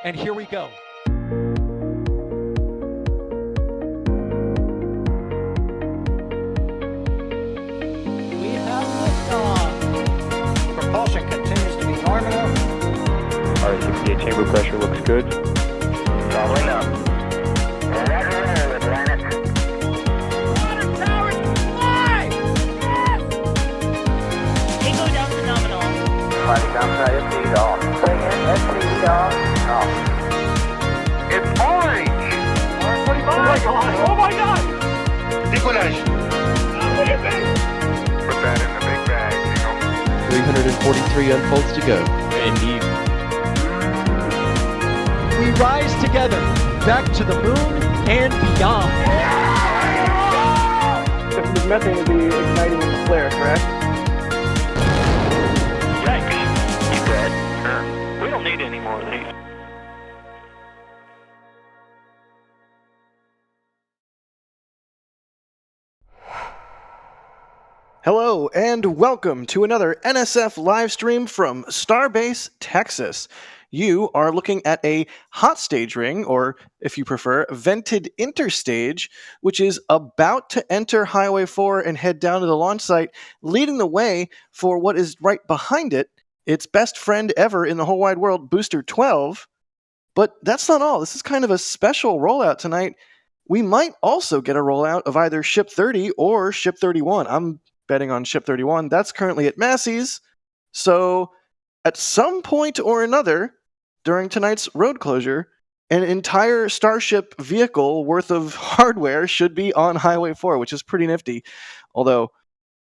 And here we go. We have liftoff. Propulsion continues to be nominal. R68 chamber pressure looks good. Doubling up. Roger, roger, planet. Water towers fly! Yes! Echo down to nominal. Flight downside FD off. Bring in FD off. Off. It's orange! 145! Oh my god! Decollage. Put that in the big bag, 343 unfolds to go. Indeed. We rise together, back to the moon and beyond. The methane would be igniting in the flare, correct? Yikes. You dead? Sure. We don't need any more of these. Hello and welcome to another NSF live stream from Starbase, Texas. You are looking at a hot stage ring, or if you prefer, vented interstage, which is about to enter Highway 4 and head down to the launch site, leading the way for what is right behind it, its best friend ever in the whole wide world, Booster 12. But that's not all. This is kind of a special rollout tonight. We might also get a rollout of either Ship 30 or Ship 31. I'm betting on Ship 31. That's currently at Massey's. So at some point or another during tonight's road closure, an entire Starship vehicle worth of hardware should be on Highway 4, which is pretty nifty. Although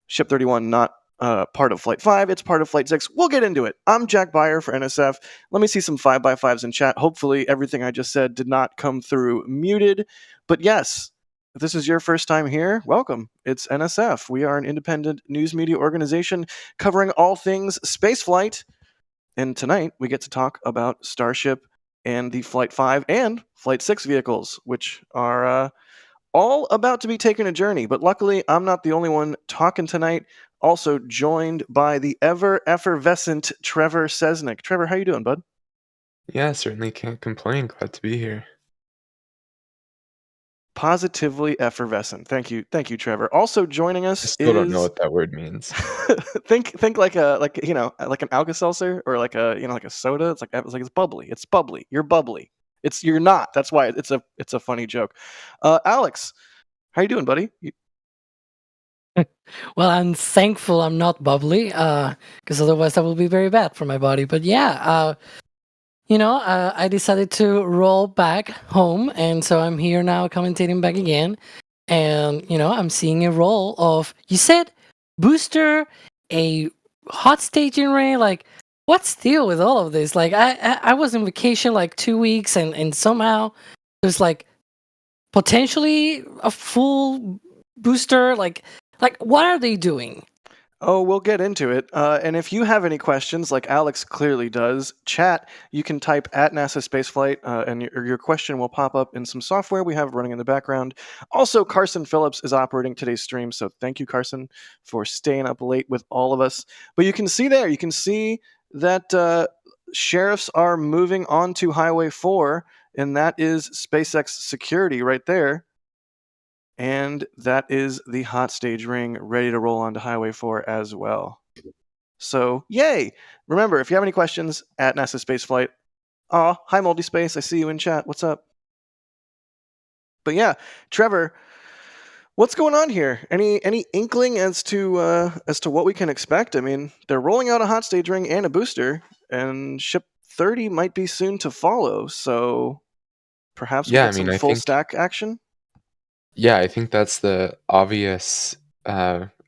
Ship 31 not part of Flight 5, it's part of Flight 6. We'll get into it. I'm Jack Beyer for NSF. Let me see some 5x5s in chat. Hopefully everything I just said did not come through muted. But yes, if this is your first time here, welcome. It's NSF. We are an independent news media organization covering all things spaceflight. And tonight we get to talk about Starship and the Flight 5 and Flight 6 vehicles, which are all about to be taking a journey. But luckily, I'm not the only one talking tonight. Also joined by the ever-effervescent Trevor Sesnick. Trevor, how you doing, bud? Yeah, certainly can't complain. Glad to be here. Positively effervescent. Thank you, Trevor. Also joining us I still don't know what that word means. think like an Alka-Seltzer or like a soda. It's bubbly. It's bubbly. You're bubbly. You're not. That's why it's a funny joke. Alex, how you doing, buddy? Well, I'm thankful I'm not bubbly, because otherwise that would be very bad for my body. But yeah, I decided to roll back home, and so I'm here now commentating back again. And, I'm seeing a roll of, you said, booster, a hot staging ring, like, what's the deal with all of this? Like, I was on vacation like 2 weeks, and somehow there's like potentially a full booster, like what are they doing? Oh, we'll get into it. And if you have any questions, like Alex clearly does, chat, you can type at NASASpaceflight, and your question will pop up in some software we have running in the background. Also, Carson Phillips is operating today's stream, so thank you, Carson, for staying up late with all of us. But you can see that sheriffs are moving on to Highway 4, and that is SpaceX security right there. And that is the hot stage ring ready to roll onto Highway 4 as well. So, yay! Remember, if you have any questions, at NASASpaceflight. Aw, hi Multispace, I see you in chat. What's up? But yeah, Trevor, what's going on here? Any inkling as to what we can expect? I mean, they're rolling out a hot stage ring and a booster, and Ship 30 might be soon to follow. So perhaps we get some full stack action. Yeah, I think that's the obvious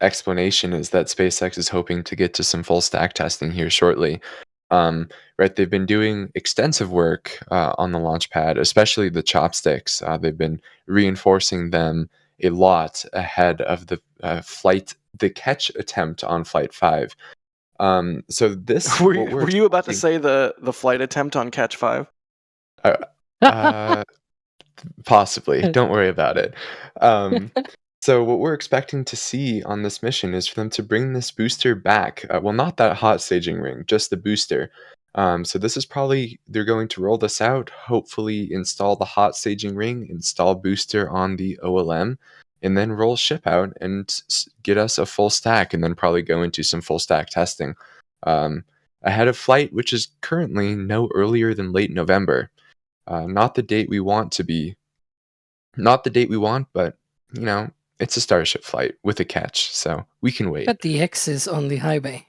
explanation, is that SpaceX is hoping to get to some full stack testing here shortly. Right, they've been doing extensive work on the launch pad, especially the chopsticks. They've been reinforcing them a lot ahead of the catch attempt on Flight 5. So this were you about to say the flight attempt on Catch 5? Possibly. Don't worry about it. So what we're expecting to see on this mission is for them to bring this booster back. Well, not that hot staging ring, just the booster. So this is probably, they're going to roll this out, hopefully install the hot staging ring, install booster on the OLM, and then roll ship out and get us a full stack, and then probably go into some full stack testing ahead of flight, which is currently no earlier than late November. Not the date we want to be, not the date we want, but you know, it's a Starship flight with a catch, so we can wait. Got the X's on the high bay.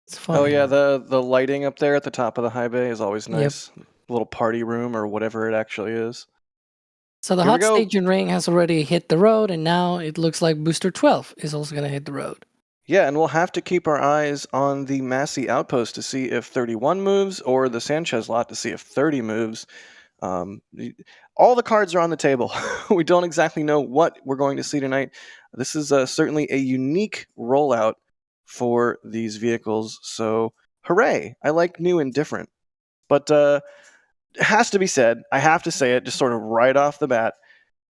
It's fun. Oh yeah, the lighting up there at the top of the high bay is always nice. Little party room or whatever it actually is. So the Here we hot go. staging ring has already hit the road, and now it looks like Booster 12 is also going to hit the road. Yeah, and we'll have to keep our eyes on the Massey outpost to see if 31 moves, or the Sanchez lot to see if 30 moves. All the cards are on the table. We don't exactly know what we're going to see tonight. This is certainly a unique rollout for these vehicles, so hooray! I like new and different. But it has to be said, I have to say it just sort of right off the bat,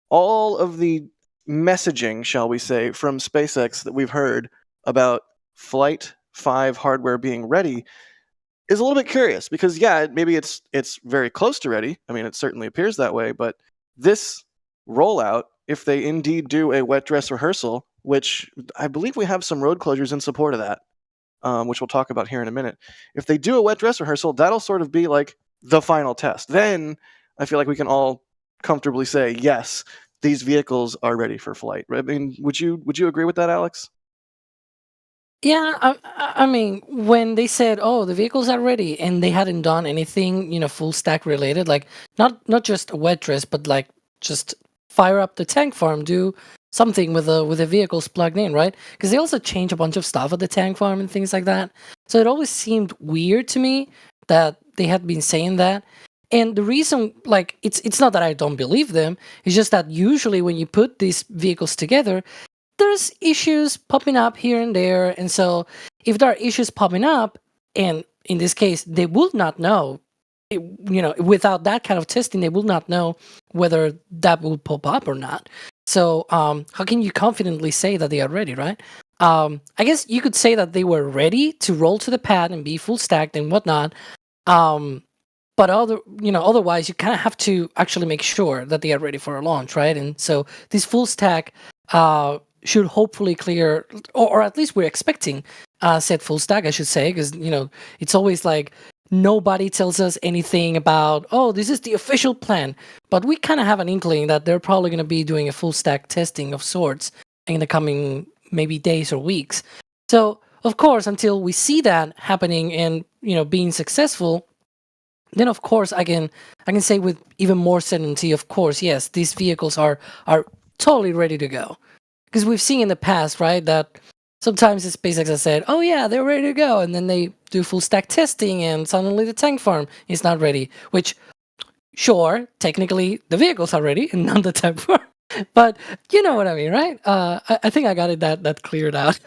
all of the messaging, shall we say, from SpaceX that we've heard about Flight 5 hardware being ready is a little bit curious, because yeah, maybe it's very close to ready. I mean, it certainly appears that way, but this rollout, if they indeed do a wet dress rehearsal, which I believe we have some road closures in support of that, which we'll talk about here in a minute. If they do a wet dress rehearsal, that'll sort of be like the final test. Then I feel like we can all comfortably say, yes, these vehicles are ready for flight. I mean, would you agree with that, Alex? Yeah, I mean, when they said, "Oh, the vehicles are ready," and they hadn't done anything, full stack related, like not just a wet dress, but like just fire up the tank farm, do something with the vehicles plugged in, right? Because they also changed a bunch of stuff at the tank farm and things like that. So it always seemed weird to me that they had been saying that. And the reason, like, it's not that I don't believe them. It's just that usually when you put these vehicles together, there's issues popping up here and there. And so if there are issues popping up, and in this case, they will not know, without that kind of testing, they will not know whether that will pop up or not. So how can you confidently say that they are ready, right? I guess you could say that they were ready to roll to the pad and be full stacked and whatnot. But otherwise, you kind of have to actually make sure that they are ready for a launch, right? And so this full stack should hopefully clear, or at least we're expecting said full stack, I should say, because it's always like nobody tells us anything about, oh, this is the official plan, but we kind of have an inkling that they're probably going to be doing a full stack testing of sorts in the coming maybe days or weeks. So of course, until we see that happening and being successful, then of course I can say with even more certainty, of course, yes, these vehicles are totally ready to go. Because we've seen in the past, right, that sometimes the SpaceX has said, oh yeah, they're ready to go, and then they do full stack testing and suddenly the tank farm is not ready, which, sure, technically the vehicles are ready and not the tank farm. But you know what I mean, right? I think I got it that cleared out.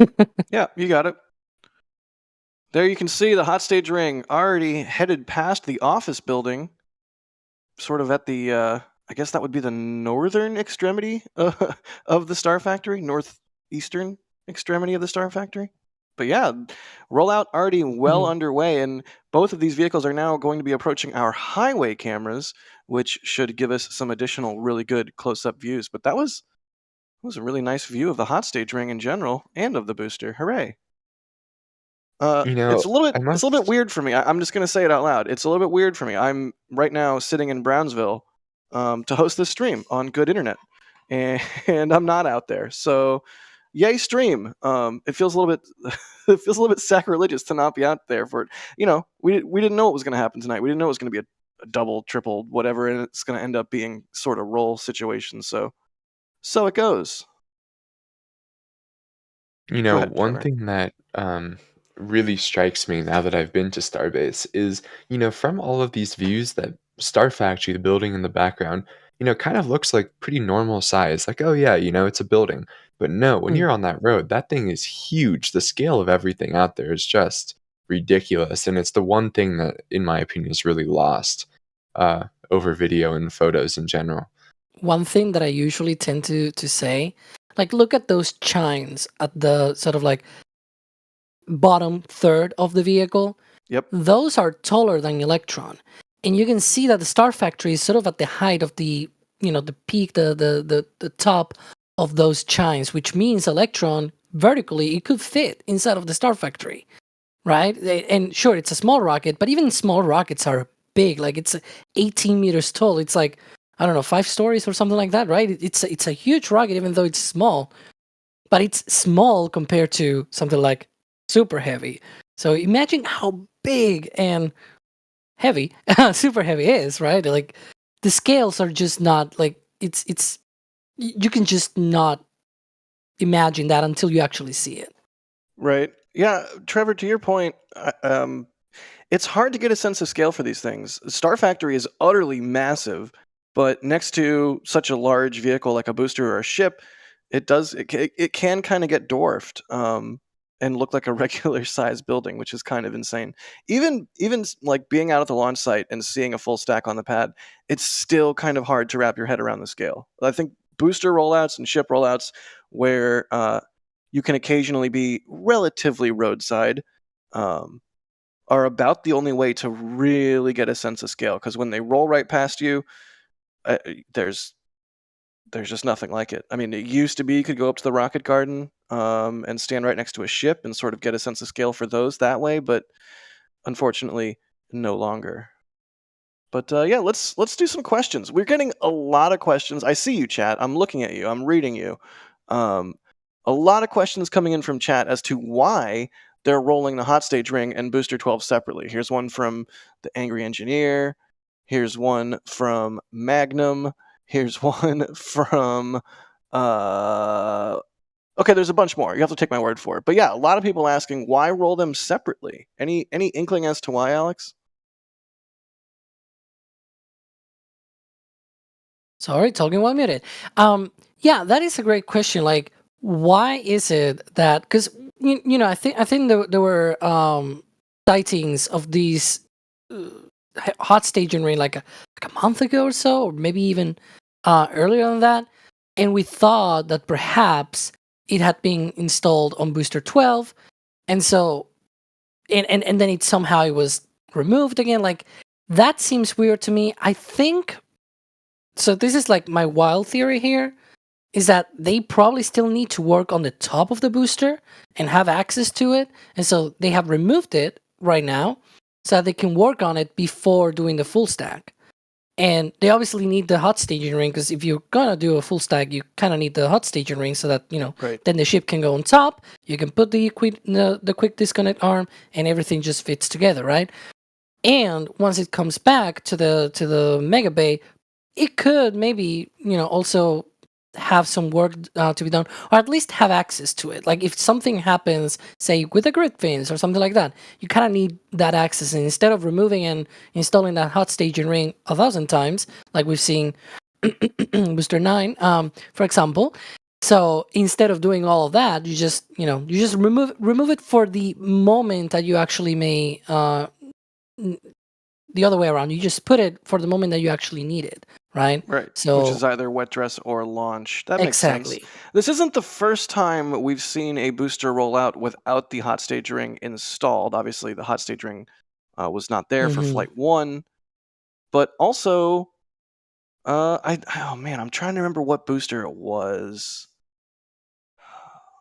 Yeah, you got it. There you can see the hot stage ring already headed past the office building, sort of at the, I guess that would be the northern extremity of the Star Factory, northeastern extremity of the Star Factory. But yeah, rollout already well underway, and both of these vehicles are now going to be approaching our highway cameras, which should give us some additional really good close-up views. But that was a really nice view of the hot stage ring in general and of the booster. Hooray! It's a little bit weird for me. I'm just going to say it out loud. It's a little bit weird for me. I'm right now sitting in Brownsville to host this stream on good internet, and I'm not out there. So, yay stream! It feels a little bit sacrilegious to not be out there for it. We didn't know what was going to happen tonight. We didn't know it was going to be a double, triple, whatever, and it's going to end up being sort of roll situation. So it goes. One thing that really strikes me now that I've been to Starbase is, from all of these views, that Star Factory, the building in the background, kind of looks like pretty normal size. Like, oh yeah, it's a building. But no, when you're on that road, that thing is huge. The scale of everything out there is just ridiculous. And it's the one thing that, in my opinion, is really lost over video and photos in general. One thing that I usually tend to say, like, look at those chines at the sort of like bottom third of the vehicle. Yep. those are taller than Electron. And you can see that the Star Factory is sort of at the height of the, the peak, the top of those chines, which means Electron vertically, it could fit inside of the Star Factory, right? And sure, it's a small rocket, but even small rockets are big. Like it's 18 meters tall. It's like, I don't know, 5 stories or something like that, right? It's a huge rocket, even though it's small. But it's small compared to something like super heavy. So imagine how big and heavy super heavy is, right? Like the scales are just not like it's you can just not imagine that until you actually see it. Right. Yeah, Trevor, to your point, it's hard to get a sense of scale for these things. Star Factory is utterly massive, but next to such a large vehicle like a booster or a ship, it can kind of get dwarfed and look like a regular size building, which is kind of insane. Even like being out at the launch site and seeing a full stack on the pad, it's still kind of hard to wrap your head around the scale. I think booster rollouts and ship rollouts where you can occasionally be relatively roadside are about the only way to really get a sense of scale, because when they roll right past you, there's just nothing like it. I mean, it used to be you could go up to the rocket garden and stand right next to a ship and sort of get a sense of scale for those that way, but unfortunately, no longer. But yeah, let's do some questions. We're getting a lot of questions. I see you, chat. I'm looking at you. I'm reading you. A lot of questions coming in from chat as to why they're rolling the hot stage ring and booster 12 separately. Here's one from the Angry Engineer. Here's one from Magnum. Here's one from okay, there's a bunch more. You have to take my word for it. But yeah, a lot of people asking why roll them separately. Any inkling as to why, Alex? Sorry, talking while muted. Yeah, that is a great question. Like, why is it that? Because I think there were sightings of these hot staging ring like a month ago or so, or maybe even earlier than that, and we thought that perhaps it had been installed on booster 12, and so and then it somehow it was removed again. Like that seems weird to me. I think so. This is like my wild theory here is that they probably still need to work on the top of the booster and have access to it. And so they have removed it right now so that they can work on it before doing the full stack. And they obviously need the hot staging ring because if you're going to do a full stack, you kind of need the hot staging ring so that, Right. then the ship can go on top. You can put the quick disconnect arm and everything just fits together, right? And once it comes back to the Mega Bay, it could maybe, also have some work to be done, or at least have access to it. Like if something happens, say with the grid fins or something like that, you kind of need that access. And instead of removing and installing that hot staging ring 1,000 times, like we've seen Booster 9, for example. So instead of doing all of that, you just remove it for the moment that you actually may. The other way around, you just put it for the moment that you actually need it, right? Right. So which is either wet dress or launch. That makes sense. exactly. This isn't the first time we've seen a booster roll out without the hot stage ring installed. Obviously, the hot stage ring was not there for Mhm. Flight 1. But also, I'm trying to remember what booster it was.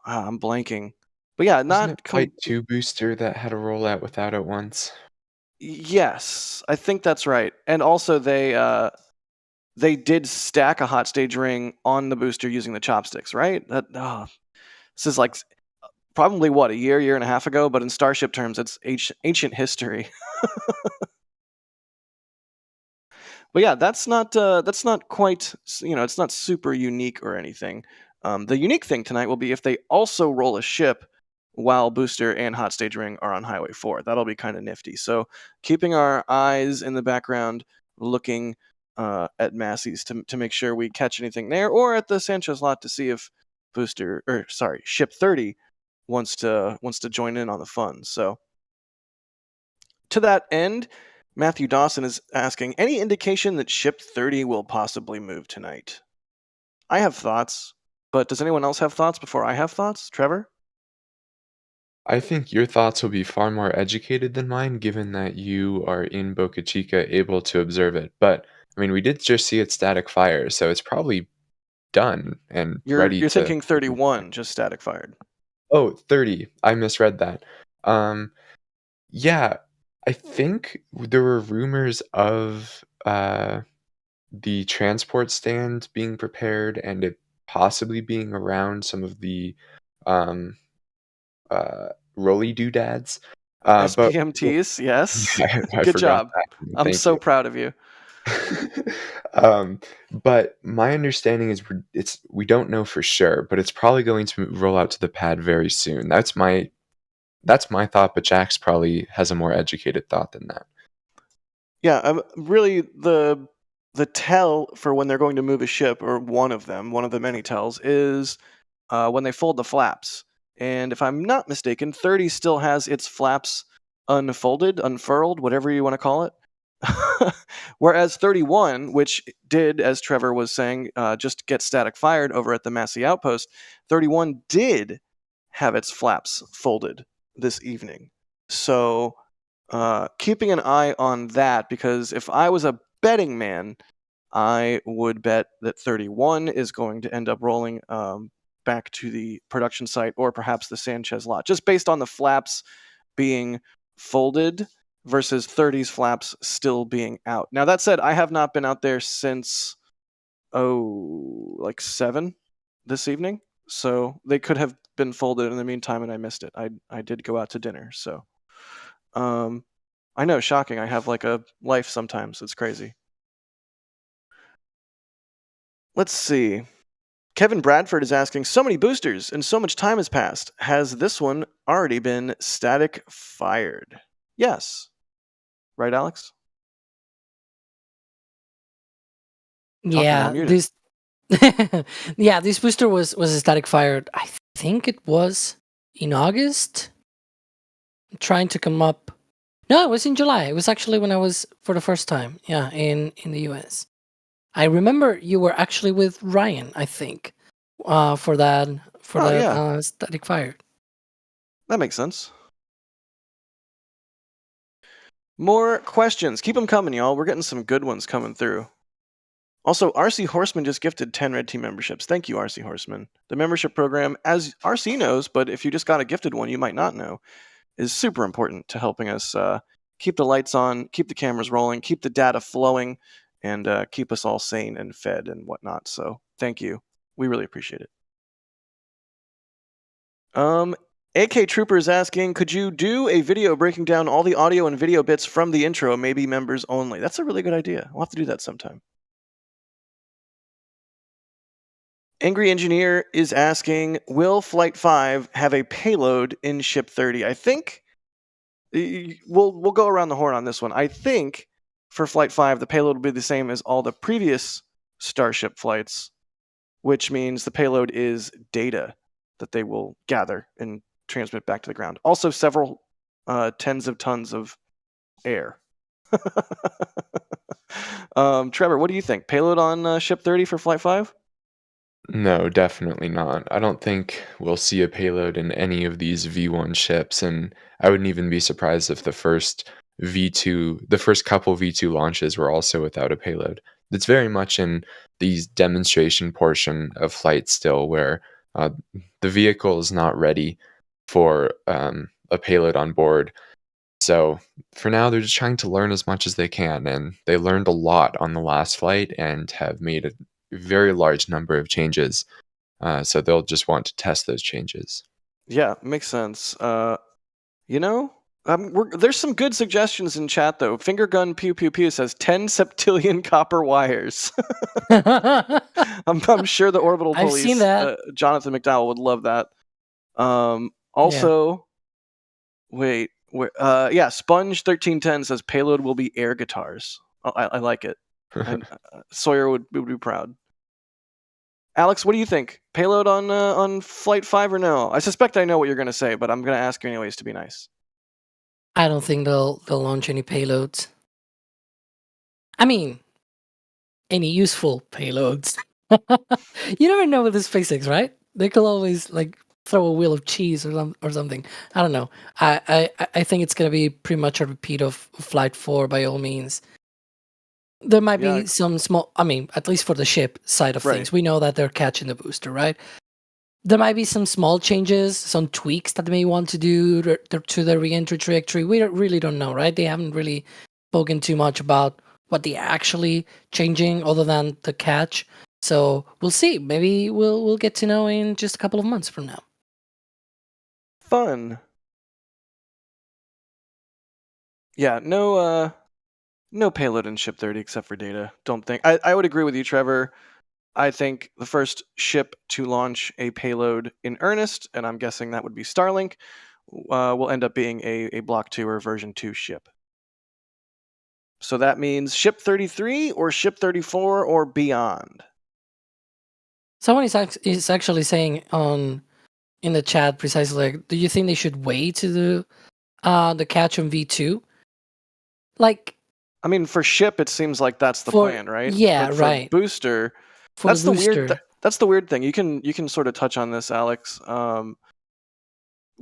I'm blanking. But yeah, Wasn't it not Flight 2 booster that had a rollout without it once? Yes, I think that's right. And also they did stack a hot stage ring on the booster using the chopsticks, right? This is like probably what, a year and a half ago, but in Starship terms, it's ancient history. But yeah, that's not quite, it's not super unique or anything. The unique thing tonight will be if they also roll a ship while booster and hot stage ring are on Highway 4. That'll be kind of nifty. So keeping our eyes in the background, looking at Massey's to make sure we catch anything there, or at the Sanchez lot to see if ship 30 wants to join in on the fun. So to that end, Matthew Dawson is asking, any indication that ship 30 will possibly move tonight? I have thoughts, but does anyone else have thoughts before I have thoughts? Trevor? I think your thoughts will be far more educated than mine, given that you are in Boca Chica able to observe it. But I mean, we did just see it static fire, so it's probably done and ready You're to. thinking 31, just static fired. Oh, 30. I misread that. Um, yeah, I think there were rumors of the transport stand being prepared and it possibly being around some of the um, rolly doodads. But SPMTs, yes. I Good forgot job. that. I'm Thank so you. proud of you. But my understanding is we don't know for sure, but it's probably going to roll out to the pad very soon. That's my thought, but Jax probably has a more educated thought than that. Yeah, really the tell for when they're going to move a ship, or one of the many tells, is when they fold the flaps. And if I'm not mistaken, 30 still has its flaps unfolded, unfurled, whatever you want to call it. Whereas 31, which did, as Trevor was saying, just get static fired over at the Massey Outpost, 31 did have its flaps folded this evening. So keeping an eye on that, because if I was a betting man, I would bet that 31 is going to end up rolling back to the production site or perhaps the Sanchez lot, just based on the flaps being folded versus 30's flaps still being out. Now, that said, I have not been out there since, like 7 this evening. So they could have been folded in the meantime and I missed it. I did go out to dinner. So I know, shocking. I have like a life sometimes. It's crazy. Let's see. Kevin Bradford is asking, so many boosters and so much time has passed. Has this one already been static fired? Yes. Right, Alex? Talking Yeah, while muted. this yeah, this booster was static fired. I think it was in August. I'm trying to come up. No, it was in July. It was actually when I was for the first time. Yeah, in the US. I remember you were actually with Ryan, I think, for that Yeah. static fire. That makes sense. More questions. Keep them coming, y'all. We're getting some good ones coming through. Also, RC Horseman just gifted 10 Red Team memberships. Thank you, RC Horseman. The membership program, as RC knows, but if you just got a gifted one, you might not know, is super important to helping us keep the lights on, keep the cameras rolling, keep the data flowing, and keep us all sane and fed and whatnot. So thank you. We really appreciate it. AK Trooper is asking, could you do a video breaking down all the audio and video bits from the intro, maybe members only? That's a really good idea. We'll have to do that sometime. Angry Engineer is asking, will Flight 5 have a payload in Ship 30? I think we'll go around the horn on this one. I think for Flight 5, the payload will be the same as all the previous Starship flights, which means the payload is data that they will gather and transmit back to the ground. Also, several tens of tons of air. Trevor, what do you think? Payload on Ship 30 for Flight 5? No, definitely not. I don't think we'll see a payload in any of these V1 ships, and I wouldn't even be surprised if the first couple V2 launches were also without a payload. It's very much in the demonstration portion of flight still, where the vehicle is not ready for a payload on board. So for now, they're just trying to learn as much as they can, and they learned a lot on the last flight and have made a very large number of changes. So they'll just want to test those changes. Yeah, makes sense. There's some good suggestions in chat, though. Finger gun pew pew pew says 10 septillion copper wires. I'm sure the orbital I've police, seen that. Jonathan McDowell, would love that. Sponge 1310 says payload will be air guitars. Oh, I like it. Sawyer would be proud. Alex, what do you think? Payload on Flight 5 or no? I suspect I know what you're going to say, but I'm going to ask you anyways to be nice. I don't think they'll launch any payloads. I mean, any useful payloads. You never know with the SpaceX, right? They could always throw a wheel of cheese or something. I don't know. I think it's gonna be pretty much a repeat of Flight 4 by all means. There might Yeah, be some small. I mean, at least for the ship side of Right. things, we know that they're catching the booster, right? There might be some small changes, some tweaks that they may want to do to the re-entry trajectory. We really don't know, right? They haven't really spoken too much about what they actually changing other than the catch. So we'll see. Maybe we'll get to know in just a couple of months from now. fun. Yeah, no payload in Ship 30 except for data. Don't think. I would agree with you, Trevor. I think the first ship to launch a payload in earnest, and I'm guessing that would be Starlink, will end up being a Block 2 or version 2 ship. So that means Ship 33 or Ship 34 or beyond. Someone is actually saying in the chat precisely, like, do you think they should wait to do the catch on V2? Like, I mean, for ship, it seems like that's the plan, right? Yeah, but for right. booster, For that's the the weird. booster. That's the weird thing. You can sort of touch on this, Alex.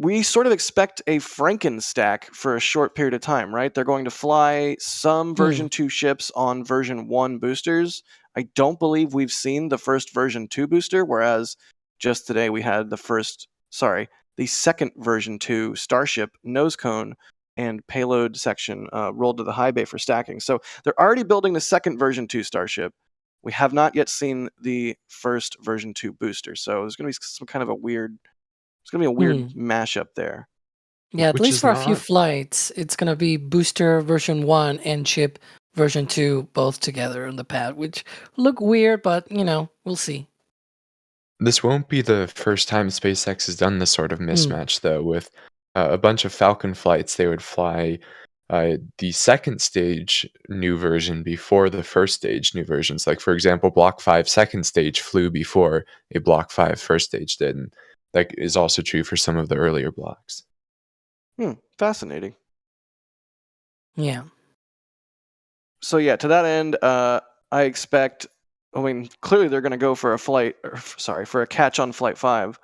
We sort of expect a Frankenstack for a short period of time, right? They're going to fly some version 2 ships on version 1 boosters. I don't believe we've seen the first version 2 booster, whereas just today we had the second version 2 Starship nose cone and payload section rolled to the high bay for stacking. So they're already building the second version 2 Starship. We have not yet seen the first version 2 booster. So there's going to be some kind of a weird mashup there. Yeah, at Which least is for a few not- flights, it's gonna be booster version 1 and ship version 2 both together on the pad, which look weird, but we'll see. This won't be the first time SpaceX has done this sort of mismatch, though. With a bunch of Falcon flights, they would fly the second stage new version before the first stage new versions. Like, for example, Block 5 second stage flew before a Block 5 first stage did. And that is also true for some of the earlier blocks. Fascinating. Yeah. So yeah, to that end, I expect. I mean, clearly they're going to go for a catch on Flight 5,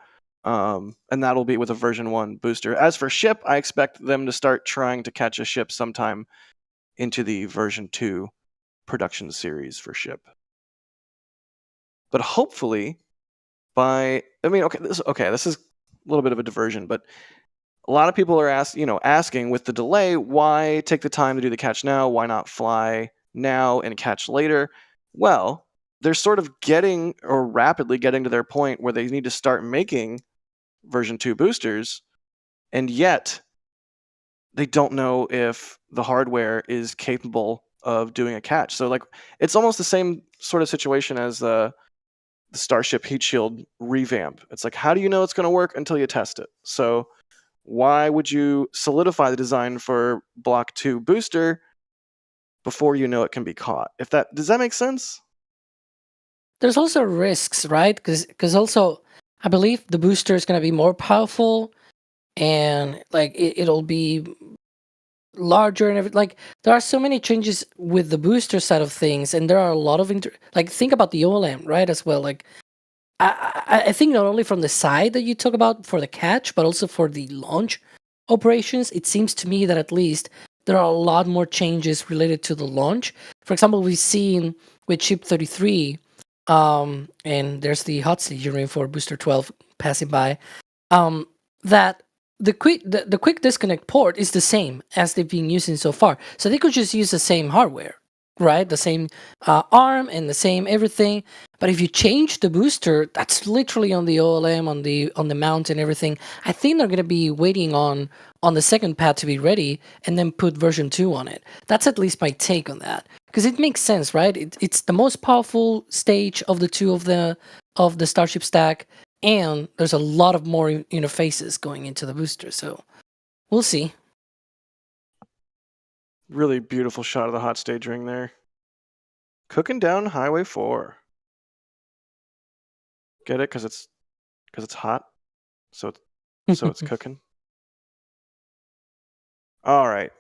and that'll be with a version 1 booster. As for ship, I expect them to start trying to catch a ship sometime into the version 2 production series for ship. But hopefully, this is a little bit of a diversion, but a lot of people are asking with the delay, why take the time to do the catch now? Why not fly now and catch later? Well, they're sort of rapidly getting to their point where they need to start making version 2 boosters, and yet they don't know if the hardware is capable of doing a catch. So it's almost the same sort of situation as the Starship heat shield revamp. It's like, how do you know it's going to work until you test it? So why would you solidify the design for Block 2 booster before you know it can be caught? Does that make sense? There's also risks, right? Because also, I believe the booster is going to be more powerful, and it'll be larger and everything. Like, there are so many changes with the booster side of things, and there are a lot of think about the OLM, right, as well. Like, I think not only from the side that you talk about for the catch, but also for the launch operations, it seems to me that at least there are a lot more changes related to the launch. For example, we've seen with Ship 33, and there's the hot staging for Booster 12 passing by, that the quick disconnect port is the same as they've been using so far. So they could just use the same hardware, right? The same arm and the same everything. But if you change the booster, that's literally on the OLM, on the mount and everything. I think they're going to be waiting on the second pad to be ready and then put version 2 on it. That's at least my take on that, because it makes sense, right? It's the most powerful stage of the two of the Starship stack, and there's a lot of more interfaces going into the booster. So we'll see. Really beautiful shot of the hot stage ring there. Cooking down Highway 4. Get it? Because it's hot. So it's cooking. All right.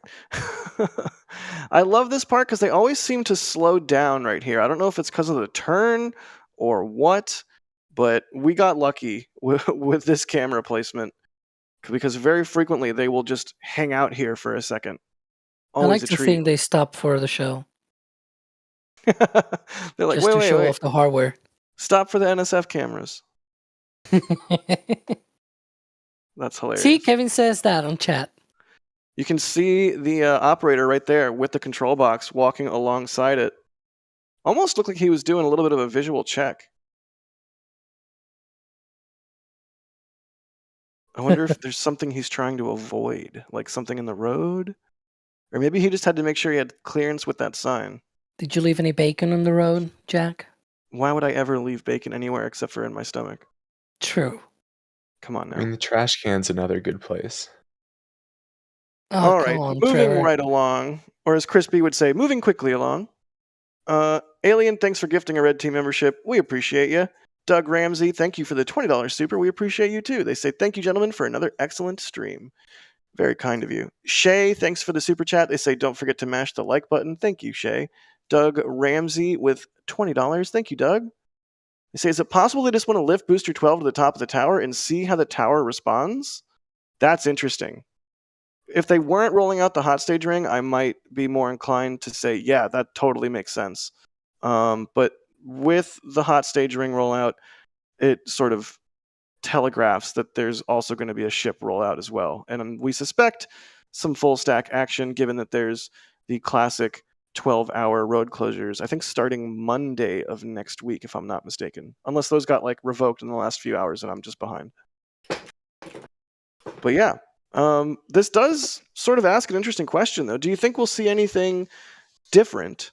I love this part because they always seem to slow down right here. I don't know if it's because of the turn or what, but we got lucky with this camera placement because very frequently they will just hang out here for a second. I Always like a to treat. think they stop for the show They're like, just to show wait, off the hardware. stop for the NSF cameras. That's hilarious. See, Kevin says that on chat. You can see the operator right there with the control box walking alongside it. Almost looked like he was doing a little bit of a visual check. I wonder if there's something he's trying to avoid, like something in the road? Or maybe he just had to make sure he had clearance with that sign. Did you leave any bacon on the road, Jack? Why would I ever leave bacon anywhere except for in my stomach? True. Come on I mean, now. the trash can's another good place. Oh, All come right, on, moving Trevor. right along, or as Crispy would say, moving quickly along. Alien, thanks for gifting a Red Team membership. We appreciate you. Doug Ramsey, thank you for the $20 super. We appreciate you too. They say, thank you, gentlemen, for another excellent stream. Very kind of you. Shay, thanks for the super chat. They say, don't forget to mash the like button. Thank you, Shay. Doug Ramsey with $20. Thank you, Doug. They say, is it possible they just want to lift Booster 12 to the top of the tower and see how the tower responds? That's interesting. If they weren't rolling out the hot stage ring, I might be more inclined to say, yeah, that totally makes sense. But with the hot stage ring rollout, it sort of telegraphs that there's also going to be a ship rollout as well. And we suspect some full stack action, given that there's the classic 12-hour road closures, I think starting Monday of next week, if I'm not mistaken. Unless those got like revoked in the last few hours and I'm just behind. But yeah, this does sort of ask an interesting question, though. Do you think we'll see anything different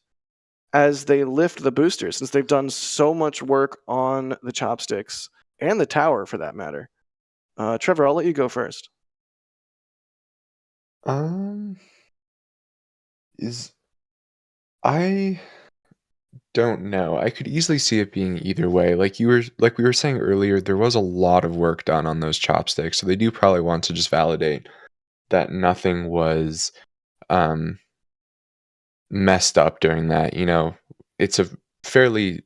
as they lift the boosters, since they've done so much work on the chopsticks and the tower, for that matter? Trevor, I'll let you go first. I don't know. I could easily see it being either way. Like we were saying earlier, there was a lot of work done on those chopsticks, so they do probably want to just validate that nothing was messed up during that. You know, it's a fairly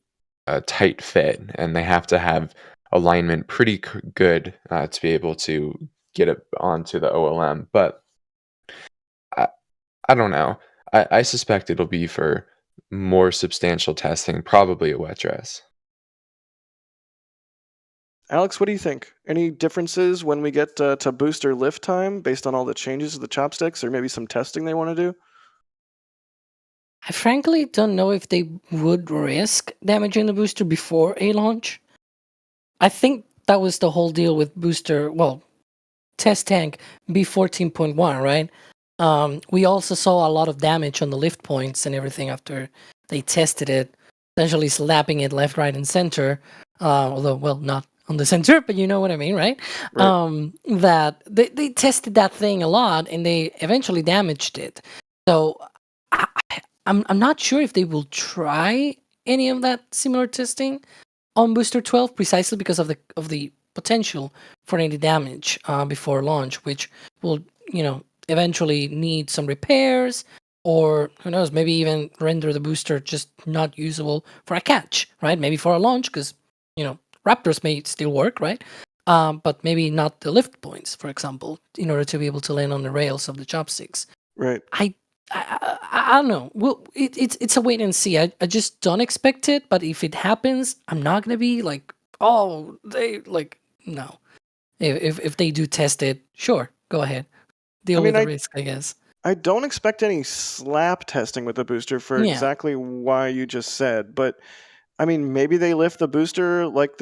tight fit, and they have to have alignment pretty good to be able to get it onto the OLM. But I don't know. I suspect it'll be for more substantial testing, probably a wet dress. Alex, what do you think? Any differences when we get to booster lift time based on all the changes to the chopsticks, or maybe some testing they want to do? I frankly don't know if they would risk damaging the booster before a launch. I think that was the whole deal with booster, well, test tank B14.1, right? We also saw a lot of damage on the lift points and everything after they tested it, essentially slapping it left, right, and center. Although, well, not on the center, but you know what I mean, right? That they tested that thing a lot and they eventually damaged it. So I'm not sure if they will try any of that similar testing on Booster 12 precisely because of the potential for any damage before launch, which will, eventually need some repairs, or who knows, maybe even render the booster just not usable for a catch, right? Maybe for a launch, because Raptors may still work, right? But maybe not the lift points, for example, in order to be able to land on the rails of the chopsticks. Right. I don't know. Well, it's a wait and see. I just don't expect it, but if it happens, I'm not gonna be like, oh, they like no. If they do test it, sure, go ahead. Deal with the risk, I guess. I don't expect any slap testing with the booster for exactly why you just said, but I mean, maybe they lift the booster like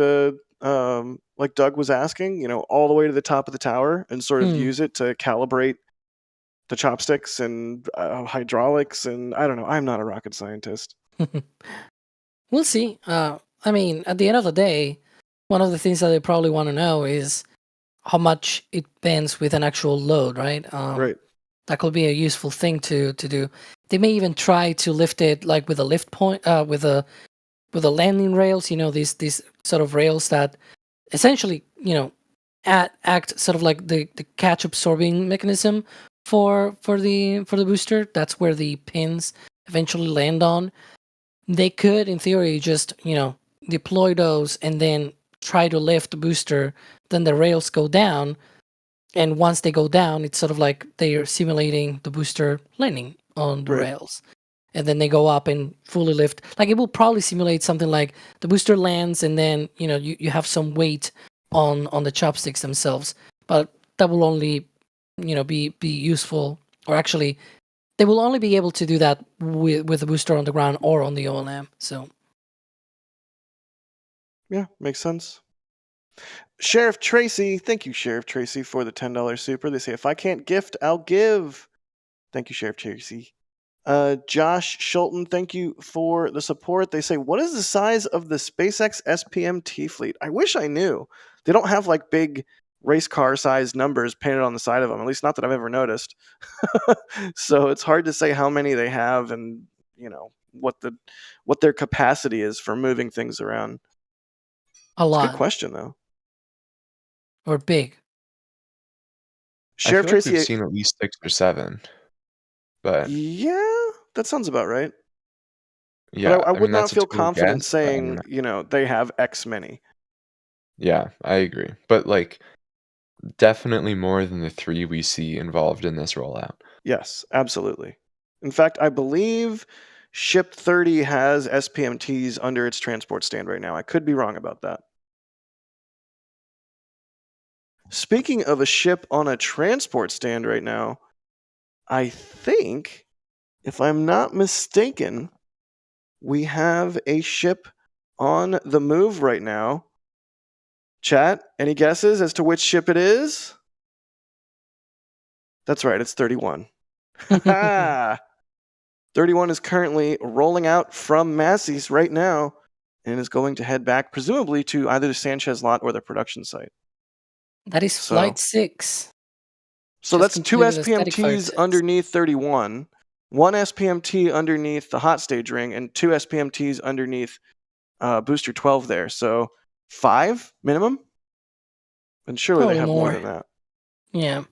like Doug was asking, all the way to the top of the tower and sort of use it to calibrate the chopsticks and hydraulics, and I don't know. I'm not a rocket scientist. We'll see. I mean, at the end of the day, one of the things that they probably want to know is how much it bends with an actual load, right? Right. That could be a useful thing to do. They may even try to lift it like with a lift point, with the landing rails. These sort of rails that essentially, act sort of like the catch absorbing mechanism for the booster. That's where the pins eventually land on. They could, in theory, just deploy those and then try to lift the booster, then the rails go down, and once they go down, it's sort of like they are simulating the booster landing on the Right. rails. And then they go up and fully lift. Like it will probably simulate something like the booster lands, and then you have some weight on the chopsticks themselves. But that will only be useful, or actually, they will only be able to do that with the booster on the ground or on the OLM. So Yeah, makes sense. Sheriff Tracy, thank you, Sheriff Tracy, for the $10 super. They say, if I can't gift, I'll give. Thank you, Sheriff Tracy. Josh Schulten, thank you for the support. They say, what is the size of the SpaceX SPMT fleet? I wish I knew. They don't have like big race car size numbers painted on the side of them, at least not that I've ever noticed. So it's hard to say how many they have and what their capacity is for moving things around. a It's a lot good question though. or big. Sheriff I feel like Tracy, we've seen at least 6 or 7. But yeah, that sounds about right. yeah, But I I mean, would not that's a feel total confident guess, but I mean, saying, they have X many. yeah, I agree. But like, definitely more than the 3 we see involved in this rollout. Yes, absolutely. In fact, I believe Ship 30 has SPMTs under its transport stand right now. I could be wrong about that. Speaking of a ship on a transport stand right now, I think, if I'm not mistaken, we have a ship on the move right now. Chat, any guesses as to which ship it is? That's right, it's 31. 31 is currently rolling out from Massey's right now and is going to head back, presumably to either the Sanchez lot or the production site. That is So- Flight 6. So Just that's two completed a static fire SPMTs test. underneath 31, one SPMT underneath the hot stage ring, and 2 SPMTs underneath booster 12 there. So 5 minimum? And surely Probably they have more more. than that. Yeah.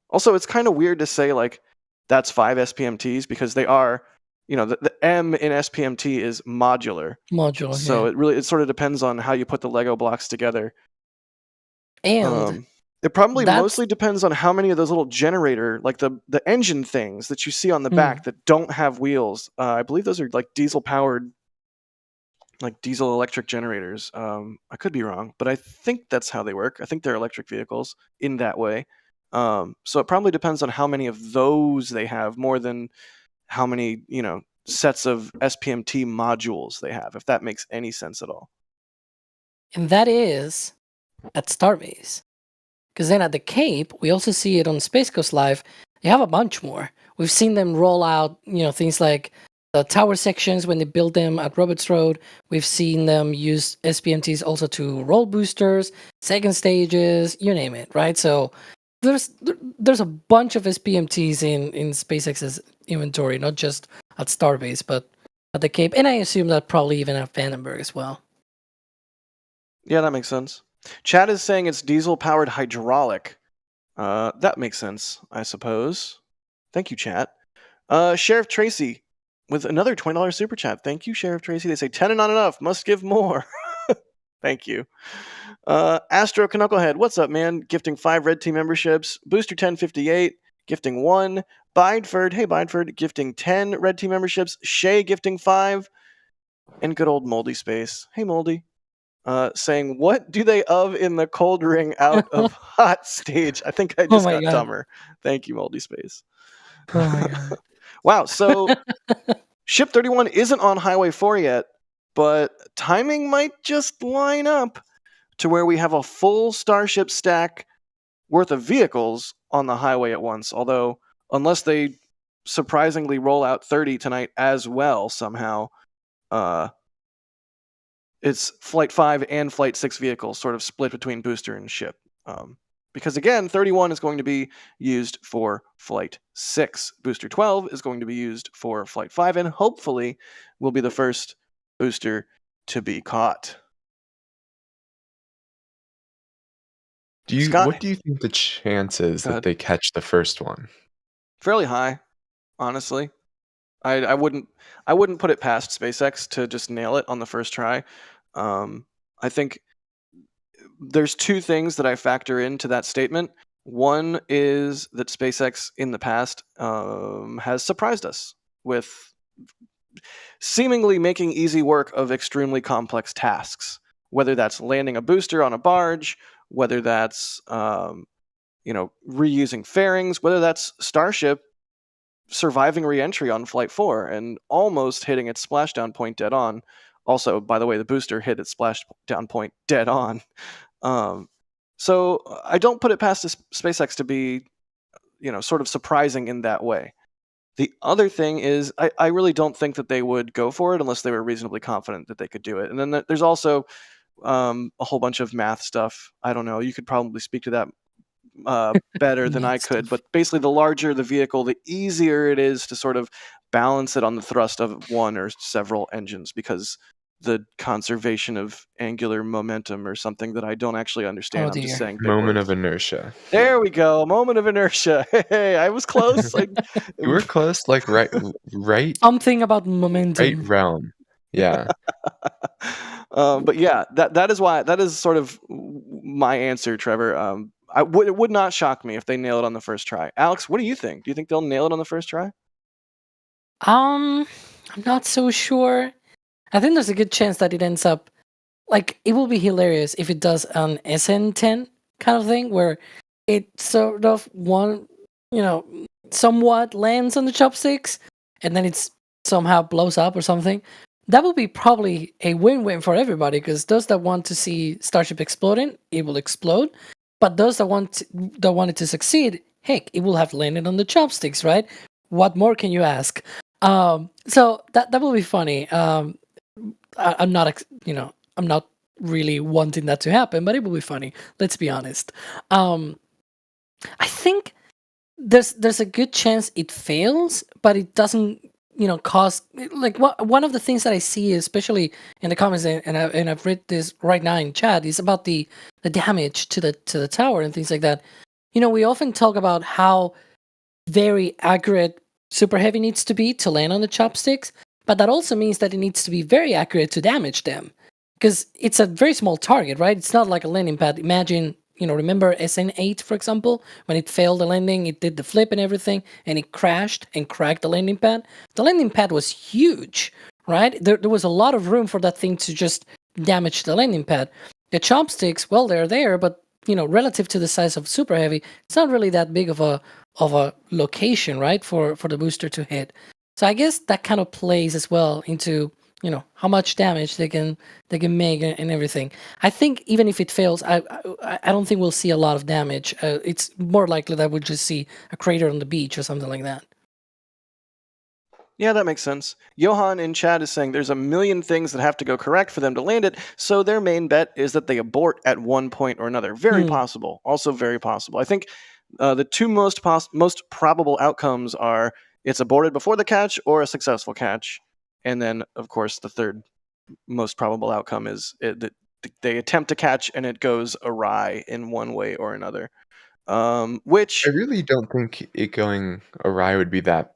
Also, it's kind of weird to say, like, that's 5 SPMTs because they are, the M in SPMT is modular. Modular. So yeah. it sort of depends on how you put the Lego blocks together. And It probably that's- mostly depends on how many of those little generator, like the engine things that you see on the back that don't have wheels. I believe those are like diesel powered, like diesel electric generators. I could be wrong, but I think that's how they work. I think they're electric vehicles in that way. So it probably depends on how many of those they have more than how many, sets of SPMT modules they have, if that makes any sense at all. And that is at Starbase. Because then at the Cape, we also see it on Space Coast Live. They have a bunch more. We've seen them roll out, things like the tower sections when they build them at Roberts Road. We've seen them use SPMTs also to roll boosters, second stages, you name it, right? So there's a bunch of SPMTs in SpaceX's inventory, not just at Starbase, but at the Cape. And I assume that probably even at Vandenberg as well. Yeah, that makes sense. Chad is saying it's diesel-powered hydraulic. That makes sense, I suppose. Thank you, chat. Sheriff Tracy with another $20 super chat. Thank you, Sheriff Tracy. They say 10 and not enough. Must give more. Thank you. Astro Knucklehead, what's up, man? Gifting 5 Red Team memberships. Booster 1058, gifting 1. Bideford, hey Bideford, gifting 10 Red Team memberships. Shay gifting 5. And good old Moldy Space. Hey, Moldy. Saying, what do they of in the cold ring out of hot stage? I think I just my got God. dumber. Thank you, Moldy Space. Oh my God. Wow, so Ship 31 isn't on Highway 4 yet, but timing might just line up to where we have a full Starship stack worth of vehicles on the highway at once. Although, unless they surprisingly roll out 30 tonight as well somehow, it's Flight 5 and Flight 6 vehicles sort of split between booster and ship. Because again, 31 is going to be used for Flight 6. Booster 12 is going to be used for Flight 5, and hopefully will be the first booster to be caught. Scott, What do you think the chances Go ahead. that they catch the first one? Fairly high, honestly. I wouldn't put it past SpaceX to just nail it on the first try. I think there's two things that I factor into that statement. One is that SpaceX in the past has surprised us with seemingly making easy work of extremely complex tasks, whether that's landing a booster on a barge, whether that's reusing fairings, whether that's Starship surviving reentry on Flight 4 and almost hitting its splashdown point dead on. Also, by the way, the booster hit its splashdown point dead on. So I don't put it past SpaceX to be, sort of surprising in that way. The other thing is I really don't think that they would go for it unless they were reasonably confident that they could do it. And then there's also a whole bunch of math stuff. I don't know. You could probably speak to that better than I could. But basically, the larger the vehicle, the easier it is to sort of balance it on the thrust of one or several engines, because the conservation of angular momentum or something that I don't actually understand. I'm just saying big Moment words. of inertia. There we go. Moment of inertia. Hey, I was close. You were close, like right Something about momentum. right realm. Yeah. But yeah, that is sort of my answer, Trevor. It would not shock me if they nail it on the first try. Alex, what do you think? Do you think they'll nail it on the first try? I'm not so sure. I think there's a good chance that it ends up like, it will be hilarious if it does an SN10 kind of thing where it sort of somewhat lands on the chopsticks and then it's somehow blows up or something. That will be probably a win-win for everybody, because those that want to see Starship exploding, it will explode. But those that want it to succeed, heck, it will have landed on the chopsticks, right? What more can you ask? So that will be funny. I'm not really wanting that to happen, but it will be funny. Let's be honest. I think there's a good chance it fails, but it doesn't, cause, like, one of the things that I see, especially in the comments, and I've read this right now in chat, is about the damage to the tower and things like that. We often talk about how very accurate Super Heavy needs to be to land on the chopsticks, but that also means that it needs to be very accurate to damage them, because it's a very small target, right? It's not like a landing pad. Imagine, remember SN8, for example, when it failed the landing, it did the flip and everything, and it crashed and cracked the landing pad. The landing pad was huge, right? There was a lot of room for that thing to just damage the landing pad. The chopsticks, well, they're there, but relative to the size of Super Heavy, it's not really that big of a location, right, for the booster to hit. So I guess that kind of plays as well into how much damage they can make and everything. I think even if it fails, I don't think we'll see a lot of damage. It's more likely that we'll just see a crater on the beach or something like that. Yeah, that makes sense. Johan in chat is saying there's a million things that have to go correct for them to land it, so their main bet is that they abort at one point or another. Very possible. Also very possible. I think the two most probable outcomes are it's aborted before the catch or a successful catch. And then, of course, the third most probable outcome is that they attempt to catch and it goes awry in one way or another. Which I really don't think it going awry would be that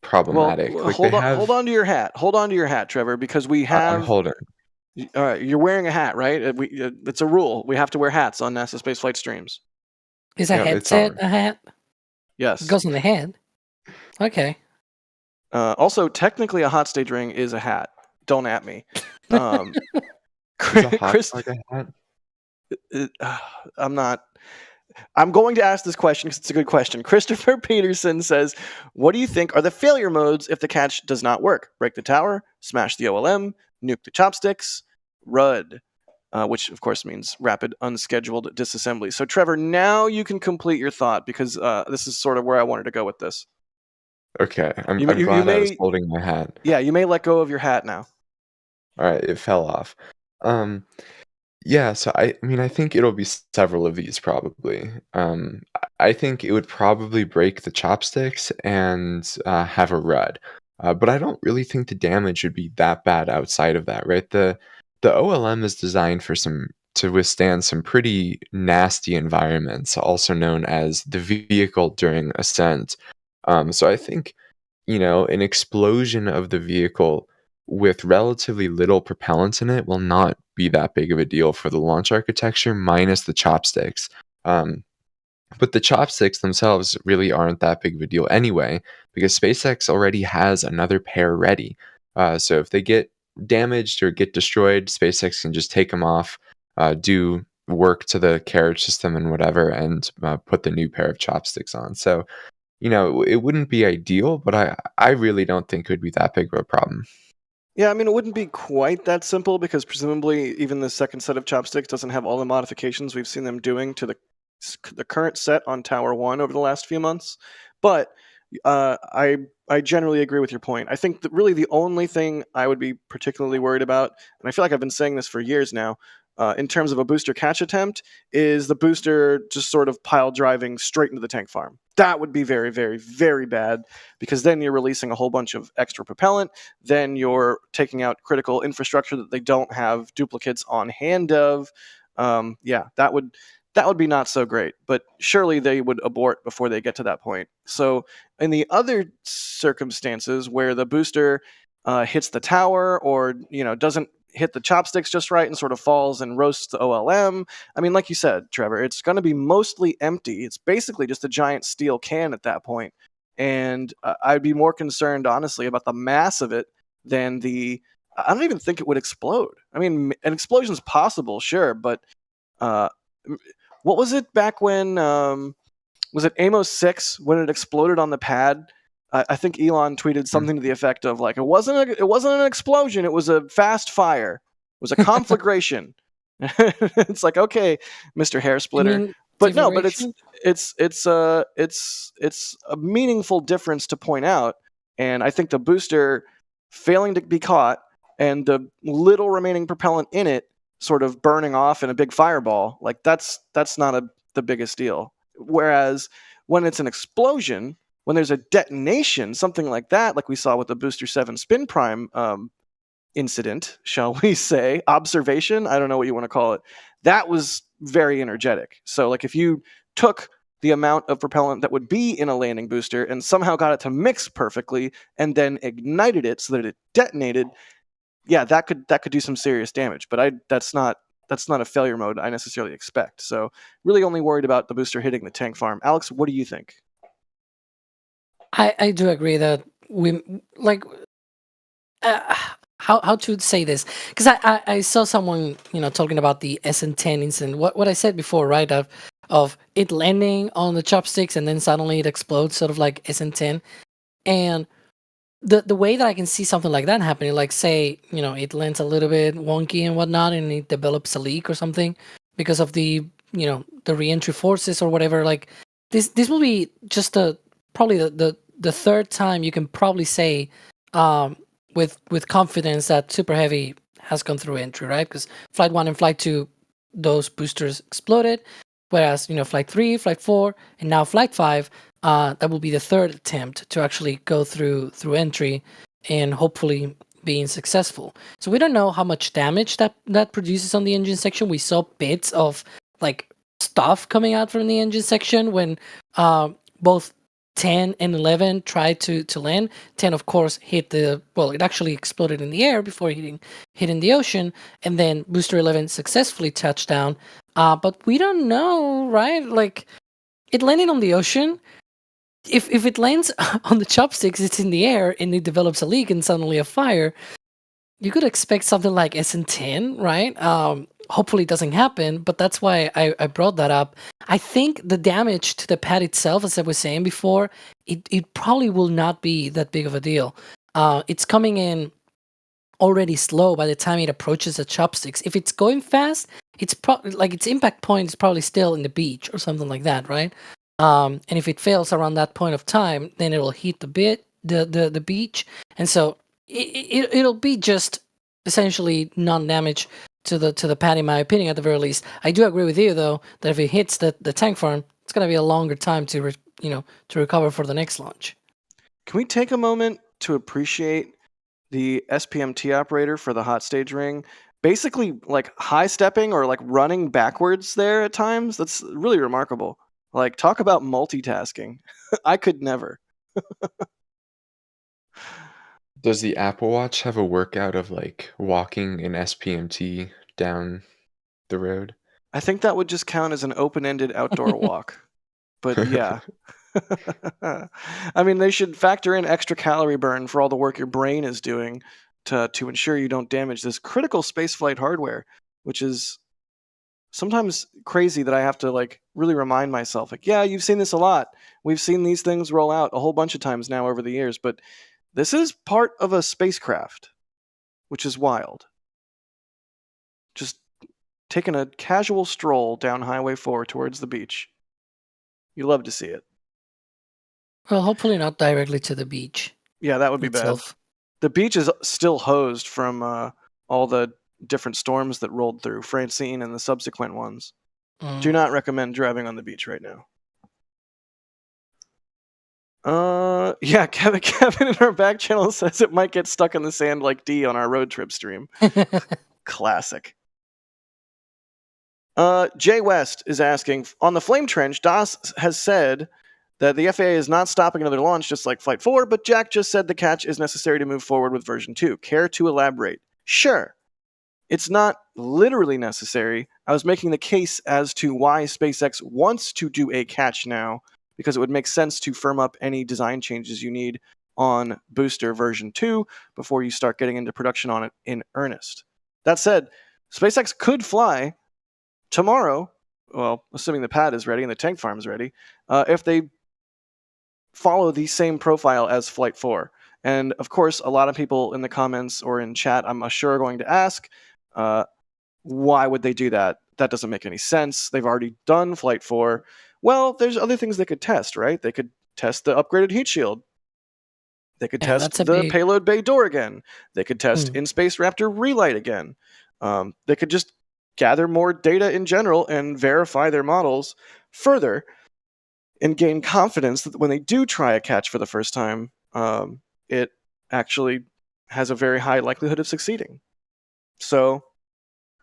problematic. Well, Like, hold on to your hat. Hold on to your hat, Trevor, because we have. I'm holding. All right, you're wearing a hat, right? It's a rule. We have to wear hats on NASA spaceflight streams. Is a headset a hat? Yes. It goes on the head. Okay. Also, technically, a hot stage ring is a hat. Don't at me. Is a hot like a hat? I'm not. I'm going to ask this question because it's a good question. Christopher Peterson says, what do you think are the failure modes if the catch does not work? Break the tower, smash the OLM, nuke the chopsticks, RUD, which of course means rapid unscheduled disassembly. So Trevor, now you can complete your thought, because this is sort of where I wanted to go with this. Okay, I'm glad I was holding my hat. Yeah, you may let go of your hat now. All right, it fell off. Yeah, so I mean, I think it'll be several of these probably. I think it would probably break the chopsticks and have a RUD. But I don't really think the damage would be that bad outside of that, right? The OLM is designed to withstand some pretty nasty environments, also known as the vehicle during ascent. So I think, an explosion of the vehicle with relatively little propellant in it will not be that big of a deal for the launch architecture, minus the chopsticks. But the chopsticks themselves really aren't that big of a deal anyway, because SpaceX already has another pair ready. So if they get damaged or get destroyed, SpaceX can just take them off, do work to the carriage system and whatever, and put the new pair of chopsticks on. So, it wouldn't be ideal, but I really don't think it would be that big of a problem. Yeah, I mean, it wouldn't be quite that simple because presumably even the second set of chopsticks doesn't have all the modifications we've seen them doing to the current set on Tower 1 over the last few months. But I generally agree with your point. I think that really the only thing I would be particularly worried about, and I feel like I've been saying this for years now, in terms of a booster catch attempt, is the booster just sort of pile driving straight into the tank farm. That would be very, very, very bad, because then you're releasing a whole bunch of extra propellant. Then you're taking out critical infrastructure that they don't have duplicates on hand of. Yeah, that would be not so great, but surely they would abort before they get to that point. So in the other circumstances where the booster hits the tower, or doesn't hit the chopsticks just right and sort of falls and roasts the OLM, I mean, like you said, Trevor, it's going to be mostly empty. It's basically just a giant steel can at that point. And I'd be more concerned, honestly, about the mass of it than I don't even think it would explode. I mean, an explosion's possible, sure, but what was it back when? Was it Amos 6 when it exploded on the pad? I think Elon tweeted something to the effect of like, it wasn't an explosion, it was a fast fire, it was a conflagration. It's like, okay, Mr. Hair Splitter, but no, but it's a meaningful difference to point out, and I think the booster failing to be caught and the little remaining propellant in it sort of burning off in a big fireball, like that's not the biggest deal. Whereas when it's an explosion, when there's a detonation, something like that, like we saw with the Booster 7 spin prime incident, shall we say, observation, I don't know what you want to call it, that was very energetic. So like if you took the amount of propellant that would be in a landing booster and somehow got it to mix perfectly and then ignited it so that it detonated, yeah, that could do some serious damage. But that's not a failure mode I necessarily expect. So really only worried about the booster hitting the tank farm. Alex, what do you think? I do agree that we like how to say this, because I saw someone talking about the SN10 incident. What I said before, right? Of it landing on the chopsticks and then suddenly it explodes, sort of like SN10. And the way that I can see something like that happening, like say it lands a little bit wonky and whatnot, and it develops a leak or something because of the the reentry forces or whatever. Like this will be just probably the third time you can probably say with confidence that Super Heavy has gone through entry, right? Because Flight 1 and Flight 2, those boosters exploded, whereas Flight 3, Flight 4, and now Flight 5, that will be the third attempt to actually go through entry and hopefully being successful. So we don't know how much damage that produces on the engine section. We saw bits of like stuff coming out from the engine section when both 10 and 11 tried to land. 10, of course, it actually exploded in the air before hitting the ocean, and then Booster 11 successfully touched down. But we don't know, right? Like, it landed on the ocean. If it lands on the chopsticks, it's in the air, and it develops a leak and suddenly a fire, you could expect something like SN10, right? Hopefully it doesn't happen, but that's why I brought that up. I think the damage to the pad itself, as I was saying before, it probably will not be that big of a deal. It's coming in already slow by the time it approaches the chopsticks. If it's going fast, it's probably like its impact point is probably still in the beach or something like that, right? And if it fails around that point of time, then it'll hit the beach, and so it'll be just essentially non-damage to the pad, in my opinion, at the very least. I do agree with you, though, that if it hits the tank farm, it's going to be a longer time to recover for the next launch. Can we take a moment to appreciate the SPMT operator for the hot stage ring? Basically, like high stepping or like running backwards there at times. That's really remarkable. Like, talk about multitasking. I could never. Does the Apple Watch have a workout of like walking an SPMT down the road? I think that would just count as an open-ended outdoor walk. But yeah. I mean, they should factor in extra calorie burn for all the work your brain is doing to ensure you don't damage this critical spaceflight hardware, which is sometimes crazy that I have to like really remind myself, like, yeah, you've seen this a lot. We've seen these things roll out a whole bunch of times now over the years, but this is part of a spacecraft, which is wild. Just taking a casual stroll down Highway 4 towards the beach. You love to see it. Well, hopefully not directly to the beach Yeah, that would be bad. itself. The beach is still hosed from all the different storms that rolled through, Francine and the subsequent ones. Do not recommend driving on the beach right now. Yeah, Kevin in our back channel says it might get stuck in the sand like D on our road trip stream. Classic. Jay West is asking, on the flame trench, Das has said that the FAA is not stopping another launch just like Flight 4, but Jack just said the catch is necessary to move forward with version 2. Care to elaborate? Sure. It's not literally necessary. I was making the case as to why SpaceX wants to do a catch now, because it would make sense to firm up any design changes you need on booster version 2 before you start getting into production on it in earnest. That said, SpaceX could fly tomorrow, well, assuming the pad is ready and the tank farm is ready, if they follow the same profile as Flight 4. And of course, a lot of people in the comments or in chat, I'm sure, are going to ask, why would they do that? That doesn't make any sense. They've already done Flight 4. Well, there's other things they could test, right? They could test the upgraded heat shield. They could test the payload bay door again. They could test in-space Raptor relight again. They could just gather more data in general and verify their models further and gain confidence that when they do try a catch for the first time, it actually has a very high likelihood of succeeding. So,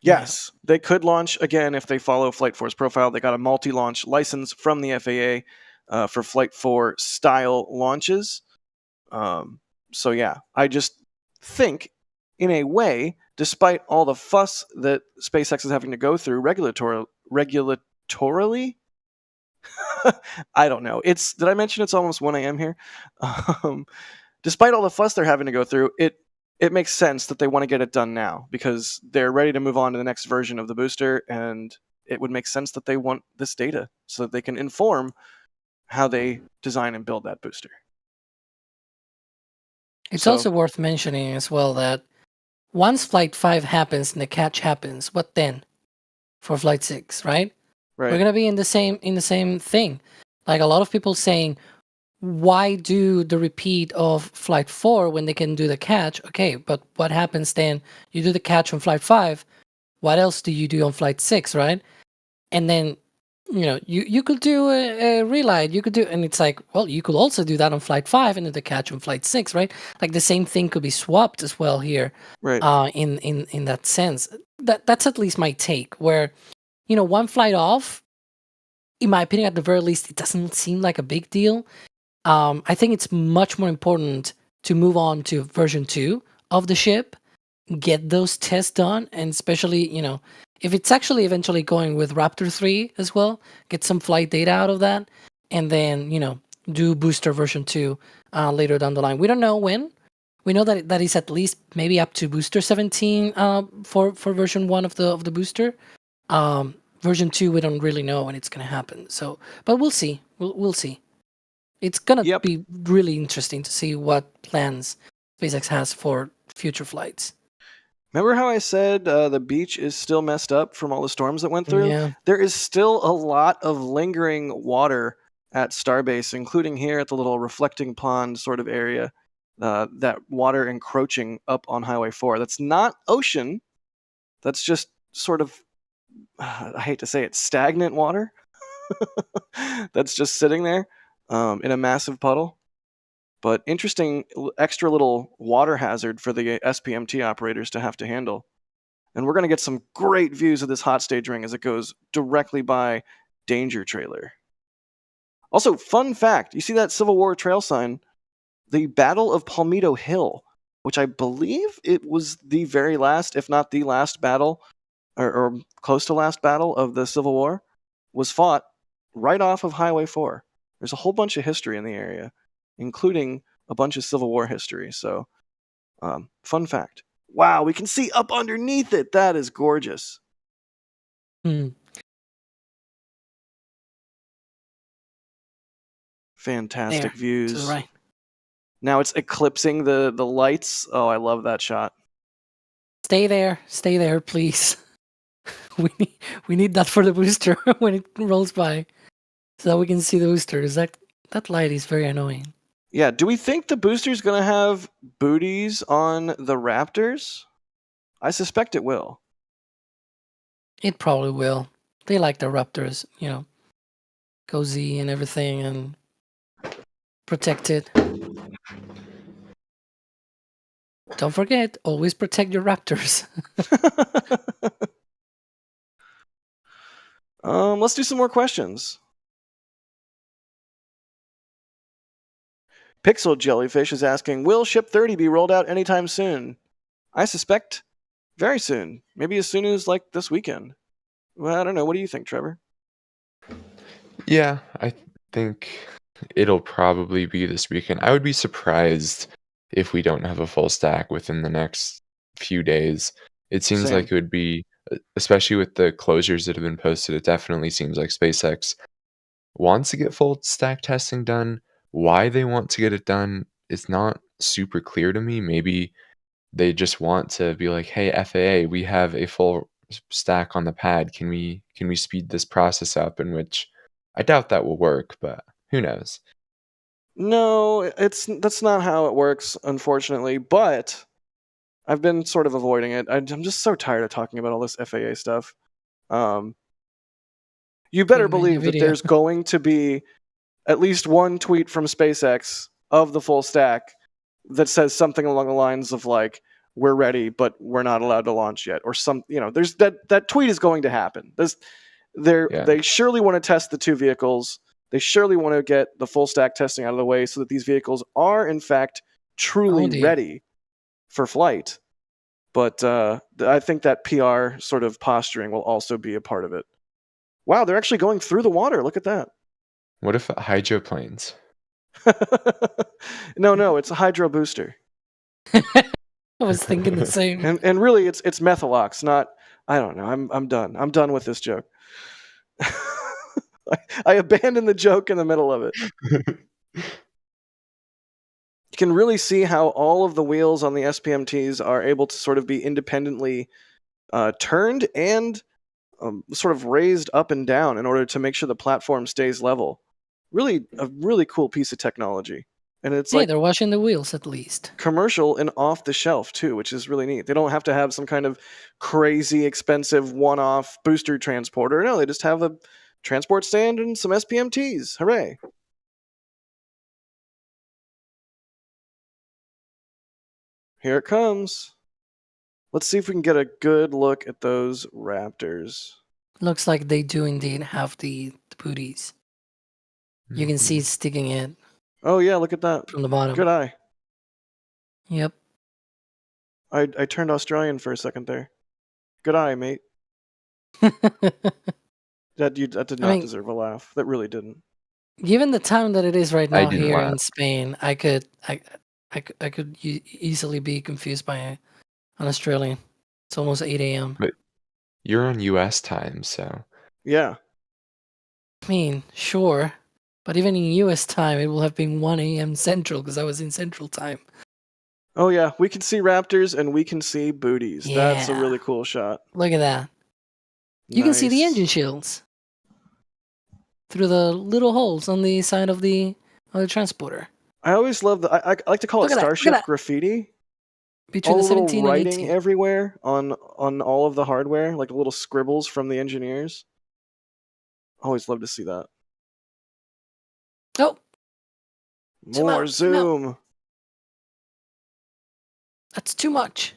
yes, they could launch again if they follow Flight 4's profile. They got a multi-launch license from the FAA for Flight 4 style launches. So yeah, I just think, in a way, despite all the fuss that SpaceX is having to go through regulatorily, I don't know. Did I mention it's almost 1 a.m. here? Despite all the fuss they're having to go through, it makes sense that they want to get it done now because they're ready to move on to the next version of the booster, and it would make sense that they want this data so that they can inform how they design and build that booster. It's also worth mentioning as well that once Flight 5 happens and the catch happens, what then for Flight 6, right? Right. We're gonna be in the same thing. Like a lot of people saying, why do the repeat of Flight 4 when they can do the catch? Okay, but what happens then? You do the catch on Flight 5. What else do you do on Flight 6, right? And then, you could do a relight. You could do, and it's like, well, you could also do that on Flight 5 and do the catch on Flight 6, right? Like the same thing could be swapped as well here, right? In that sense, that's at least my take. Where, one flight off, in my opinion, at the very least, it doesn't seem like a big deal. I think it's much more important to move on to version 2 of the ship, get those tests done, and especially, if it's actually eventually going with Raptor 3 as well, get some flight data out of that, and then, do booster version 2 later down the line. We don't know when. We know that is at least maybe up to booster 17 for version 1 of the booster. Version 2, we don't really know when it's going to happen. So, but we'll see. We'll see. It's going to be really interesting to see what plans SpaceX has for future flights. Remember how I said the beach is still messed up from all the storms that went through? Yeah. There is still a lot of lingering water at Starbase, including here at the little reflecting pond sort of area, that water encroaching up on Highway 4. That's not ocean. That's just sort of, I hate to say it, stagnant water. That's just sitting there in a massive puddle. But interesting extra little water hazard for the SPMT operators to have to handle. And we're going to get some great views of this hot stage ring as it goes directly by Danger Trailer. Also, fun fact, you see that Civil War trail sign? The Battle of Palmetto Hill which I believe it was the very last, if not the last battle, or close to last battle of the Civil War, was fought right off of Highway 4. There's a whole bunch of history in the area, including a bunch of Civil War history. So, fun fact. Wow, we can see up underneath it. That is gorgeous. Hmm. Fantastic There, views. to the right. Now it's eclipsing the lights. Oh, I love that shot. Stay there, please. we need that for the booster when it rolls by, so that we can see the boosters. That light is very annoying. Yeah, do we think the booster's going to have booties on the Raptors? I suspect it will. It probably will. They like the Raptors, cozy and everything, and protected. Don't forget, always protect your Raptors. Let's do some more questions. Pixel Jellyfish is asking, will Ship 30 be rolled out anytime soon? I suspect very soon. Maybe as soon as like this weekend. Well, I don't know. What do you think, Trevor? Yeah, I think it'll probably be this weekend. I would be surprised if we don't have a full stack within the next few days. It seems Same. like it would be, especially with the closures that have been posted, it definitely seems like SpaceX wants to get full stack testing done. Why they want to get it done is not super clear to me. Maybe they just want to be like, hey, FAA, we have a full stack on the pad. Can we speed this process up? In which I doubt that will work, but who knows? No, that's not how it works, unfortunately. But I've been sort of avoiding it. I'm just so tired of talking about all this FAA stuff. You better We made a believe that video. there's going to be at least one tweet from SpaceX of the full stack that says something along the lines of like, we're ready, but we're not allowed to launch yet, or some, there's that tweet is going to happen. They surely want to test the two vehicles. They surely want to get the full stack testing out of the way so that these vehicles are in fact truly ready for flight. But I think that PR sort of posturing will also be a part of it. Wow, they're actually going through the water. Look at that. What if hydroplanes? No, it's a hydro booster. I was thinking the same. And really, it's Methalox, not. I don't know. I'm done. I'm done with this joke. I abandoned the joke in the middle of it. You can really see how all of the wheels on the SPMTs are able to sort of be independently turned and sort of raised up and down in order to make sure the platform stays level. Really, a really cool piece of technology. And it's like they're washing the wheels at least. Commercial and off the shelf too, which is really neat. They don't have to have some kind of crazy expensive one-off booster transporter. No, they just have a transport stand and some SPMTs. Hooray. Here it comes. Let's see if we can get a good look at those Raptors. Looks like they do indeed have the booties. You can see it sticking in Oh yeah, look at that. from the bottom. Good eye. Yep. I turned Australian for a second there. Good eye, mate. That did not deserve a laugh. That really didn't. Given the time that it is right I now didn't here laugh. in Spain, I could easily be confused by an Australian. It's almost 8 a.m. But you're on US time, so Yeah. I mean, sure, but even in US time, it will have been 1 a.m. Central because I was in Central time. Oh yeah, we can see Raptors and we can see booties. That's a Yeah. really cool shot. Look at that. You can see the Nice. engine shields through the little holes on the side of the transporter. I always love I like to call Look it at that, look at Starship that. graffiti. Between All the the little 17 and writing 18. everywhere on all of the hardware, like the little scribbles from the engineers. Always love to see that. Oh, Zoom More out, zoom out. zoom. That's too much.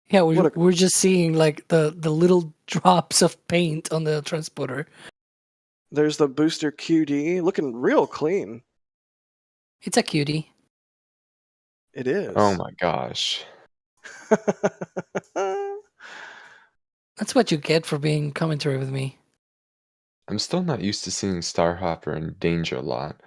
Yeah, we're just seeing like the little drops of paint on the transporter. There's the booster QD looking real clean. It's a cutie. It is. Oh my gosh. That's what you get for being commentary with me. I'm still not used to seeing Starhopper in danger a lot.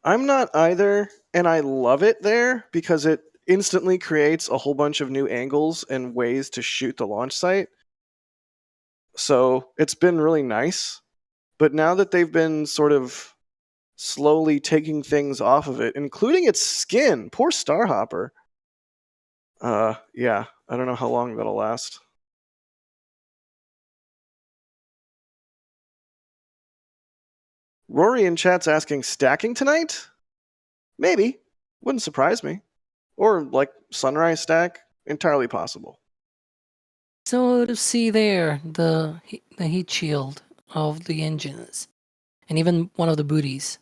I'm not either, and I love it there because it instantly creates a whole bunch of new angles and ways to shoot the launch site. So it's been really nice. But now that they've been sort of slowly taking things off of it, including its skin, poor Starhopper. Yeah, I don't know how long that'll last. Rory in chat's asking, stacking tonight? Maybe. Wouldn't surprise me. Or like sunrise stack, entirely possible. So to see there the heat shield of the engines, and even one of the booties.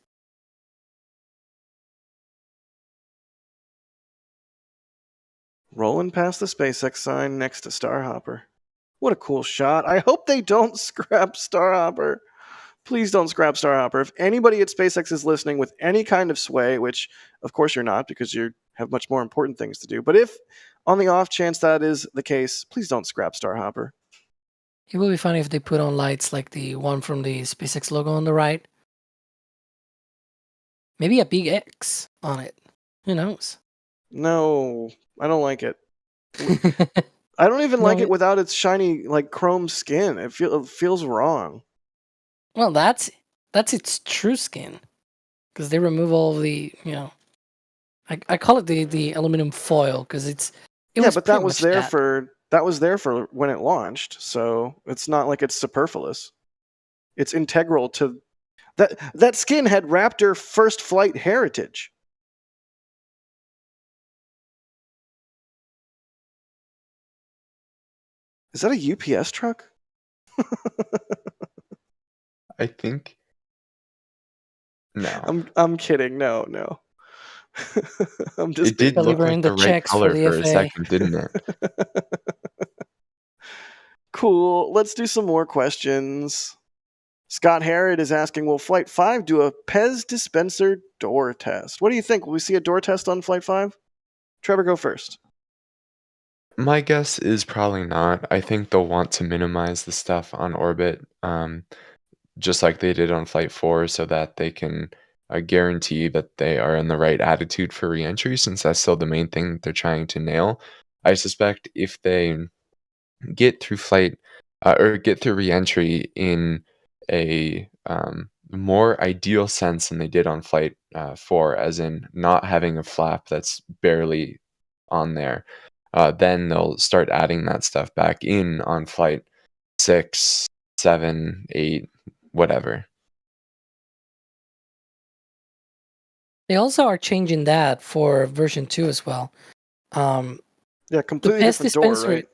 Rolling past the SpaceX sign next to Starhopper. What a cool shot. I hope they don't scrap Starhopper. Please don't scrap Starhopper. If anybody at SpaceX is listening with any kind of sway, which of course you're not because you have much more important things to do, but if on the off chance that is the case, please don't scrap Starhopper. It would be funny if they put on lights like the one from the SpaceX logo on the right. Maybe a big X on it. Who knows? No, I don't like it. I don't even like No. it without its shiny, like chrome skin. It feels wrong. Well, that's its true skin, because they remove all the I call it the aluminum foil because it Yeah, was but that pretty was much there for when it launched, so it's not like it's superfluous. It's integral to that skin had Raptor first flight heritage. Is that a UPS truck? I think. No. I'm kidding. No. I'm just It did being look delivering like the the right checks for color the for a FA. second, didn't it? Cool. Let's do some more questions. Scott Harrod is asking, will Flight 5 do a Pez dispenser door test? What do you think? Will we see a door test on Flight 5? Trevor, go first. My guess is probably not. I think they'll want to minimize the stuff on orbit, just like they did on Flight 4, so that they can guarantee that they are in the right attitude for reentry, since that's still the main thing that they're trying to nail. I suspect if they get through flight or get through reentry in a more ideal sense than they did on Flight 4, as in not having a flap that's barely on there, then they'll start adding that stuff back in on Flight 6, 7, 8, whatever. They also are changing that for version 2 as well. Yeah, The completely Pez different door, dispenser, right?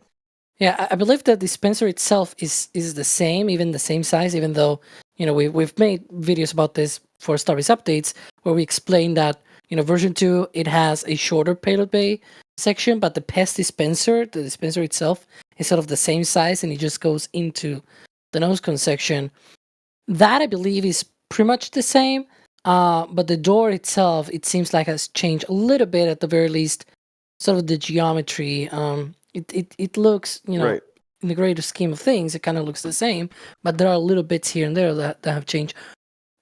yeah, I believe the dispenser itself is the same, even the same size. Even though we've made videos about this for Starbase updates where we explain that version 2 it has a shorter payload bay section, but the Pez dispenser, the dispenser itself, is sort of the same size and it just goes into the nose cone section. That I believe is pretty much the same. But the door itself, it seems like has changed a little bit at the very least. Sort of the geometry. It looks, Right. in the greater scheme of things, it kind of looks the same. But there are little bits here and there that have changed.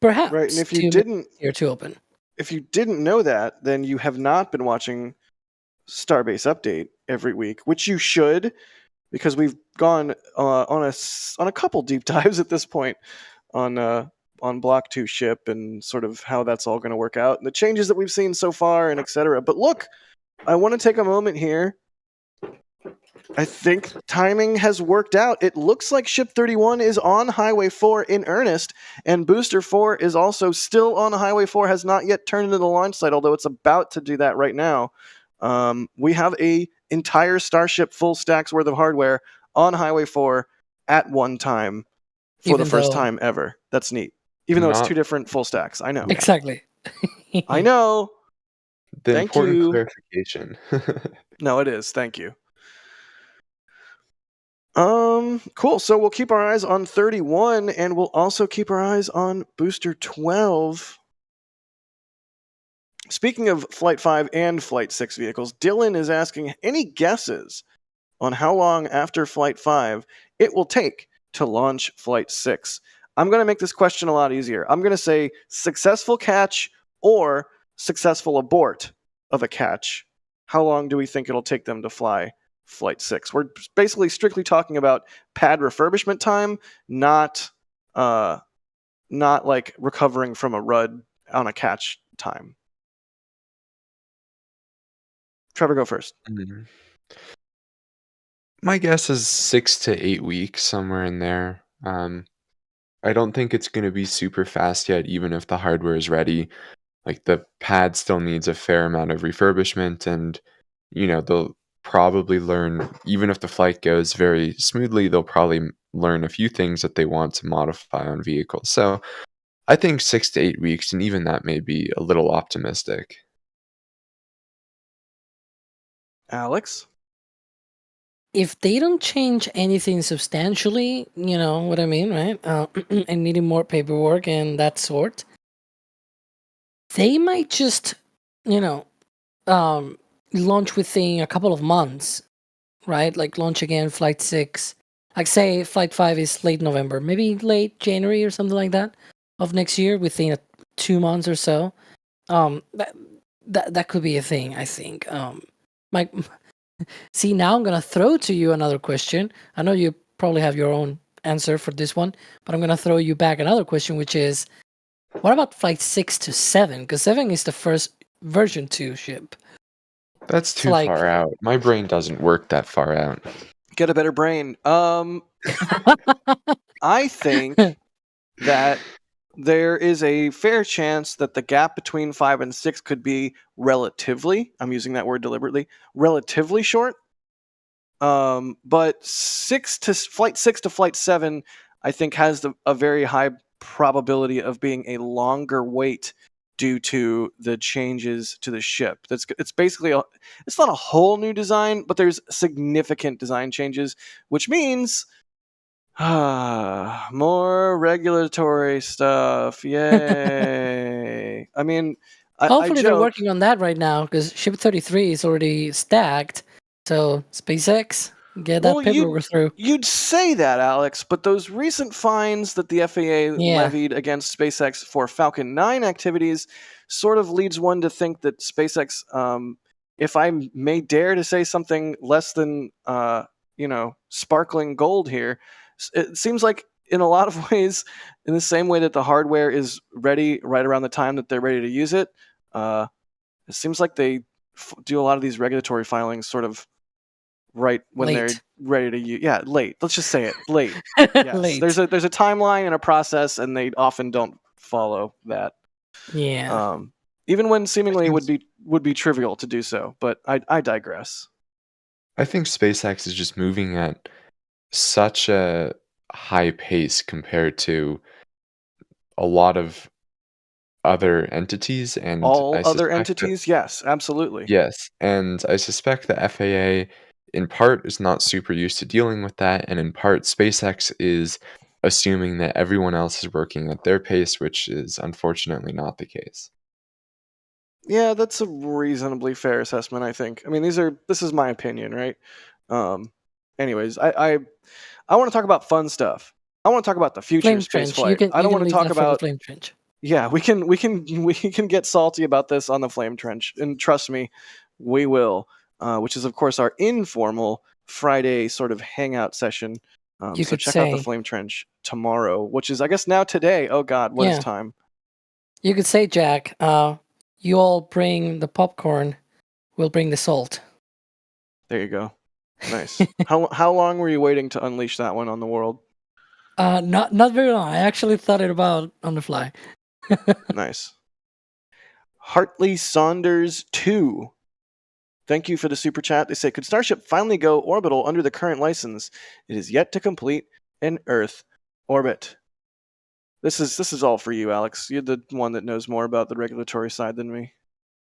Perhaps Right. And if to you make didn't it easier to open. if you didn't know that, then you have not been watching Starbase Update every week, which you should, because we've gone on a couple deep dives at this point on Block 2 ship and sort of how that's all going to work out and the changes that we've seen so far and etc. But look, I want to take a moment here. I think timing has worked out. It looks like Ship 31 is on Highway 4 in earnest, and Booster 4 is also still on Highway 4, has not yet turned into the launch site, although it's about to do that right now. We have a entire Starship full stacks worth of hardware on Highway 4 at one time for the first time ever. That's neat. Even though it's two different full stacks. I know. Exactly. I know. The Thank important you. clarification. No, it is. Thank you. Cool. So we'll keep our eyes on 31 and we'll also keep our eyes on Booster 12. Speaking of Flight 5 and Flight 6 vehicles, Dylan is asking any guesses on how long after Flight 5 it will take to launch Flight 6. I'm going to make this question a lot easier. I'm going to say successful catch or successful abort of a catch. How long do we think it'll take them to fly Flight 6? We're basically strictly talking about pad refurbishment time, not like recovering from a RUD on a catch time. Trevor, go first. Mhm. My guess is 6 to 8 weeks, somewhere in there. I don't think it's going to be super fast yet, even if the hardware is ready. Like the pad still needs a fair amount of refurbishment, and they'll probably learn, even if the flight goes very smoothly, they'll probably learn a few things that they want to modify on vehicles. So I think 6 to 8 weeks, and even that may be a little optimistic. Alex? If they don't change anything substantially, you know what I mean, right? And needing more paperwork and that sort, they might just, launch within a couple of months, right? Like launch again Flight 6. Like say Flight 5 is late November, maybe late January or something like that of next year, within 2 months or so. That could be a thing, I think. Mike, see, now I'm gonna throw to you another question. I know you probably have your own answer for this one, but I'm gonna throw you back another question, which is, what about Flight 6 to 7? Because 7 is the first version 2 ship. That's too like- far out. My brain doesn't work that far out. Get a better brain. I think that there is a fair chance that the gap between 5 and 6 could be relatively, I'm using that word deliberately, relatively short. But Flight 6 to Flight 7, I think, has a very high probability of being a longer wait due to the changes to the ship. It's basically it's not a whole new design, but there's significant design changes, which means more regulatory stuff. Yay! I mean, hopefully they're working on that right now, because Ship 33 is already stacked. So SpaceX, get that paperwork through. You'd say that, Alex, but those recent fines that the FAA levied against SpaceX for Falcon 9 activities sort of leads one to think that SpaceX, if I may dare to say something less than sparkling gold here, it seems like in a lot of ways, in the same way that the hardware is ready right around the time that they're ready to use it, it seems like they do a lot of these regulatory filings sort of right when they're ready to use. Yeah, late. Let's just say it. Late. Yes. Late. There's a timeline and a process, and they often don't follow that. Yeah. Even when seemingly it would be trivial to do so, but I digress. I think SpaceX is just moving at such a high pace compared to a lot of other entities, and yes, absolutely. Yes, and I suspect the FAA in part is not super used to dealing with that, and in part SpaceX is assuming that everyone else is working at their pace, which is unfortunately not the case. Yeah, that's a reasonably fair assessment, I think. I mean, this is my opinion, right? Anyways, I want to talk about fun stuff. I want to talk about the future of spaceflight. I don't want to talk about Flame Trench. Yeah, we can get salty about this on the Flame Trench, and trust me, we will. Which is, of course, our informal Friday sort of hangout session. So check out the Flame Trench tomorrow, which is, I guess, now today. Oh God, what is time? You could say, Jack, you all bring the popcorn, we'll bring the salt. There you go. Nice. How long were you waiting to unleash that one on the world? Not very long. I actually thought it about on the fly. Nice. Hartley Saunders 2. Thank you for the super chat. They say, could Starship finally go orbital under the current license? It is yet to complete an Earth orbit. This is all for you, Alex. You're the one that knows more about the regulatory side than me.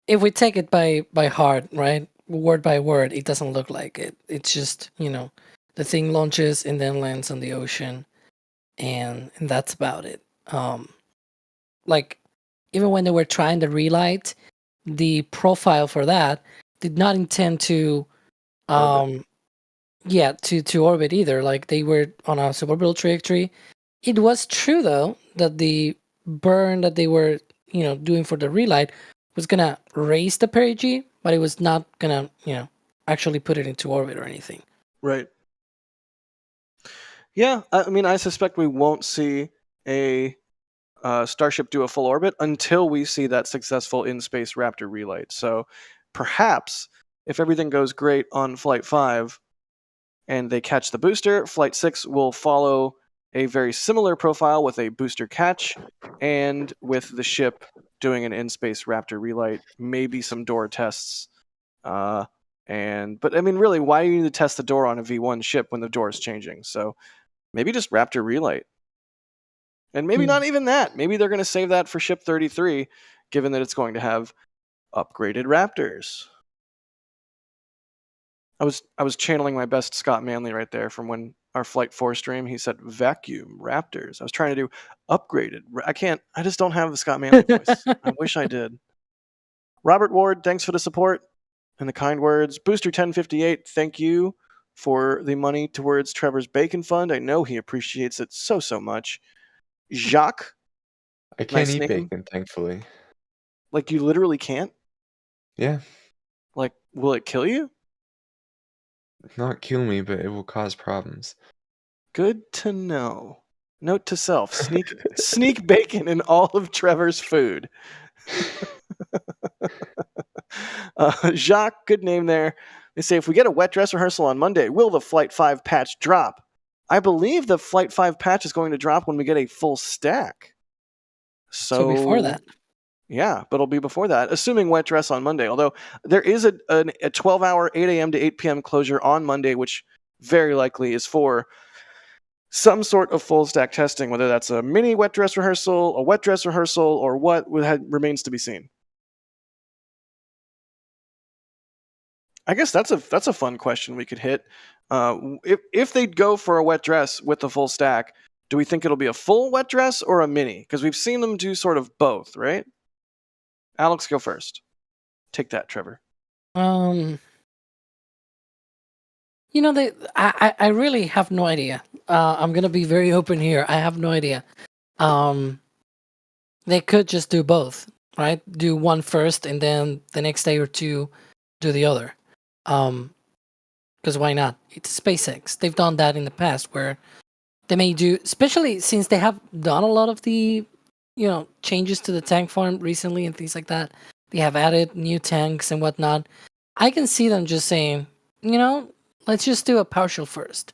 If we take it by heart, right, word by word, it doesn't look like it. It's just, the thing launches and then lands on the ocean, and that's about it. Like, even when they were trying the relight, the profile for that did not intend to to orbit either. Like they were on a suborbital trajectory. It was true though that the burn that they were doing for the relight was gonna raise the perigee, but it was not gonna actually put it into orbit or anything. Right. Yeah, I mean, I suspect we won't see a Starship do a full orbit until we see that successful in-space Raptor relight. So perhaps if everything goes great on Flight 5 and they catch the booster, Flight 6 will follow a very similar profile with a booster catch and with the ship doing an in-space Raptor relight, maybe some door tests. But I mean, really, why do you need to test the door on a V1 ship when the door is changing? So maybe just Raptor relight. And maybe not even that. Maybe they're going to save that for Ship 33, given that it's going to have upgraded Raptors. I was channeling my best Scott Manley right there from when our Flight 4 stream. He said vacuum Raptors. I was trying to do upgraded. I just don't have the Scott Manley voice. I wish I did. Robert Ward, thanks for the support and the kind words. Booster 1058, thank you for the money towards Trevor's Bacon Fund. I know he appreciates it so much. Jacques. I can't Nice eat name. bacon, thankfully. Like, you literally can't? Yeah. Like, will it kill you? Not kill me, but it will cause problems. Good to know. Note to self, sneak bacon in all of Trevor's food. Jacques, good name there. They say, if we get a wet dress rehearsal on Monday, will the Flight 5 patch drop? I believe the Flight 5 patch is going to drop when we get a full stack. So before that. Yeah, but it'll be before that, assuming wet dress on Monday. Although there is a 12-hour, 8 a.m. to 8 p.m. closure on Monday, which very likely is for some sort of full stack testing, whether that's a mini wet dress rehearsal, a wet dress rehearsal, or what remains to be seen. I guess that's a fun question we could hit. If they'd go for a wet dress with the full stack, do we think it'll be a full wet dress or a mini? Because we've seen them do sort of both, right? Alex, go first. Take that, Trevor. I really have no idea. I'm gonna be very open here. I have no idea. They could just do both, right? Do one first, and then the next day or two, do the other. Because why not? It's SpaceX. They've done that in the past, where they may do, especially since they have done a lot of the, changes to the tank farm recently and things like that. They have added new tanks and whatnot. I can see them just saying, let's just do a partial first.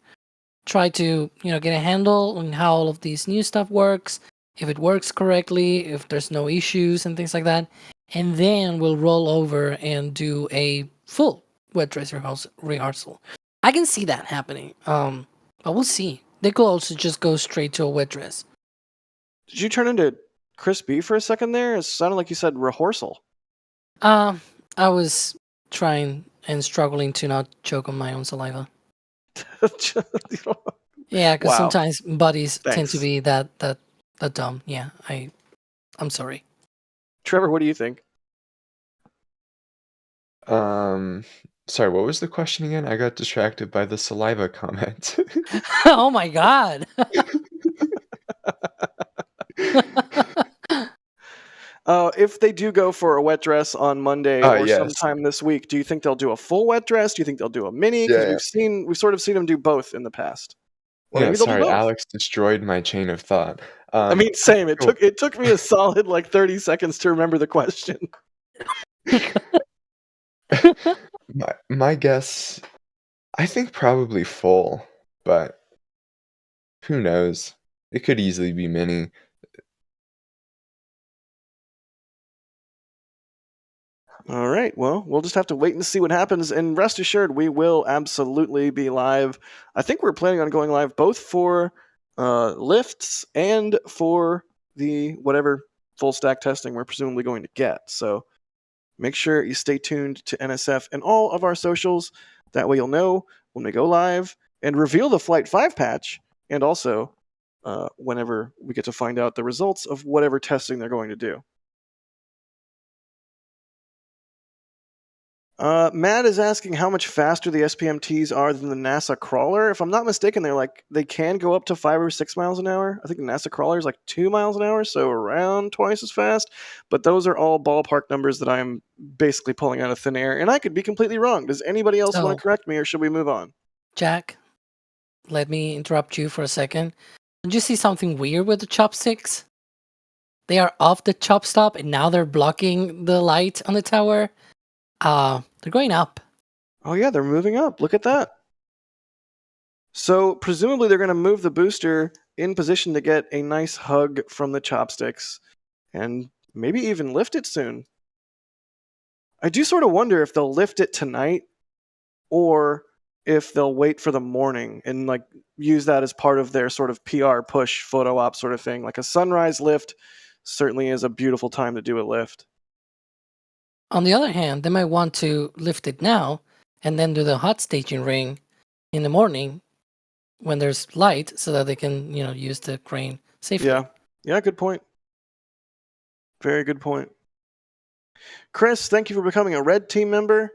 Try to, get a handle on how all of these new stuff works, if it works correctly, if there's no issues and things like that. And then we'll roll over and do a full wet dress rehearsal. I can see that happening. But we'll see. They could also just go straight to a wet dress. Did you turn into Chris B for a second there? It sounded like you said rehearsal. I was trying and struggling to not choke on my own saliva. Yeah, because sometimes buddies tend to be that dumb. Yeah, I'm sorry. Trevor, what do you think? Sorry, what was the question again? I got distracted by the saliva comment. Oh my god. If they do go for a wet dress on Monday or sometime this week, do you think they'll do a full wet dress? Do you think they'll do a mini? Because we've sort of seen them do both in the past. Well, sorry, Alex destroyed my chain of thought. I mean, same. It took me a solid 30 seconds to remember the question. My guess, I think probably full, but who knows? It could easily be mini. All right, well, we'll just have to wait and see what happens, and rest assured, we will absolutely be live. I think we're planning on going live both for lifts and for the whatever full stack testing we're presumably going to get. So make sure you stay tuned to NSF and all of our socials. That way you'll know when we go live and reveal the Flight 5 patch, and also whenever we get to find out the results of whatever testing they're going to do. Matt is asking how much faster the SPMTs are than the NASA crawler. If I'm not mistaken, they can go up to 5 or 6 miles an hour. I think the NASA crawler is like 2 miles an hour, so around twice as fast. But those are all ballpark numbers that I'm basically pulling out of thin air, and I could be completely wrong. Does anybody else want So- to correct me, or should we move on? Jack, let me interrupt you for a second. Did you see something weird with the chopsticks? They are off the chop stop and now they're blocking the light on the tower. They're going up. Oh yeah, they're moving up. Look at that. So presumably they're going to move the booster in position to get a nice hug from the chopsticks and maybe even lift it soon. I do sort of wonder if they'll lift it tonight or if they'll wait for the morning and like use that as part of their sort of PR push photo op sort of thing. Like a sunrise lift certainly is a beautiful time to do a lift. On the other hand, they might want to lift it now and then do the hot staging ring in the morning when there's light so that they can, use the crane safely. Yeah, good point. Very good point. Chris, thank you for becoming a Red Team member.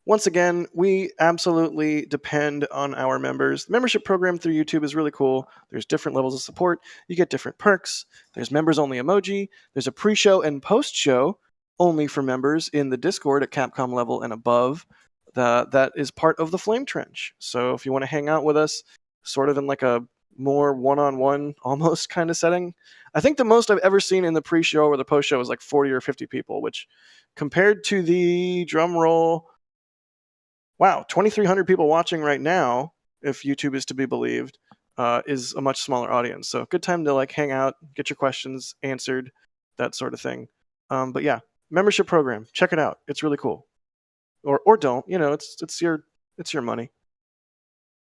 Once again, we absolutely depend on our members. The membership program through YouTube is really cool. There's different levels of support. You get different perks. There's members-only emoji. There's a pre-show and post-show only for members in the Discord at Capcom level and above. That is part of the Flame Trench. So if you want to hang out with us, sort of in like a more one-on-one almost kind of setting. I think the most I've ever seen in the pre-show or the post-show was like 40 or 50 people, which compared to the drum roll... Wow, 2,300 people watching right now, if YouTube is to be believed, is a much smaller audience. So good time to like hang out, get your questions answered, that sort of thing. But yeah, membership program, check it out. It's really cool. Or don't, it's your money.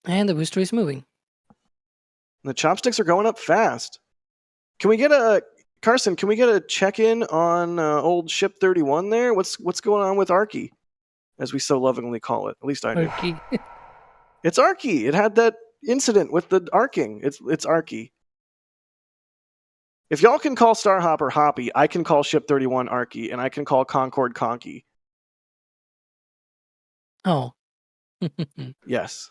And the booster is moving. The chopsticks are going up fast. Carson, can we get a check-in on old Ship 31 there? What's going on with Arky? As we so lovingly call it. At least I do. Arky. It's Arky. It had that incident with the arcing. It's Arky. If y'all can call Starhopper Hoppy, I can call Ship 31 Arky, and I can call Concorde Conky. Oh. Yes.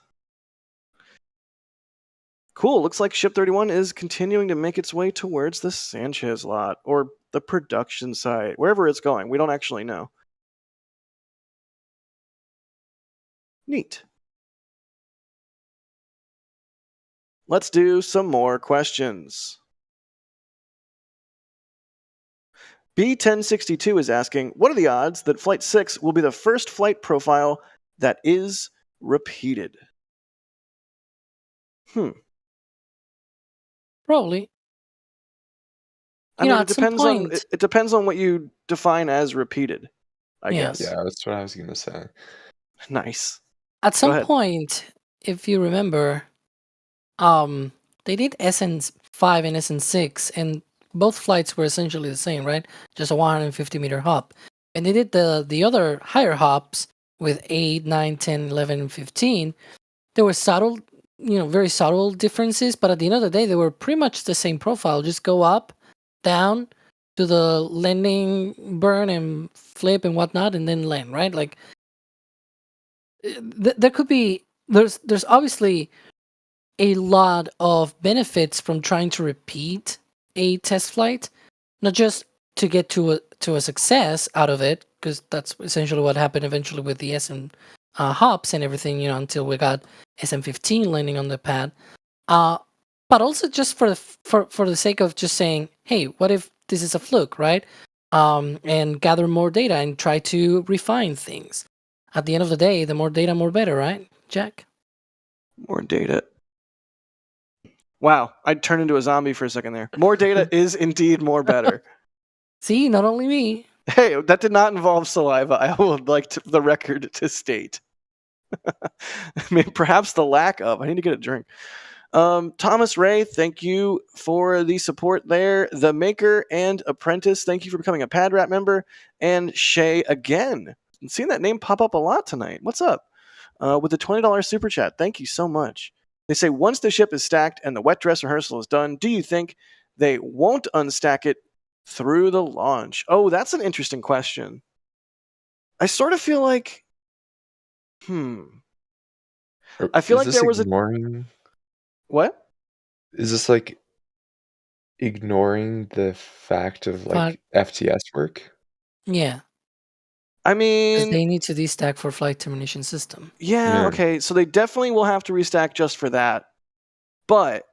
Cool. Looks like Ship 31 is continuing to make its way towards the Sanchez lot, or the production site, wherever it's going. We don't actually know. Neat. Let's do some more questions. B1062 is asking, what are the odds that Flight 6 will be the first flight profile that is repeated? Probably. I mean, at some point, it depends on what you define as repeated, I Yes. guess. Yeah, that's what I was going to say. Nice. At some ahead. point, if you remember, they did SN5 and SN6, and both flights were essentially the same, right? Just a 150-meter hop. And they did the other higher hops with 8, 9, 10, 11, and 15. There were subtle, very subtle differences, but at the end of the day, they were pretty much the same profile. Just go up, down, to the landing, burn, and flip and whatnot, and then land, right? Like, there could be... There's obviously a lot of benefits from trying to repeat a test flight, not just to get to a success out of it, because that's essentially what happened eventually with the SM hops and everything, until we got SM15 landing on the pad. But also just for the sake of just saying, hey, what if this is a fluke, right? And gather more data and try to refine things. At the end of the day, the more data, more better, right, Jack? More data. Wow, I turned into a zombie for a second there. More data is indeed more better. See, not only me. Hey, that did not involve saliva. I would like the record to state. I mean, perhaps the lack of. I need to get a drink. Thomas Ray, thank you for the support there. The Maker and Apprentice, thank you for becoming a Pad Rat member. And Shay again. I'm seeing that name pop up a lot tonight. What's up? With the $20 super chat. Thank you so much. They say, once the ship is stacked and the wet dress rehearsal is done, do you think they won't unstack it through the launch? Oh, that's an interesting question. I sort of feel like Or I feel is like this there was a ignoring? what? Is this like ignoring the fact of But like FTS work? yeah, I because mean, they need to destack for flight termination system. yeah, Yeah. okay, so they definitely will have to restack just for that. But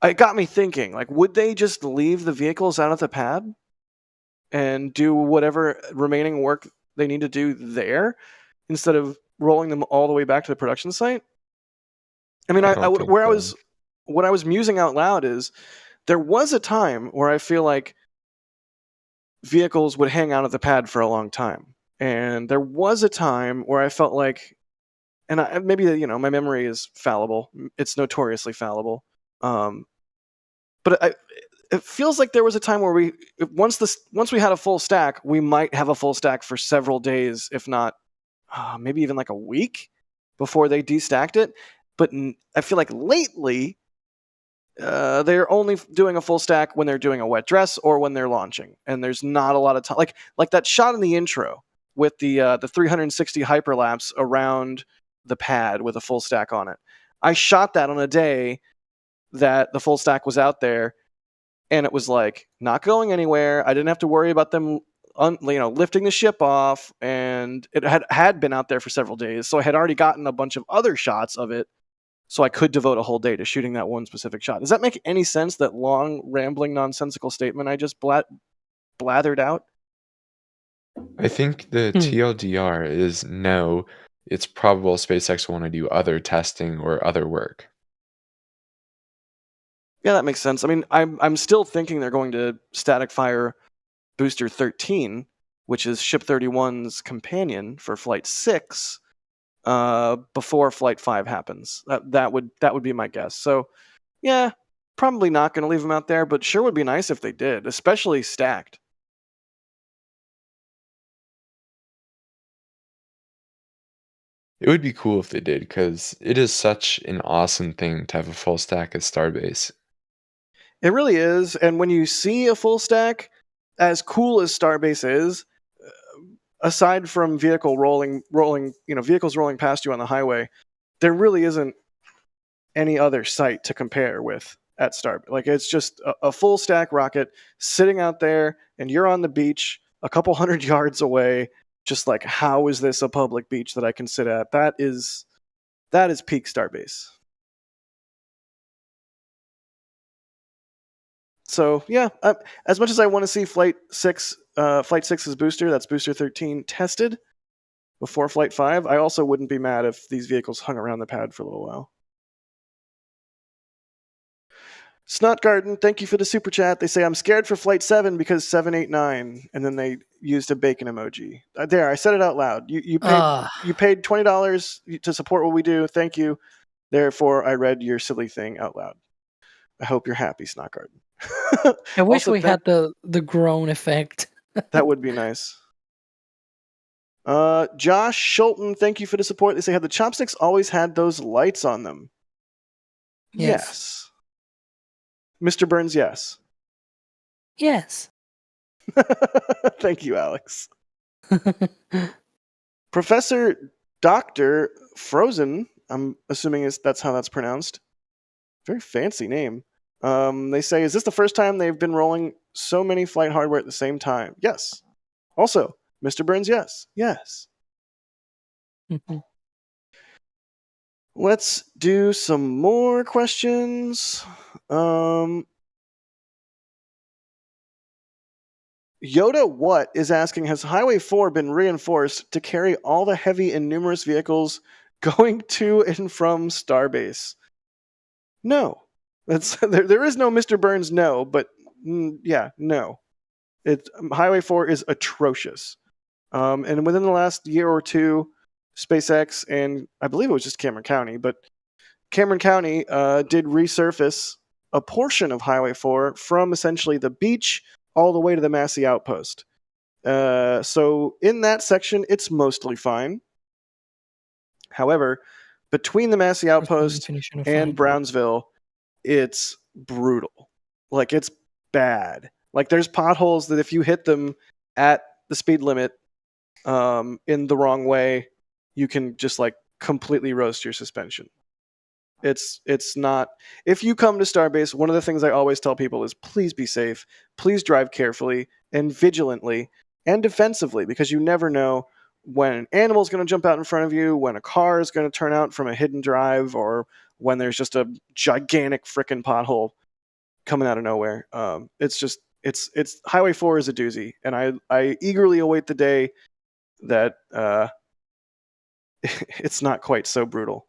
it got me thinking, like, would they just leave the vehicles out at the pad and do whatever remaining work they need to do there instead of rolling them all the way back to the production site? I mean, I don't think so. what I was musing out loud is there was a time where I feel like vehicles would hang out at the pad for a long time, and there was a time where I felt like, and maybe my memory is fallible. It's notoriously fallible. But it feels like there was a time where once we had a full stack, we might have a full stack for several days, if not maybe even like a week before they destacked it. But I feel like lately they're only doing a full stack when they're doing a wet dress or when they're launching, and there's not a lot of time. Like that shot in the intro with the 360 hyperlapse around the pad with a full stack on it. I shot that on a day that the full stack was out there, and it was like not going anywhere. I didn't have to worry about them lifting the ship off, and it had been out there for several days, so I had already gotten a bunch of other shots of it, so I could devote a whole day to shooting that one specific shot. Does that make any sense, that long rambling nonsensical statement I just blathered out? I think the TLDR is no, it's probable SpaceX will want to do other testing or other work. Yeah, that makes sense. I mean, I'm still thinking they're going to static fire Booster 13, which is Ship 31's companion for Flight 6, before Flight 5 happens. That would be my guess. So, yeah, probably not going to leave them out there, but sure would be nice if they did, especially stacked. It would be cool if they did, because it is such an awesome thing to have a full stack at Starbase. It really is, and when you see a full stack, as cool as Starbase is, aside from vehicles rolling past you on the highway, there really isn't any other site to compare with at Starbase. Like, it's just a full stack rocket sitting out there, and you're on the beach a couple hundred yards away. Just like, how is this a public beach that I can sit at? That is peak Starbase. So yeah, as much as I want to see Flight 6's booster, that's Booster 13, tested before Flight 5, I also wouldn't be mad if these vehicles hung around the pad for a little while. Snot Garden, thank you for the super chat. They say, I'm scared for Flight 7 because 789, and then they used a bacon emoji. There, I said it out loud. You paid $20 to support what we do. Thank you. Therefore, I read your silly thing out loud. I hope you're happy, Snot Garden. I wish we had the groan effect. That would be nice. Josh Schulten, thank you for the support. They say, have the chopsticks always had those lights on them? Yes. Mr. Burns, yes. Yes. Thank you, Alex. Professor Dr. Frozen, I'm assuming that's how that's pronounced. Very fancy name. They say, is this the first time they've been rolling so many flight hardware at the same time? Yes. Also, Mr. Burns, yes. Yes. Let's do some more questions. Yoda What is asking, has Highway 4 been reinforced to carry all the heavy and numerous vehicles going to and from Starbase? No. There is no Mr. Burns no, but yeah, no. Highway 4 is atrocious. And within the last year or two, SpaceX, and I believe it was just Cameron County, but Cameron County did resurface a portion of Highway 4 from essentially the beach all the way to the Massey Outpost. So in that section, it's mostly fine. However, between the Massey Outpost and Brownsville, it's brutal. Like, it's bad. Like, there's potholes that if you hit them at the speed limit, in the wrong way, you can just like completely roast your suspension. It's not. If you come to Starbase, one of the things I always tell people is please be safe, please drive carefully and vigilantly and defensively, because you never know when an animal's going to jump out in front of you, when a car is going to turn out from a hidden drive, or when there's just a gigantic frickin' pothole coming out of nowhere. It's Highway 4 is a doozy, and I eagerly await the day that it's not quite so brutal.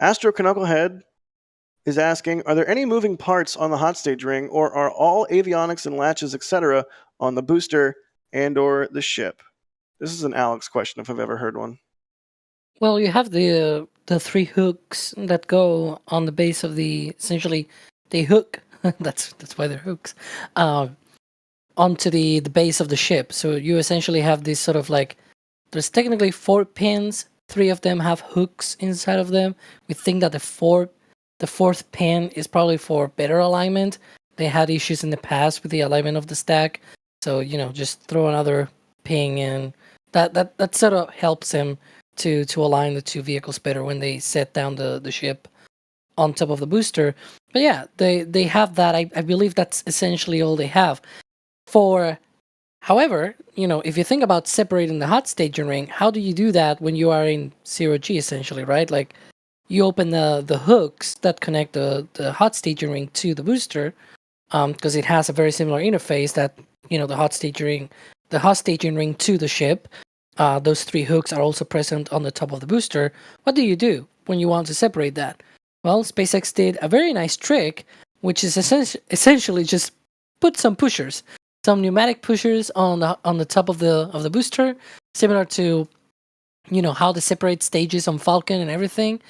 Astro Knucklehead is asking, are there any moving parts on the hot stage ring, or are all avionics and latches, etc., on the booster and or the ship? This is an Alex question, if I've ever heard one. Well, you have the 3 hooks that go on the base of the, essentially, they hook. that's why they're hooks. Onto the base of the ship. So you essentially have this sort of like, there's technically 4 pins. 3 of them have hooks inside of them. We think that the fourth pin is probably for better alignment. They had issues in the past with the alignment of the stack, so just throw another pin in. That sort of helps him to align the 2 vehicles better when they set down the ship on top of the booster. But yeah, they have that. I believe that's essentially all they have. However, if you think about separating the hot staging ring, how do you do that when you are in 0G essentially, right? Like, you open the hooks that connect the hot staging ring to the booster, because it has a very similar interface that, the hot staging ring to the ship. Those 3 hooks are also present on the top of the booster. What do you do when you want to separate that? Well, SpaceX did a very nice trick, which is essentially just put some pushers. Some pneumatic pushers on the top of the booster, similar to how they separate stages on Falcon and everything,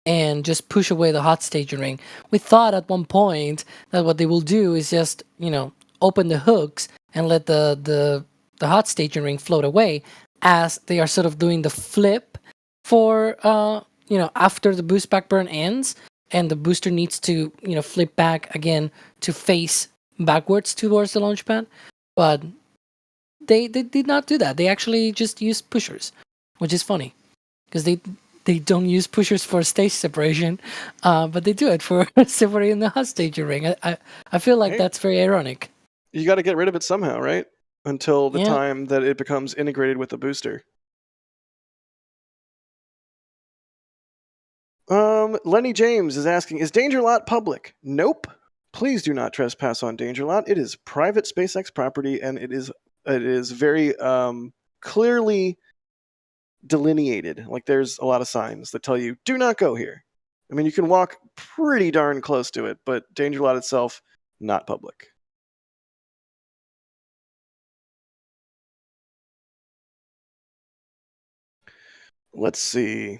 and just push away the hot staging ring. We thought at one point that what they will do is just open the hooks and let the hot staging ring float away, as they are sort of doing the flip for after the boost back burn ends, and the booster needs to flip back again to face backwards towards the launch pad. But they did not do that. They actually just used pushers, which is funny, because they don't use pushers for stage separation, but they do it for separating the hot staging ring. I feel like that's very ironic. You got to get rid of it somehow, right? Until the time that it becomes integrated with the booster. Lenny James is asking, is Danger Lot public? Nope. Please do not trespass on Danger Lot. It is private SpaceX property, and it is very clearly delineated. Like, there's a lot of signs that tell you, do not go here. I mean, you can walk pretty darn close to it, but Danger Lot itself, not public. Let's see.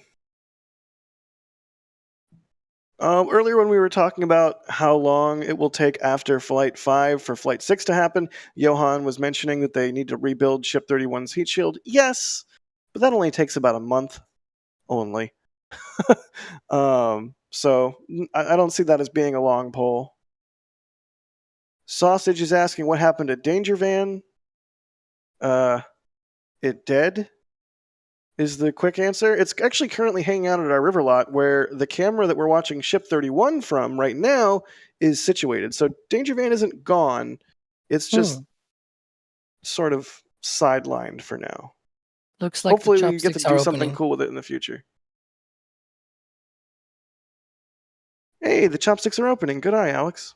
Earlier when we were talking about how long it will take after Flight 5 for Flight 6 to happen, Johan was mentioning that they need to rebuild Ship 31's heat shield. Yes, but that only takes about a month only. So I don't see that as being a long pull. Sausage is asking what happened to Danger Van. It dead? Is the quick answer. It's actually currently hanging out at our river lot, where the camera that we're watching Ship 31 from right now is situated. So Danger Van isn't gone. It's just sort of sidelined for now. Looks like hopefully we get to do something cool with it in the future. Hey, the chopsticks are opening. Good eye, Alex.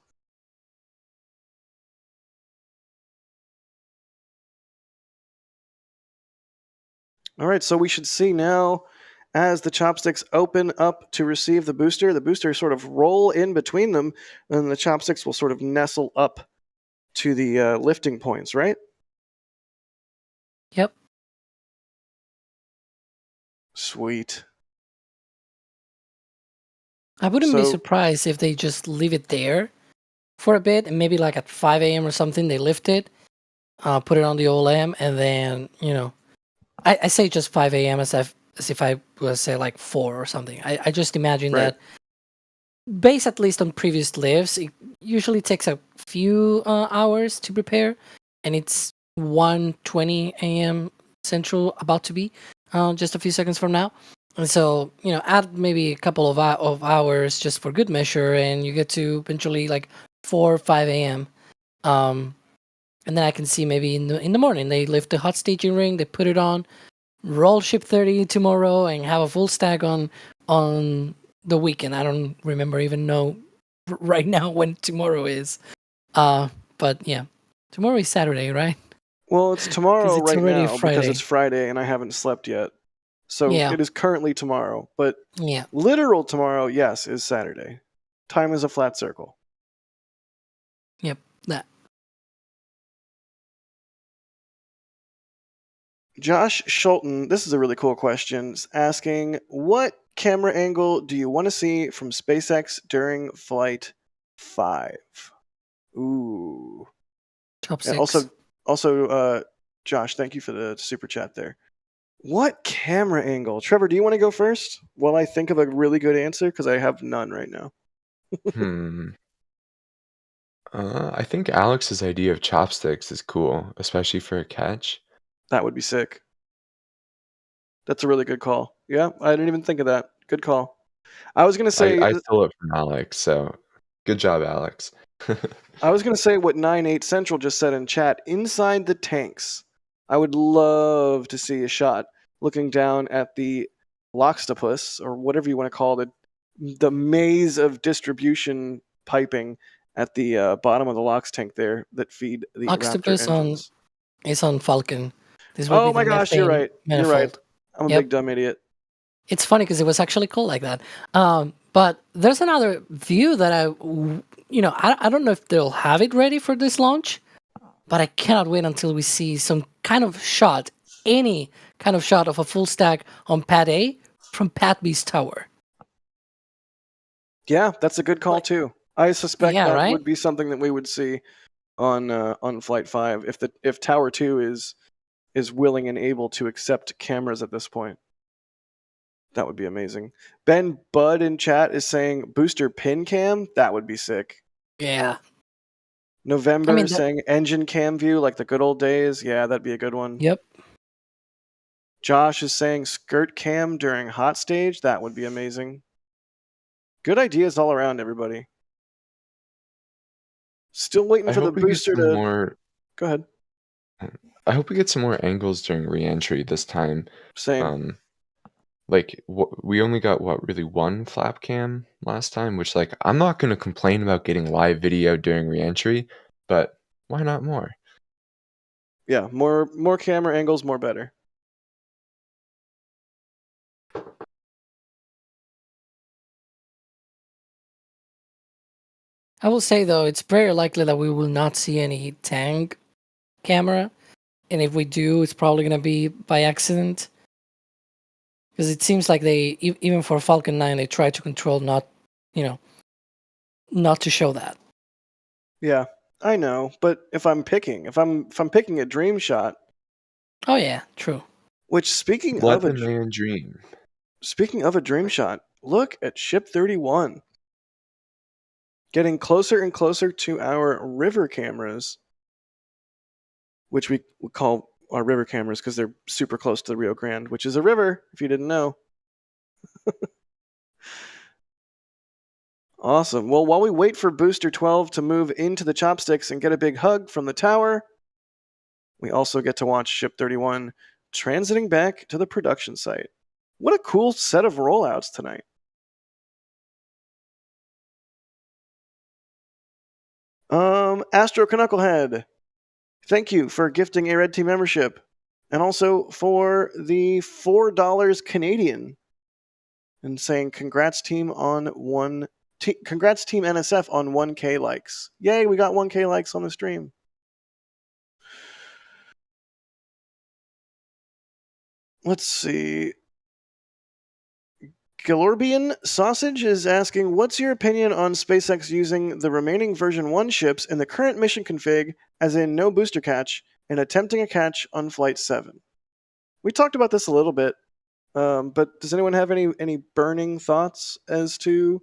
All right, so we should see now, as the chopsticks open up to receive the booster sort of roll in between them, and the chopsticks will sort of nestle up to the lifting points, right? Yep. Sweet. I wouldn't be surprised if they just leave it there for a bit, and maybe like at 5 a.m. or something, they lift it, put it on the OLM, and then, I say just 5 a.m. as as if I was say like 4 or something. I just imagine Right. that based at least on previous lifts, it usually takes a few hours to prepare, and it's 1:20 a.m. Central, about to be just a few seconds from now. And so, add maybe a couple of hours just for good measure, and you get to eventually like 4 or 5 a.m. And then I can see maybe in the morning they lift the hot staging ring, they put it on, roll Ship 30 tomorrow, and have a full stack on the weekend. I don't remember even know right now when tomorrow is. But yeah, tomorrow is Saturday, right? Well, it's tomorrow it's right already now because Friday. it's Friday and I haven't slept yet. So Yeah. it is currently tomorrow, but Yeah. literal tomorrow, yes, is Saturday. Time is a flat circle. Yep. That. Josh Schulten, this is a really cool question, is asking, what camera angle do you want to see from SpaceX during Flight 5? Ooh. Chopsticks. And also, Josh, thank you for the super chat there. What camera angle? Trevor, do you want to go first while I think of a really good answer? Because I have none right now. I think Alex's idea of chopsticks is cool, especially for a catch. That would be sick. That's a really good call. Yeah, I didn't even think of that. Good call. I was going to say... I stole it from Alex, so good job, Alex. I was going to say what 9-8 Central just said in chat. Inside the tanks. I would love to see a shot looking down at the Loxtopus, or whatever you want to call it, the maze of distribution piping at the bottom of the LOX tank there that feed the Octopus Raptor engines. is on Falcon. This will Oh be my the gosh, you're methane right. manifold. You're right. I'm a Yep. big dumb idiot. It's funny because it was actually called like that. But there's another view that I don't know if they'll have it ready for this launch, but I cannot wait until we see some kind of shot, any kind of shot of a full stack on Pad A from Pad B's tower. Yeah, that's a good call too. I suspect that right? would be something that we would see on Flight 5 if Tower 2 is willing and able to accept cameras at this point. That would be amazing. Ben Bud in chat is saying booster pin cam. That would be sick. Yeah. November saying engine cam view like the good old days. Yeah, that'd be a good one. Yep. Josh is saying skirt cam during hot stage. That would be amazing. Good ideas all around, everybody. Still waiting for the booster to... Go ahead. I hope we get some more angles during re-entry this time. Same. We only got really one flap cam last time, which I'm not going to complain about getting live video during re-entry, but why not more? Yeah, more camera angles, more better. I will say though, it's very likely that we will not see any tank camera, and if we do, it's probably going to be by accident. Because it seems like they, even for Falcon 9, they try to control not to show that. Yeah, I know, but if I'm picking a dream shot. Oh yeah, true. Which speaking of a dream shot, look at Ship 31. Getting closer and closer to our river cameras, which we call our river cameras because they're super close to the Rio Grande, which is a river, if you didn't know. Awesome. Well, while we wait for Booster 12 to move into the chopsticks and get a big hug from the tower, we also get to watch Ship 31 transiting back to the production site. What a cool set of rollouts tonight. Astro Knucklehead, thank you for gifting a Red Team membership, and also for the $4 Canadian, and saying congrats team NSF on 1K likes. Yay, we got 1K likes on the stream. Let's see. Galorbian Sausage is asking, what's your opinion on SpaceX using the remaining version 1 ships in the current mission config, as in no booster catch, and attempting a catch on Flight 7? We talked about this a little bit. But does anyone have any burning thoughts as to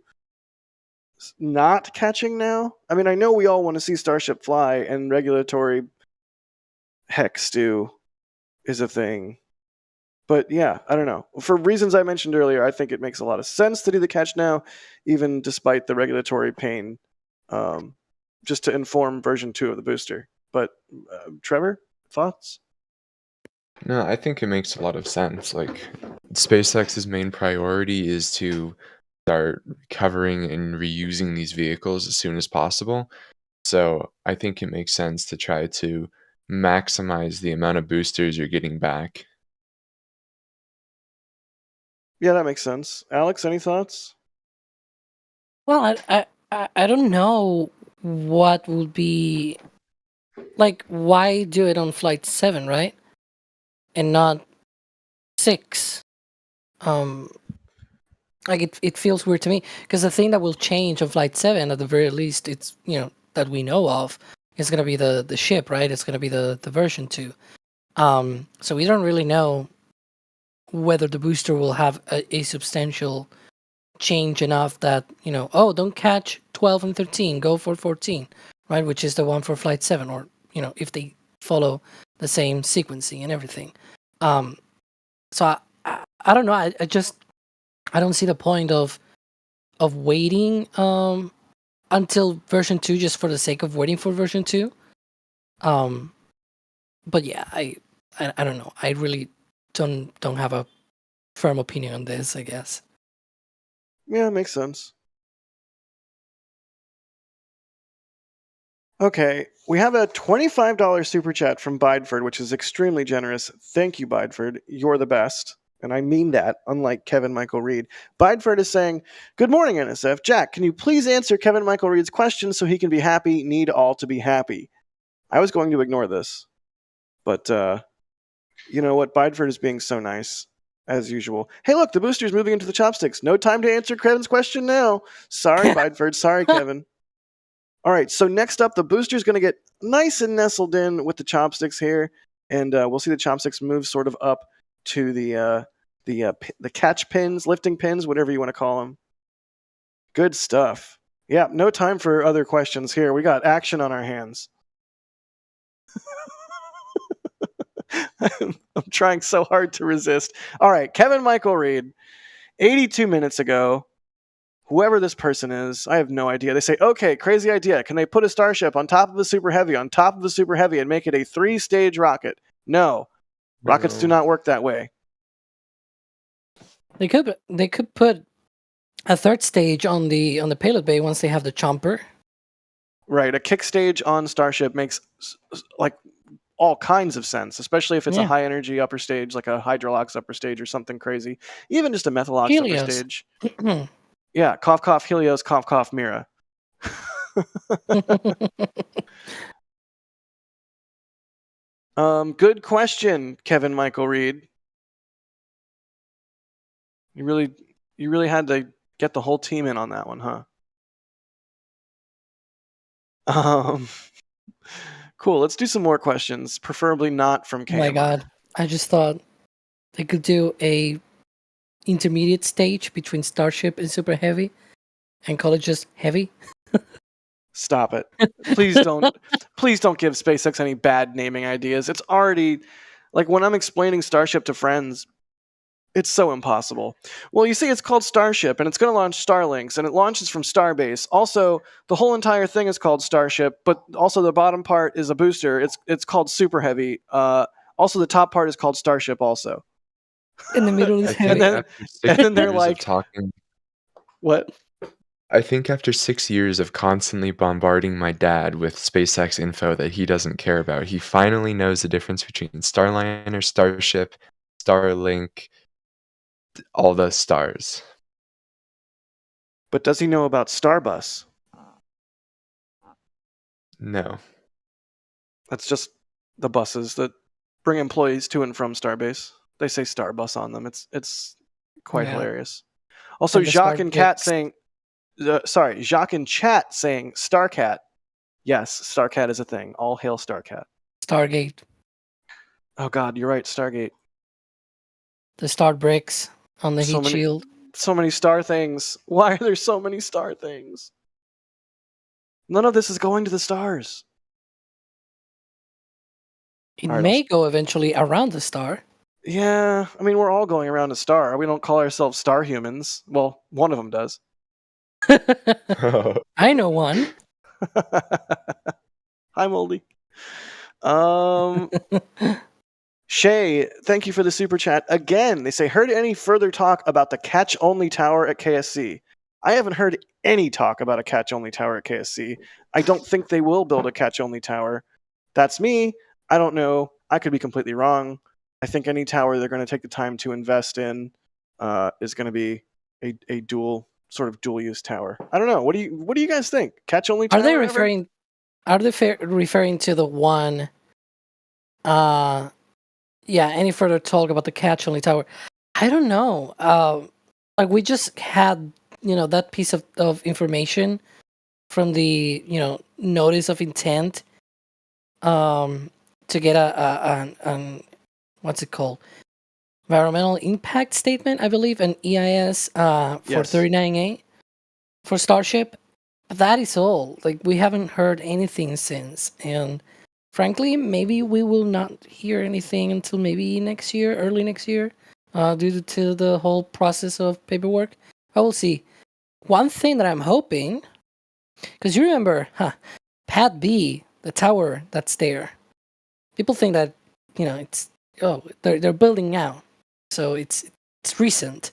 not catching now? I mean, I know we all want to see Starship fly, and regulatory heck stew is a thing. But yeah, I don't know. For reasons I mentioned earlier, I think it makes a lot of sense to do the catch now, even despite the regulatory pain, just to inform version 2 of the booster. But Trevor, thoughts? No, I think it makes a lot of sense. Like, SpaceX's main priority is to start recovering and reusing these vehicles as soon as possible. So I think it makes sense to try to maximize the amount of boosters you're getting back. Yeah, that makes sense. Alex, any thoughts? Well, I don't know what would be like. Why do it on flight 7, right, and not 6? Like it feels weird to me because the thing that will change on flight 7, at the very least, it's that we know of, is gonna be the ship, right? It's gonna be the version 2. So we don't really know whether the booster will have a substantial change enough that don't catch 12 and 13, go for 14, right, which is the one for flight 7, or if they follow the same sequencing and everything. So I don't know. I don't see the point of waiting until version 2 just for the sake of waiting for version 2. But yeah, I don't know. I really don't have a firm opinion on this, I guess. Yeah, makes sense. Okay, we have a $25 super chat from Bideford, which is extremely generous. Thank you, Bideford. You're the best. And I mean that, unlike Kevin Michael Reed. Bideford is saying, "Good morning, NSF. Jack, can you please answer Kevin Michael Reed's question so he can be happy? Need all to be happy." I was going to ignore this. But, you know what? Bideford is being so nice, as usual. Hey, look, the booster's moving into the chopsticks. No time to answer Kevin's question now. Sorry, Bideford. Sorry, Kevin. All right, so next up, the booster's going to get nice and nestled in with the chopsticks here, and we'll see the chopsticks move sort of up to the catch pins, lifting pins, whatever you want to call them. Good stuff. Yeah, no time for other questions here. We got action on our hands. I'm trying so hard to resist. All right, Kevin Michael Reed, 82 minutes ago. Whoever this person is, I have no idea. They say, okay, crazy idea. Can they put a Starship on top of a Super Heavy, on top of a Super Heavy, and make it a 3-stage rocket? No. Rockets do not work that way. They could put a 3rd stage on the payload bay once they have the chomper. Right. A kick stage on Starship makes like all kinds of sense, especially if it's a high energy upper stage, like a Hydrolox upper stage or something crazy. Even just a Methalox Helios. upper stage. Yeah, cough, cough, Helios, cough, cough, Mira. Good question, Kevin Michael Reed. You really had to get the whole team in on that one, huh? Cool. Let's do some more questions, preferably not from KMI. Oh my god! I just thought they could do a intermediate stage between Starship and Super Heavy, and call it just Heavy. Stop it. Please don't give SpaceX any bad naming ideas. It's already like when I'm explaining Starship to friends, it's so impossible. Well, you see, it's called Starship, and it's going to launch Starlinks, and it launches from Starbase. Also, the whole entire thing is called Starship, but also the bottom part is a booster. It's called Super Heavy. Also, the top part is called Starship also. In the middle is Heavy. And then they're like, talking. What? I think after 6 years of constantly bombarding my dad with SpaceX info that he doesn't care about, he finally knows the difference between Starliner, Starship, Starlink, all the stars. But does he know about Starbus? No. That's just the buses that bring employees to and from Starbase. They say Starbus on them. It's quite hilarious. Also, Jacques and Cat saying, Jacques in chat saying Starcat. Yes, Starcat is a thing. All hail Starcat. Stargate. Oh God, you're right, Stargate. the star bricks on the So heat many- shield. So many star things. Why are there so many star things? None of this is going to the stars. It All right, may go eventually around the star. Yeah, I mean, we're all going around a star. We don't call ourselves star humans. Well, one of them does. I know one. Hi, Moldy. Shay, thank you for the super chat. Again, they say, heard any further talk about the catch-only tower at KSC? I haven't heard any talk about a catch-only tower at KSC. I don't think they will build a catch-only tower. That's me. I don't know. I could be completely wrong. I think any tower they're going to take the time to invest in is going to be a dual use tower. I don't know. What do you guys think? Catch-only tower? Are they ever? referring? Are they referring to the one? Yeah. Any further talk about the catch-only tower? I don't know. Like we just had, that piece of information from the, notice of intent. To get an what's it called? Environmental impact statement, I believe, an EIS for Yes. 39A for Starship. But that is all. Like we haven't heard anything since, and frankly, maybe we will not hear anything until maybe next year, early next year, due to the whole process of paperwork. I will see. One thing that I'm hoping, because you remember, Pad B, the tower that's there. People think that they're building now, so it's recent.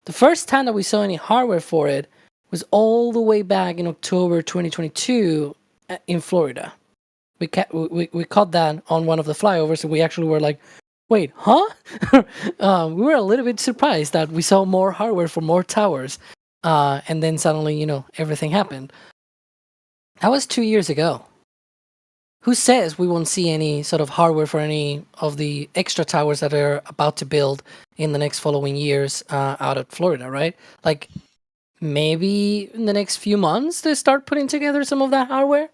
The first time that we saw any hardware for it was all the way back in October 2022 in Florida. We caught that on one of the flyovers, and we actually were like, "Wait, huh?" We were a little bit surprised that we saw more hardware for more towers, and then suddenly, everything happened. That was 2 years ago. Who says we won't see any sort of hardware for any of the extra towers that are about to build in the next following years out of Florida, right? Like maybe in the next few months they start putting together some of that hardware.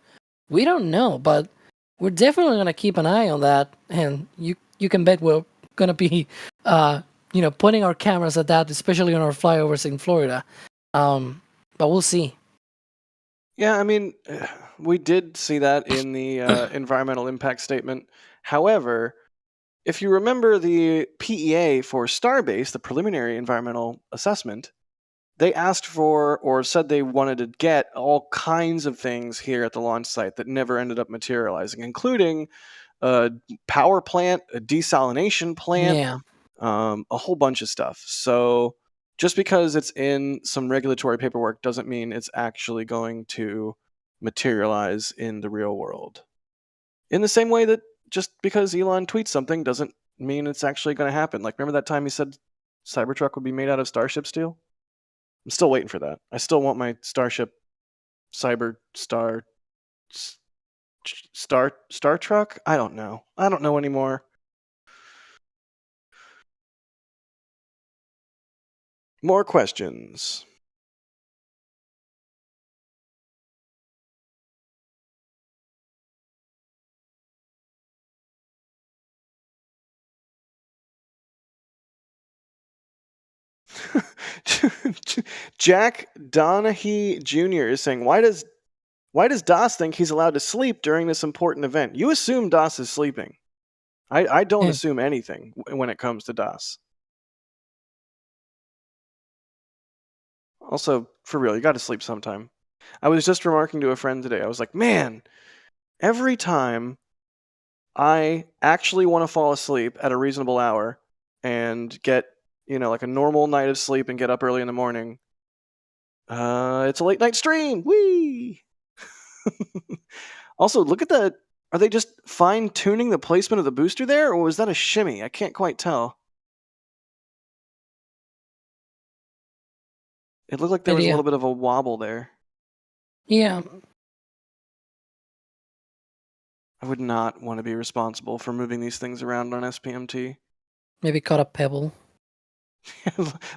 We don't know, but we're definitely gonna keep an eye on that, and you can bet we're gonna be putting our cameras at that, especially on our flyovers in Florida. But we'll see. Yeah, I mean, we did see that in the environmental impact statement. However, if you remember the PEA for Starbase, the preliminary environmental assessment, they asked for or said they wanted to get all kinds of things here at the launch site that never ended up materializing, including a power plant, a desalination plant, Yeah. a whole bunch of stuff. So just because it's in some regulatory paperwork doesn't mean it's actually going to materialize in the real world. In the same way that just because Elon tweets something doesn't mean it's actually going to happen. Like, remember that time he said Cybertruck would be made out of Starship steel? I'm still waiting for that. I still want my Starship Star Truck? I don't know. I don't know anymore. More questions. Jack Donahue Jr. is saying, why does Das think he's allowed to sleep during this important event? You assume Das is sleeping. I don't assume anything when it comes to Das. Also, for real, you got to sleep sometime. I was just remarking to a friend today. I was like, man, every time I actually want to fall asleep at a reasonable hour and get, like a normal night of sleep and get up early in the morning, it's a late night stream. Whee! Also, look at that. Are they just fine tuning the placement of the booster there, or was that a shimmy? I can't quite tell. It looked like there was a little bit of a wobble there. Yeah. I would not want to be responsible for moving these things around on SPMT. Maybe caught a pebble.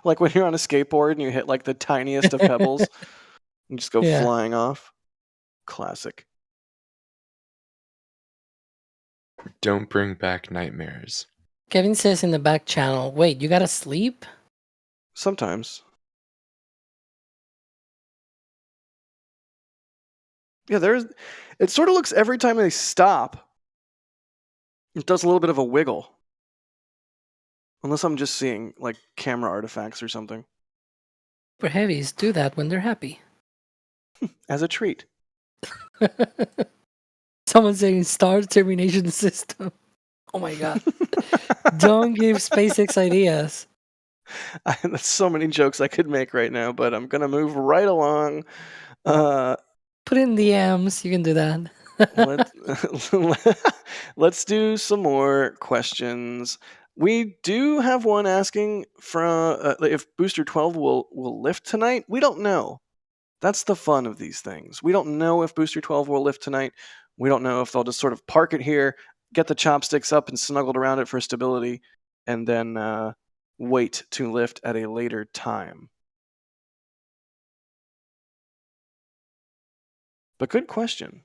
Like when you're on a skateboard and you hit like the tiniest of pebbles and just go flying off. Classic. Don't bring back nightmares. Kevin says in the back channel, wait, you gotta sleep? Sometimes. Yeah, it sort of looks every time they stop, it does a little bit of a wiggle. Unless I'm just seeing like camera artifacts or something. Super heavies do that when they're happy. As a treat. Someone saying star termination system. Oh my god. Don't give SpaceX ideas. That's so many jokes I could make right now, but I'm gonna move right along. Put in the M's, you can do that. Let's do some more questions. We do have one asking from if Booster 12 will lift tonight. We don't know. That's the fun of these things. We don't know if Booster 12 will lift tonight. We don't know if they'll just sort of park it here, get the chopsticks up and snuggled around it for stability, and then wait to lift at a later time. But good question.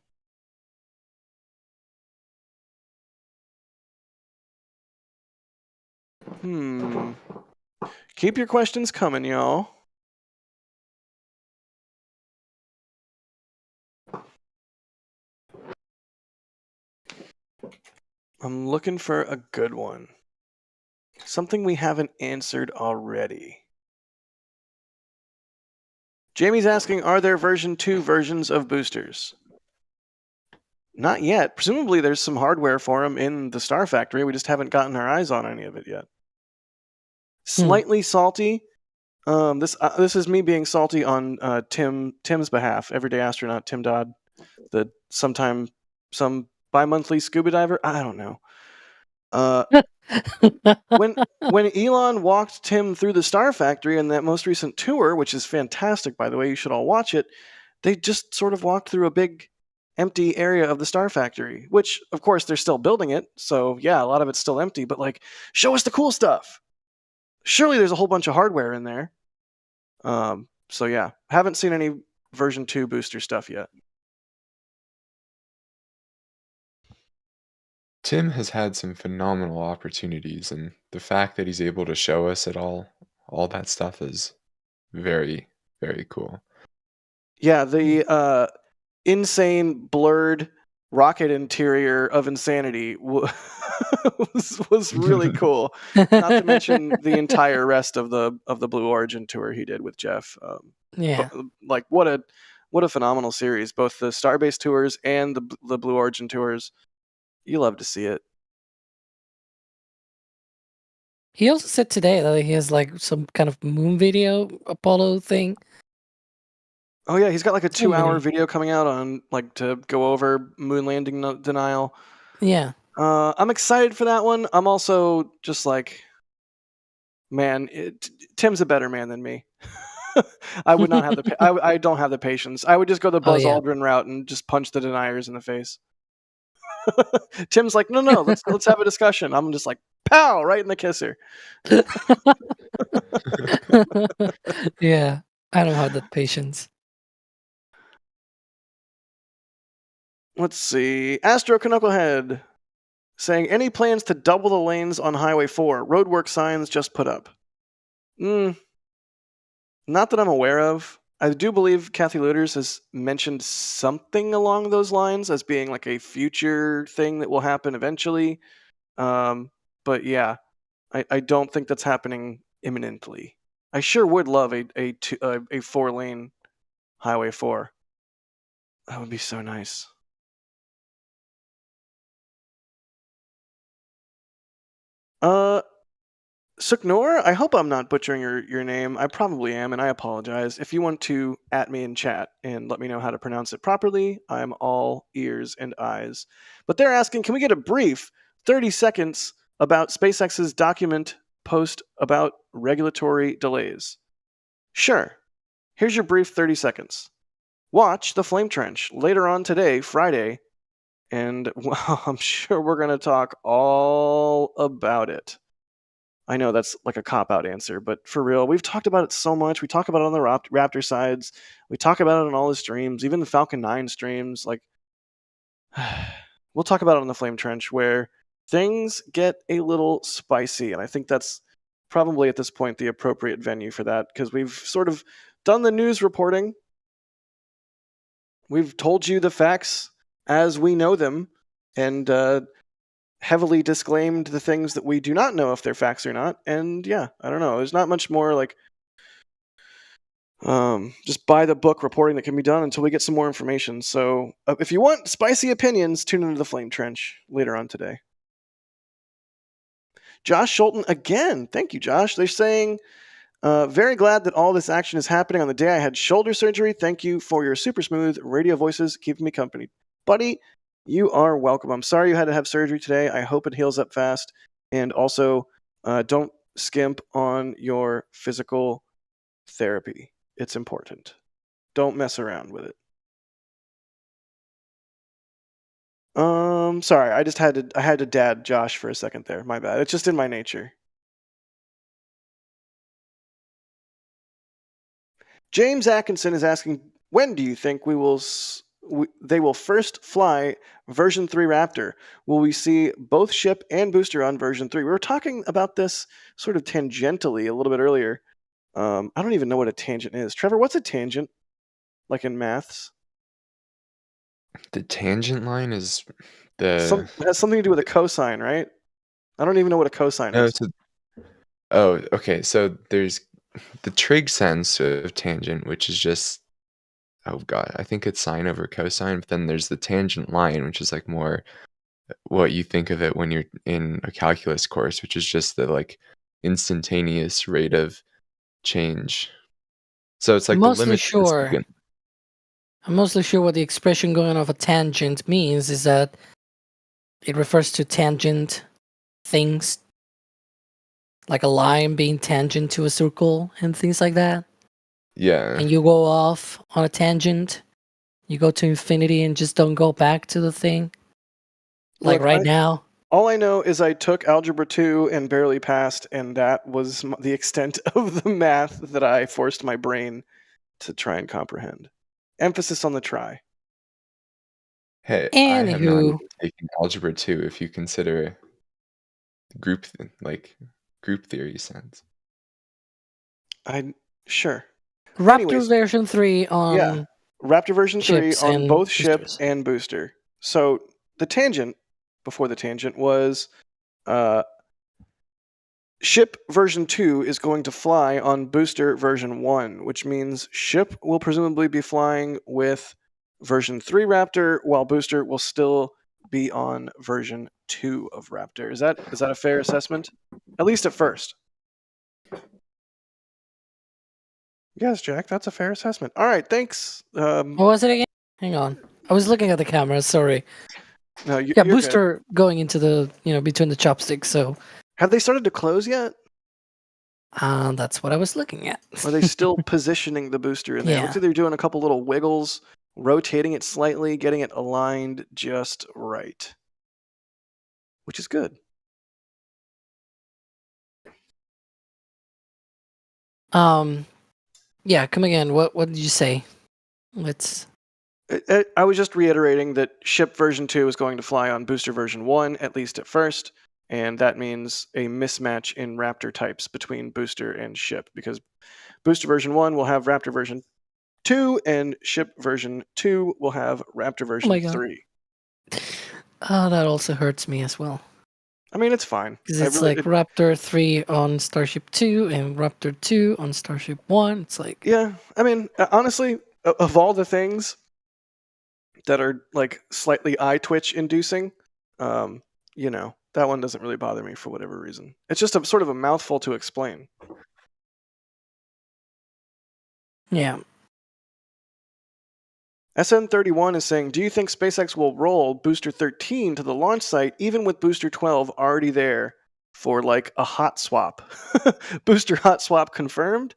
Keep your questions coming, y'all. I'm looking for a good one. Something we haven't answered already. Jamie's asking, are there version 2 versions of boosters? Not yet. Presumably there's some hardware for them in the Star Factory. We just haven't gotten our eyes on any of it yet. Slightly salty. This is me being salty on Tim's behalf. Everyday astronaut Tim Dodd, some bi-monthly scuba diver. I don't know. When Elon walked Tim through the Star Factory in that most recent tour, which is fantastic, by the way, you should all watch it. They just sort of walked through a big empty area of the Star Factory, which of course they're still building it. So yeah, a lot of it's still empty, but like, show us the cool stuff. Surely there's a whole bunch of hardware in there. So yeah, haven't seen any version 2 booster stuff yet. Tim has had some phenomenal opportunities, and the fact that he's able to show us it all that stuff is very, very cool. Yeah, the insane blurred rocket interior of insanity was really cool. Not to mention the entire rest of the Blue Origin tour he did with Jeff. Yeah, like what a phenomenal series. Both the Starbase tours and the Blue Origin tours. You love to see it. he also said today that he has like some kind of moon video Apollo thing. Oh yeah, he's got like a 2-hour video coming out on like to go over moon landing denial. Yeah. I'm excited for that one. I'm also just like, man, Tim's a better man than me. I would not have I don't have the patience. I would just go the Buzz Aldrin route and just punch the deniers in the face. Tim's like, no, let's have a discussion. I'm just like, pow, right in the kisser. Yeah, I don't have that patience. Let's see. Astro Knucklehead saying, any plans to double the lanes on Highway 4? Roadwork signs just put up. Not that I'm aware of. I do believe Kathy Luters has mentioned something along those lines as being like a future thing that will happen eventually. But yeah, I don't think that's happening imminently. I sure would love a 4-lane Highway 4. That would be so nice. Suknor, I hope I'm not butchering your name. I probably am, and I apologize. If you want to @ me in chat and let me know how to pronounce it properly, I'm all ears and eyes. But they're asking, can we get a brief 30 seconds about SpaceX's document post about regulatory delays? Sure. Here's your brief 30 seconds. Watch the Flame Trench later on today, Friday, and well, I'm sure we're going to talk all about it. I know that's like a cop-out answer, but for real, we've talked about it so much. We talk about it on the Raptor sides. We talk about it on all the streams, even the Falcon 9 streams. Like, we'll talk about it on the Flame Trench, where things get a little spicy, and I think that's probably at this point the appropriate venue for that, because we've sort of done the news reporting. We've told you the facts as we know them, and heavily disclaimed the things that we do not know if they're facts or not. And yeah, I don't know. There's not much more like just by the book reporting that can be done until we get some more information. So if you want spicy opinions, tune into the Flame Trench later on today. Josh Schulten again. Thank you, Josh. They're saying, very glad that all this action is happening on the day I had shoulder surgery. Thank you for your super smooth radio voices keeping me company. Buddy, you are welcome. I'm sorry you had to have surgery today. I hope it heals up fast. And also, don't skimp on your physical therapy. It's important. Don't mess around with it. Sorry, I had to dad Josh for a second there. My bad. It's just in my nature. James Atkinson is asking, when do you think they will first fly version 3 Raptor? Will we see both ship and booster on version 3? We were talking about this sort of tangentially a little bit earlier. I don't even know what a tangent is. Trevor, what's a tangent? Like in maths? The tangent line is It has something to do with a cosine, right? I don't even know what a cosine No, is. okay. So there's the trig sense of tangent, which is just, oh god, I think it's sine over cosine. But then there's the tangent line, which is like more what you think of it when you're in a calculus course, which is just the like instantaneous rate of change. So it's like the Mostly limit. sure. I'm mostly sure what the expression going off a tangent means is that it refers to tangent things, like a line being tangent to a circle and things like that. Yeah. And you go off on a tangent, you go to infinity and just don't go back to the thing. Like Look, now. All I know is I took Algebra 2 and barely passed, and that was the extent of the math that I forced my brain to try and comprehend. Emphasis on the try. Hey, I have not even taken algebra 2 if you consider group theory sense. Sure. Raptor Anyways, version 3 on yeah, Raptor version 3 on both ship boosters. and booster. So the tangent before the tangent was ship version 2 is going to fly on booster version 1, which means ship will presumably be flying with version 3 Raptor, while booster will still be on version 2 of Raptor. Is that a fair assessment? At least at first. Yes, Jack, that's a fair assessment. All right, thanks. What was it again? Hang on. I was looking at the camera, sorry. No, you're booster good. going into the, between the chopsticks, so. Have they started to close yet? That's what I was looking at. Are they still positioning the booster in there? Yeah. Looks like they're doing a couple little wiggles, rotating it slightly, getting it aligned just right. Which is good. Yeah, come again. What did you say? I was just reiterating that ship version 2 is going to fly on booster version 1, at least at first, and that means a mismatch in Raptor types between booster and ship, because booster version 1 will have Raptor version 2, and ship version 2 will have Raptor version 3. Oh, that also hurts me as well. I mean, it's fine. Because it's Raptor 3 on Starship 2 and Raptor 2 on Starship 1. It's like... Yeah, I mean, honestly, of all the things that are like slightly eye twitch inducing, that one doesn't really bother me for whatever reason. It's just a sort of a mouthful to explain. Yeah. SN31 is saying, do you think SpaceX will roll Booster 13 to the launch site even with Booster 12 already there for like a hot swap? Booster hot swap confirmed?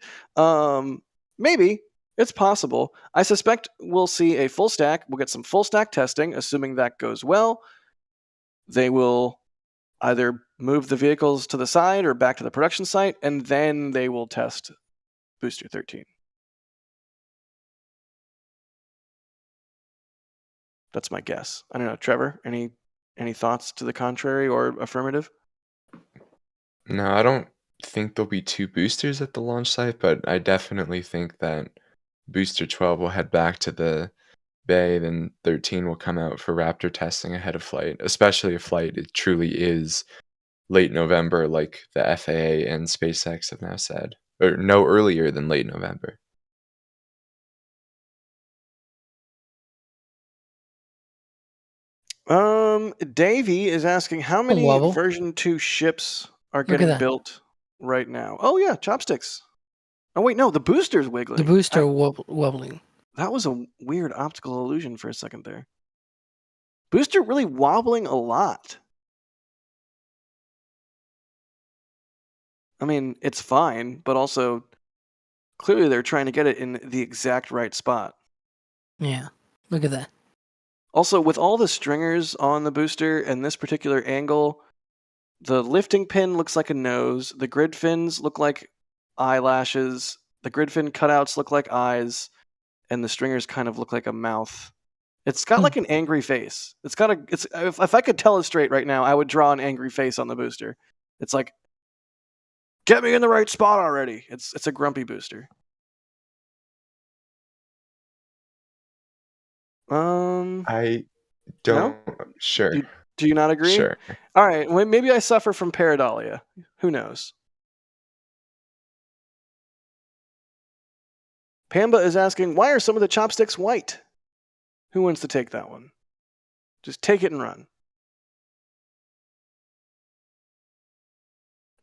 Maybe. It's possible. I suspect we'll see a full stack. We'll get some full stack testing, assuming that goes well. They will either move the vehicles to the side or back to the production site, and then they will test Booster 13. That's my guess. I don't know, Trevor, any Any thoughts to the contrary or affirmative? No, I don't think there'll be 2 boosters at the launch site, but I definitely think that Booster 12 will head back to the bay, then 13 will come out for Raptor testing ahead of flight, especially if flight it truly is late November like the FAA and SpaceX have now said, or no earlier than late November. Davey is asking how many Wobble. version 2 ships are at getting that. built right now. Oh yeah, chopsticks. Oh wait, no, the booster's wiggling. The booster wobbling. That was a weird optical illusion for a second there. Booster really wobbling a lot. I mean, it's fine, but also clearly they're trying to get it in the exact right spot. Yeah, look at that. Also, with all the stringers on the booster and this particular angle, the lifting pin looks like a nose, the grid fins look like eyelashes, the grid fin cutouts look like eyes, and the stringers kind of look like a mouth. It's got like an angry face. It's got a. It's if I could tell it straight right now, I would draw an angry face on the booster. It's like, get me in the right spot already. It's a grumpy booster. I don't. Sure. Do you not agree? Sure. All right. Well, maybe I suffer from pareidolia. Who knows? Pamba is asking, why are some of the chopsticks white? Who wants to take that one? Just take it and run.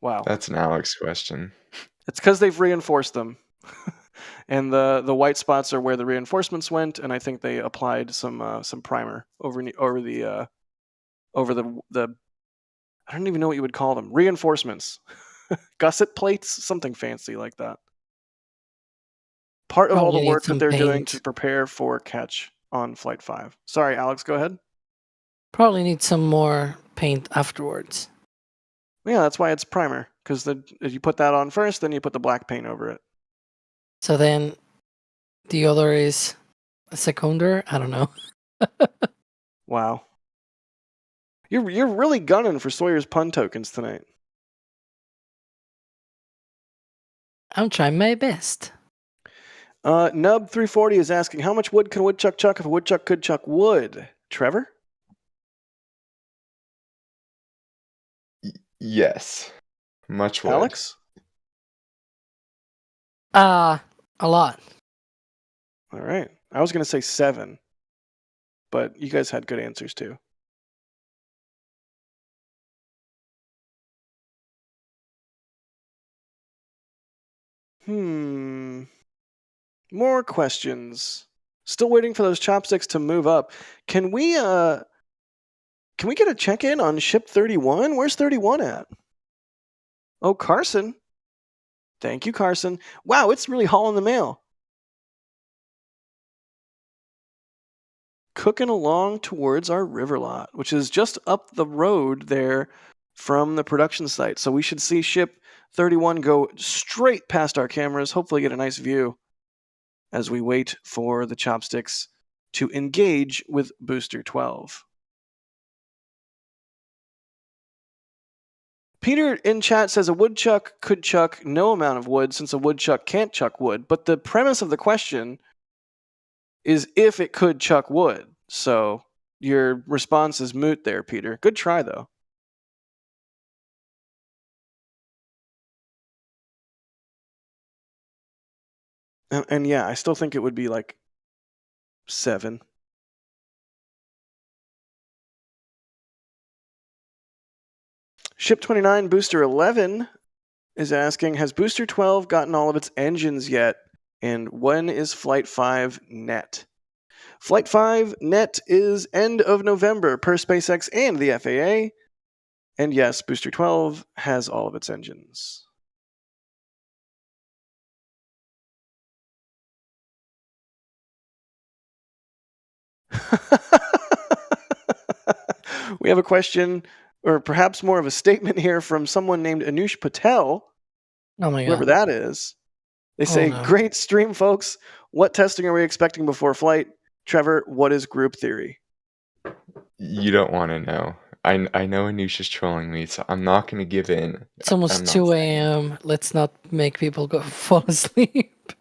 Wow. That's an Alex question. It's because they've reinforced them. And the white spots are where the reinforcements went, and I think they applied some primer over the I don't even know what you would call them. Reinforcements. Gusset plates, something fancy like that. Part of all the work that they're doing to prepare for catch on Flight 5. Sorry, Alex, go ahead. Probably need some more paint afterwards. Yeah, that's why it's primer, because if you put that on first, then you put the black paint over it. So then the other is a seconder? I don't know. Wow. You're really gunning for Sawyer's pun tokens tonight. I'm trying my best. Nub340 is asking, how much wood can a woodchuck chuck if a woodchuck could chuck wood? Trevor? Yes. Much wood. Alex? A lot. All right. I was going to say 7, but you guys had good answers too. More questions. Still waiting for those chopsticks to move up. Can we get a check-in on ship 31? Where's 31 at? Oh, Carson. Thank you, Carson. Wow, it's really hauling the mail. Cooking along towards our river lot, which is just up the road there from the production site. So we should see ship 31 go straight past our cameras, hopefully get a nice view as we wait for the chopsticks to engage with Booster 12. Peter in chat says a woodchuck could chuck no amount of wood since a woodchuck can't chuck wood, but the premise of the question is if it could chuck wood. So your response is moot there, Peter. Good try, though. And yeah, I still think it would be like 7. Ship 29 Booster 11 is asking, has Booster 12 gotten all of its engines yet? And when is Flight 5 net? Flight 5 net is end of November per SpaceX and the FAA. And yes, Booster 12 has all of its engines. We have a question, or perhaps more of a statement here from someone named Anush Patel. Oh my God. Whoever that is. They say, great stream, folks. What testing are we expecting before flight? Trevor, what is group theory? You don't want to know. I know Anusha's trolling me, so I'm not going to give in. It's almost I'm not 2 saying. a.m. Let's not make people go fall asleep.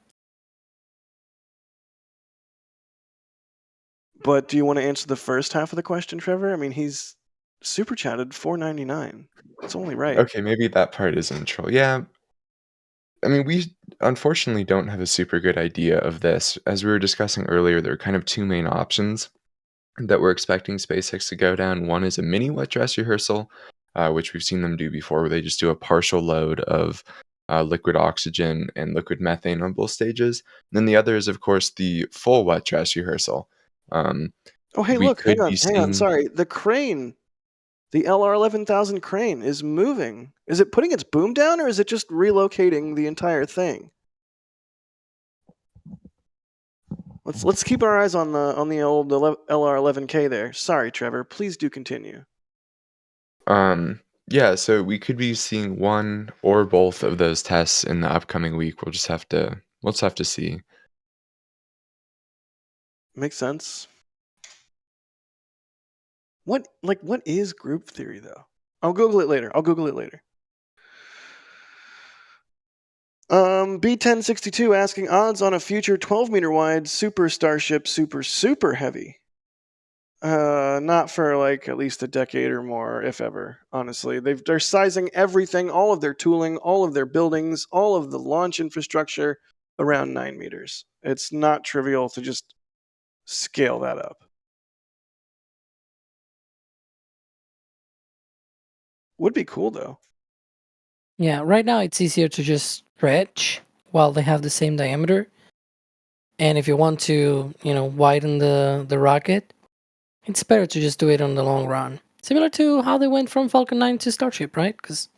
But do you want to answer the first half of the question, Trevor? I mean, he's super chatted $4.99. It's only right. Okay, maybe that part isn't troll. Yeah, I mean, we unfortunately don't have a super good idea of this. As we were discussing earlier, there are kind of two main options that we're expecting SpaceX to go down. One is a mini wet dress rehearsal, which we've seen them do before, where they just do a partial load of liquid oxygen and liquid methane on both stages. And then the other is, of course, the full wet dress rehearsal. Um, Oh, hey, we look, could hang be on. seeing. Sorry, the crane, the LR 11,000 crane, is moving. Is it putting its boom down, or is it just relocating the entire thing? Let's keep our eyes on the old LR11K there. Sorry, Trevor. Please do continue. Yeah, so we could be seeing one or both of those tests in the upcoming week. We'll just have to see. Makes sense. What is group theory though? I'll Google it later. B1062 asking odds on a future 12-meter wide super Starship super heavy. Not for like at least a decade or more, if ever. Honestly, they're sizing everything, all of their tooling, all of their buildings, all of the launch infrastructure around 9 meters. It's not trivial to just scale that up. Would be cool though. Yeah, right now it's easier to just stretch while they have the same diameter. And if you want to, widen the rocket, it's better to just do it on the long run. Similar to how they went from Falcon 9 to Starship, right? Because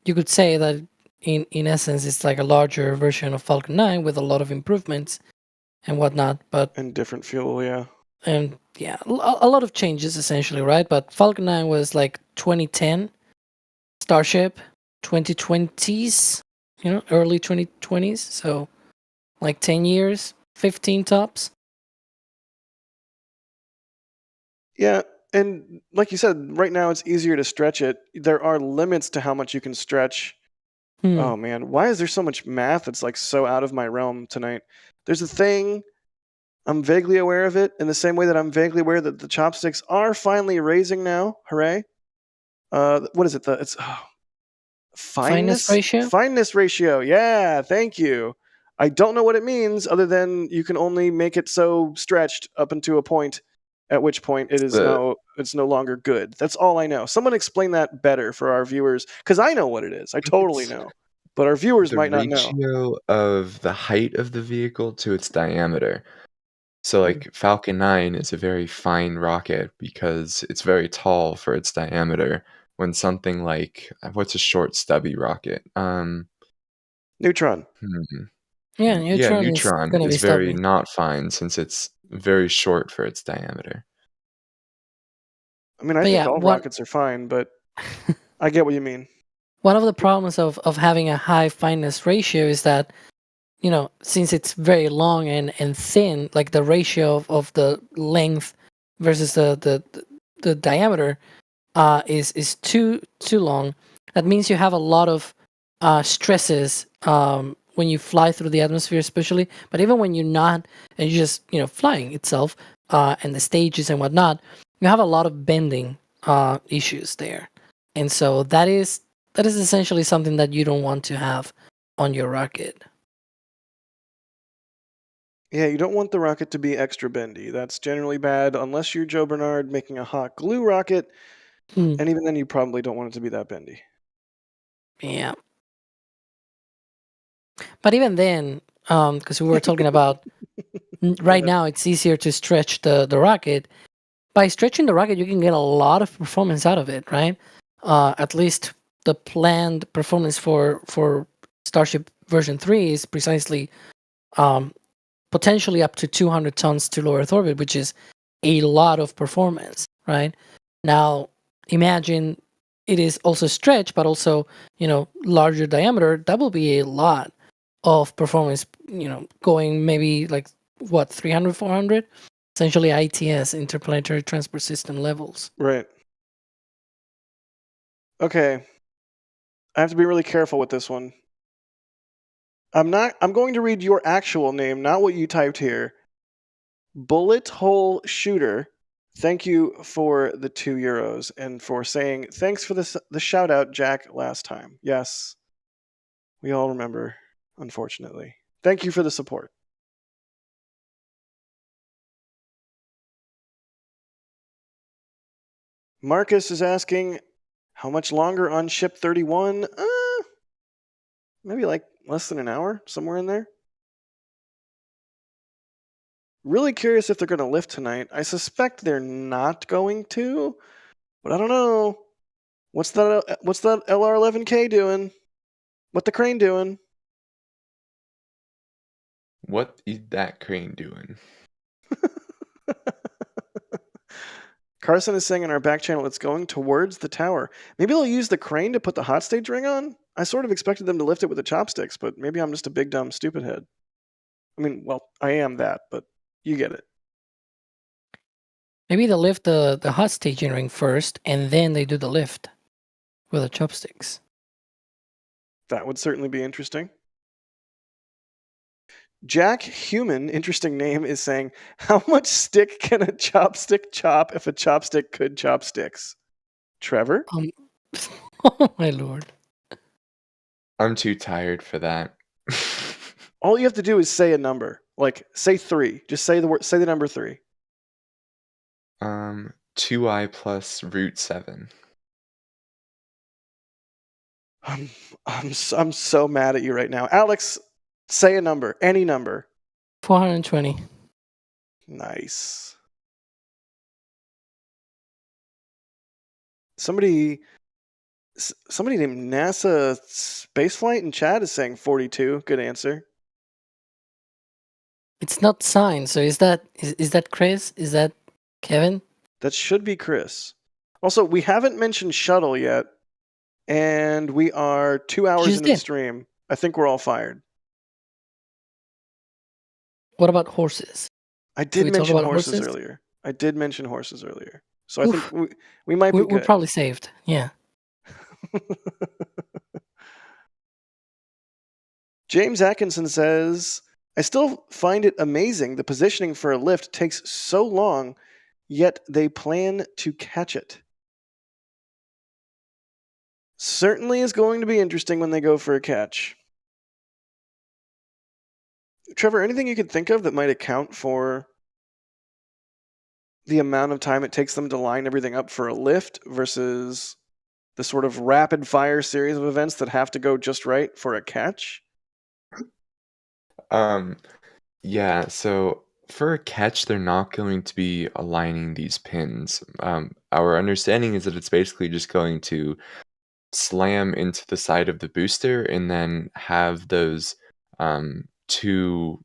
you could say that in essence it's like a larger version of Falcon 9 with a lot of improvements and whatnot, but And different fuel, yeah. and yeah, a lot of changes essentially, right? But Falcon 9 was like 2010, Starship 2020s, early 2020s, so like 10 years, 15 tops. Yeah, and like you said, right now it's easier to stretch it. There are limits to how much you can stretch. Oh man, why is there so much math that's like so out of my realm tonight? There's a thing, I'm vaguely aware of it in the same way that I'm vaguely aware that the chopsticks are finally raising now. Hooray. What is it? It's Fineness ratio? Fineness ratio. Yeah, thank you. I don't know what it means other than you can only make it so stretched up into a point, at which point it's no longer good. That's all I know. Someone explain that better for our viewers, because I know what it is. I totally know. But our viewers The might not know. ratio of the height of the vehicle to its diameter. So, like, Falcon 9 is a very fine rocket because it's very tall for its diameter, when something like what's a short, stubby rocket? Neutron. Yeah, Yeah, Neutron is Neutron gonna is be very stubby. not fine since it's very short for its diameter. I mean, I But think yeah, all rockets are fine, but I get what you mean. one of the problems of having a high fineness ratio is that, since it's very long and thin, like the ratio of the length versus the diameter is too long. That means you have a lot of stresses when you fly through the atmosphere, especially. But even when you're not, and you're just flying itself and the stages and whatnot, you have a lot of bending issues there, and so that is essentially something that you don't want to have on your rocket. Yeah, you don't want the rocket to be extra bendy. That's generally bad unless you're Joe Bernard making a hot glue rocket, and even then you probably don't want it to be that bendy. Yeah. But even then, because we were talking about right now, it's easier to stretch the rocket. By stretching the rocket, you can get a lot of performance out of it, right? At least the planned performance for Starship version 3 is precisely potentially up to 200 tons to low Earth orbit, which is a lot of performance, right? Now, imagine it is also stretched, but also, larger diameter. That will be a lot of performance, going maybe like, 300, 400? essentially ITS, interplanetary transport system levels. Right. Okay. I have to be really careful with this one. I'm going to read your actual name, not what you typed here. Bullet Hole Shooter. Thank you for the €2 and for saying thanks for the shout out, Jack, last time. Yes. We all remember, unfortunately. Thank you for the support. Marcus is asking, how much longer on ship 31? Maybe like less than an hour, somewhere in there. Really curious if they're going to lift tonight. I suspect they're not going to, but I don't know. What's that LR11K doing? What the crane doing? What is that crane doing? Carson is saying in our back channel it's going towards the tower. Maybe they'll use the crane to put the hot stage ring on? I sort of expected them to lift it with the chopsticks, but maybe I'm just a big dumb stupid head. I mean, well, I am that, but you get it. Maybe they'll lift the hot staging ring first, and then they do the lift with the chopsticks. That would certainly be interesting. Jack Human, interesting name, is saying, how much stick can a chopstick chop if a chopstick could chop sticks? Trevor? Oh my lord. I'm too tired for that. All you have to do is say a number. Like, say 3. Just say the number 3. 2i plus root 7. I'm so mad at you right now. Alex, say a number. Any number. 420. Nice. Somebody named NASASpaceflight in chat is saying 42. Good answer. It's not signed, so is that Chris? Is that Kevin? That should be Chris. Also, we haven't mentioned shuttle yet, and we are 2 hours into the stream. I think we're all fired. What about horses? I did mention horses earlier. So Oof. I think we might be good. We're probably saved. Yeah. James Atkinson says, I still find it amazing the positioning for a lift takes so long, yet they plan to catch it. Certainly is going to be interesting when they go for a catch. Trevor, anything you could think of that might account for the amount of time it takes them to line everything up for a lift versus the sort of rapid fire series of events that have to go just right for a catch? Yeah, so for a catch, they're not going to be aligning these pins. Our understanding is that it's basically just going to slam into the side of the booster and then have those 2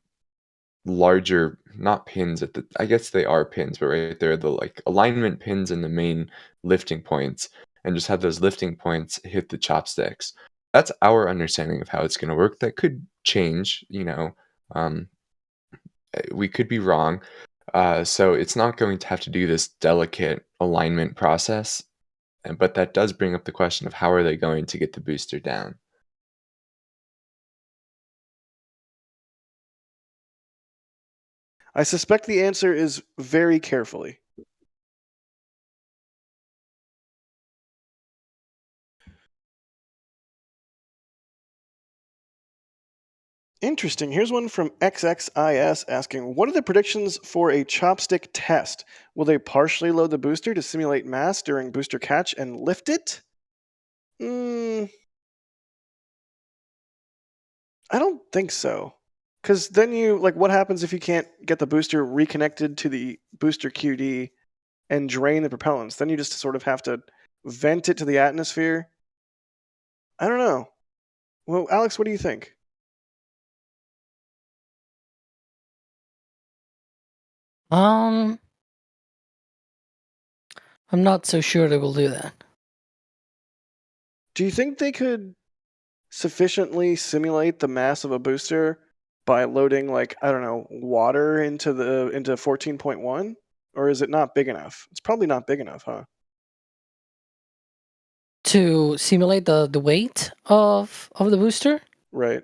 larger, not pins at the, I guess they are pins, but right there, the like alignment pins and the main lifting points, and just have those lifting points hit the chopsticks. That's our understanding of how it's going to work. That could change, we could be wrong. So it's not going to have to do this delicate alignment process, but that does bring up the question of how are they going to get the booster down? I suspect the answer is very carefully. Interesting. Here's one from XXIS asking, what are the predictions for a chopstick test? Will they partially load the booster to simulate mass during booster catch and lift it? I don't think so. Because then what happens if you can't get the booster reconnected to the booster QD and drain the propellants? Then you just sort of have to vent it to the atmosphere. I don't know. Well, Alex, what do you think? I'm not so sure they will do that. Do you think they could sufficiently simulate the mass of a booster by loading like, I don't know, water into 14.1? Or is it not big enough? It's probably not big enough, huh? To simulate the weight of the booster. Right.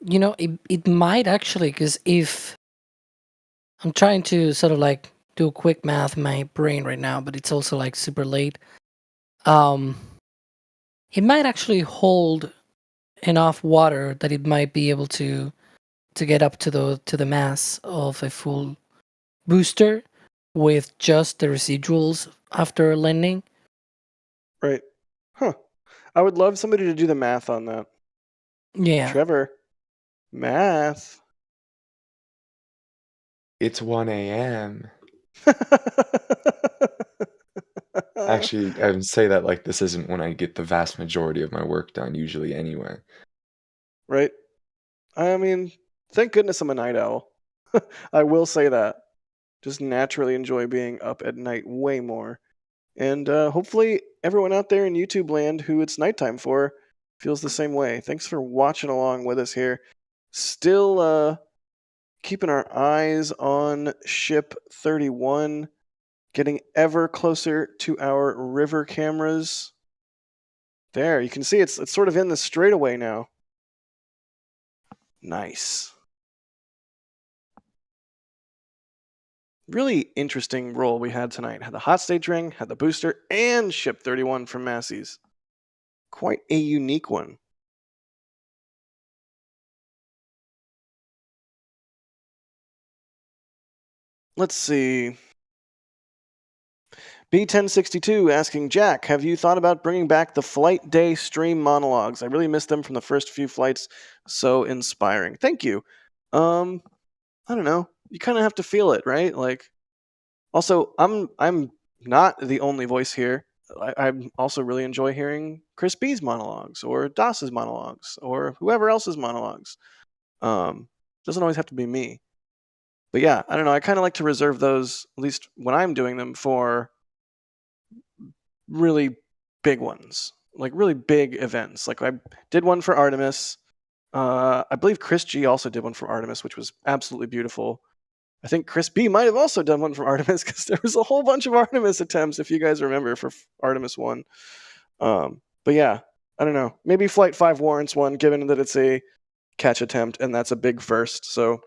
It might actually, because if I'm trying to sort of like do quick math in my brain right now, but it's also like super late. It might actually hold enough water that it might be able to get up to the mass of a full booster with just the residuals after landing. Right. Huh. I would love somebody to do the math on that. Yeah. Trevor, math. It's 1 a.m. Actually, I would say that like this isn't when I get the vast majority of my work done usually anyway. Right. I mean, thank goodness I'm a night owl. I will say that. Just naturally enjoy being up at night way more. And hopefully everyone out there in YouTube land who it's nighttime for feels the same way. Thanks for watching along with us here. Still keeping our eyes on Ship 31, getting ever closer to our river cameras. There, you can see it's sort of in the straightaway now. Nice. Really interesting roll we had tonight. Had the hot stage ring, had the booster, and Ship 31 from Massey's. Quite a unique one. Let's see. B1062 asking Jack, have you thought about bringing back the flight day stream monologues? I really missed them from the first few flights. So inspiring. Thank you. I don't know. You kind of have to feel it, right? Like, also, I'm not the only voice here. I also really enjoy hearing Chris B's monologues or Das's monologues or whoever else's monologues. Doesn't always have to be me. But yeah, I don't know. I kind of like to reserve those, at least when I'm doing them, for really big ones, like really big events. Like I did one for Artemis. I believe Chris G also did one for Artemis, which was absolutely beautiful. I think Chris B might have also done one for Artemis because there was a whole bunch of Artemis attempts, if you guys remember, for Artemis 1. But yeah, I don't know. Maybe Flight 5 warrants one, given that it's a catch attempt, and that's a big first. So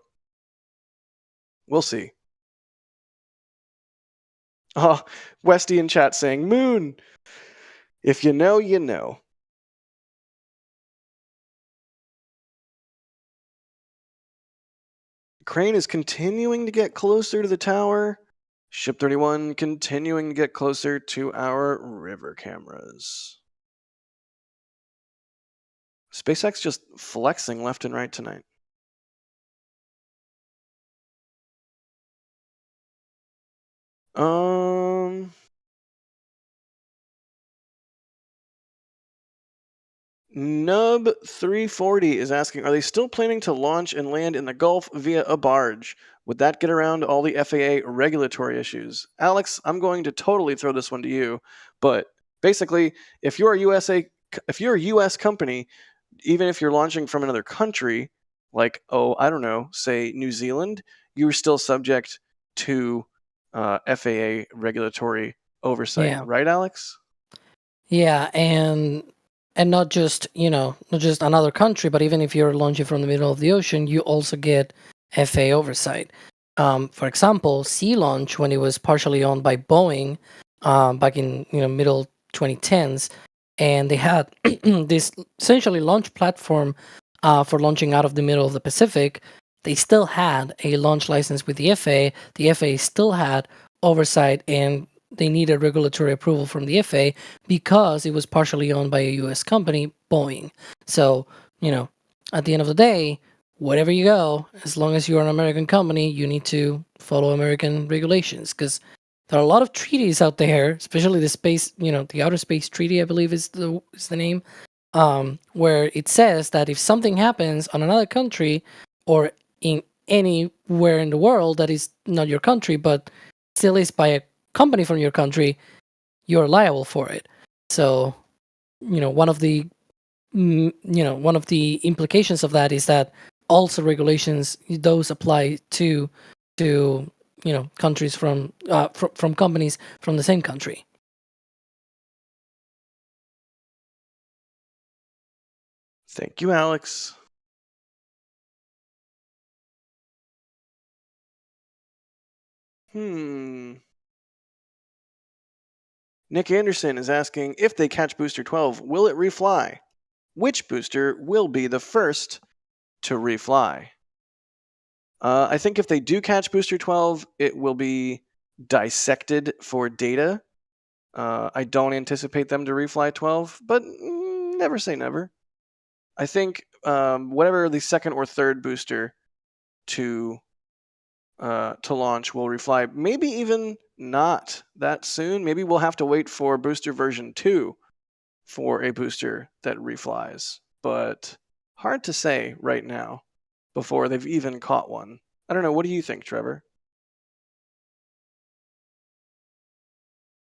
we'll see. Oh, Westy in chat saying, Moon! If you know, you know. Crane is continuing to get closer to the tower. Ship 31 continuing to get closer to our river cameras. SpaceX just flexing left and right tonight. Nub340 is asking, are they still planning to launch and land in the Gulf via a barge? Would that get around all the FAA regulatory issues? Alex, I'm going to totally throw this one to you. But basically, if you're a US company, even if you're launching from another country, like, I don't know, say New Zealand, you're still subject to FAA regulatory oversight, right, Alex? Yeah, and not just not just another country, but even if you're launching from the middle of the ocean, you also get FAA oversight. For example, Sea Launch, when it was partially owned by Boeing back in middle 2010s, and they had this essentially launch platform for launching out of the middle of the Pacific. They still had a launch license with the FAA. The FAA still had oversight, and they needed regulatory approval from the FAA because it was partially owned by a U.S. company, Boeing. So, at the end of the day, wherever you go, as long as you're an American company, you need to follow American regulations, because there are a lot of treaties out there, especially the space, the Outer Space Treaty, I believe is the name, where it says that if something happens on another country or in anywhere in the world that is not your country, but still is by a company from your country, you're liable for it. So, one of the one of the implications of that is that also regulations those apply to countries from companies from the same country. Thank you, Alex. Nick Anderson is asking, if they catch Booster 12, will it refly? Which booster will be the first to refly? I think if they do catch Booster 12, it will be dissected for data. I don't anticipate them to refly 12, but never say never. I think whatever the second or third booster to launch will refly. Maybe even not that soon. Maybe we'll have to wait for booster version 2 for a booster that reflies. But hard to say right now before they've even caught one. I don't know. What do you think, Trevor?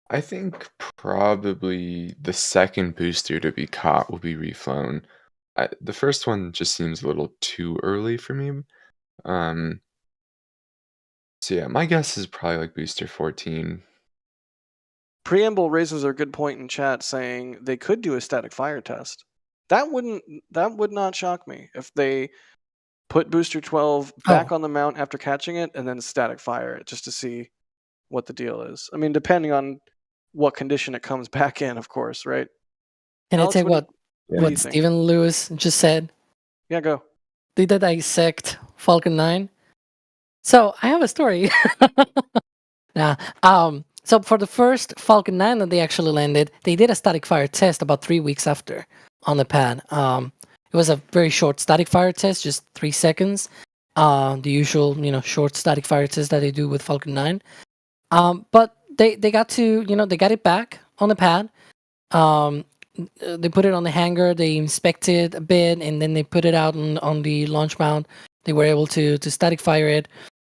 I think probably the second booster to be caught will be reflown. The first one just seems a little too early for me. So yeah, my guess is probably like booster 14. Preamble raises a good point in chat saying they could do a static fire test. That would not shock me if they put booster 12 back on the mount after catching it and then static fire it just to see what the deal is. I mean, depending on what condition it comes back in, of course, right? Can Alex, I say what do you think? Stephen Lewis just said? Yeah, go. Did they dissect Falcon 9? So I have a story. So for the first Falcon 9 that they actually landed, they did a static fire test about 3 weeks after on the pad. It was a very short static fire test, just 3 seconds. The usual, short static fire test that they do with Falcon 9. But they got to, they got it back on the pad. They put it on the hangar, they inspected a bit, and then they put it out on the launch mount. They were able to static fire it.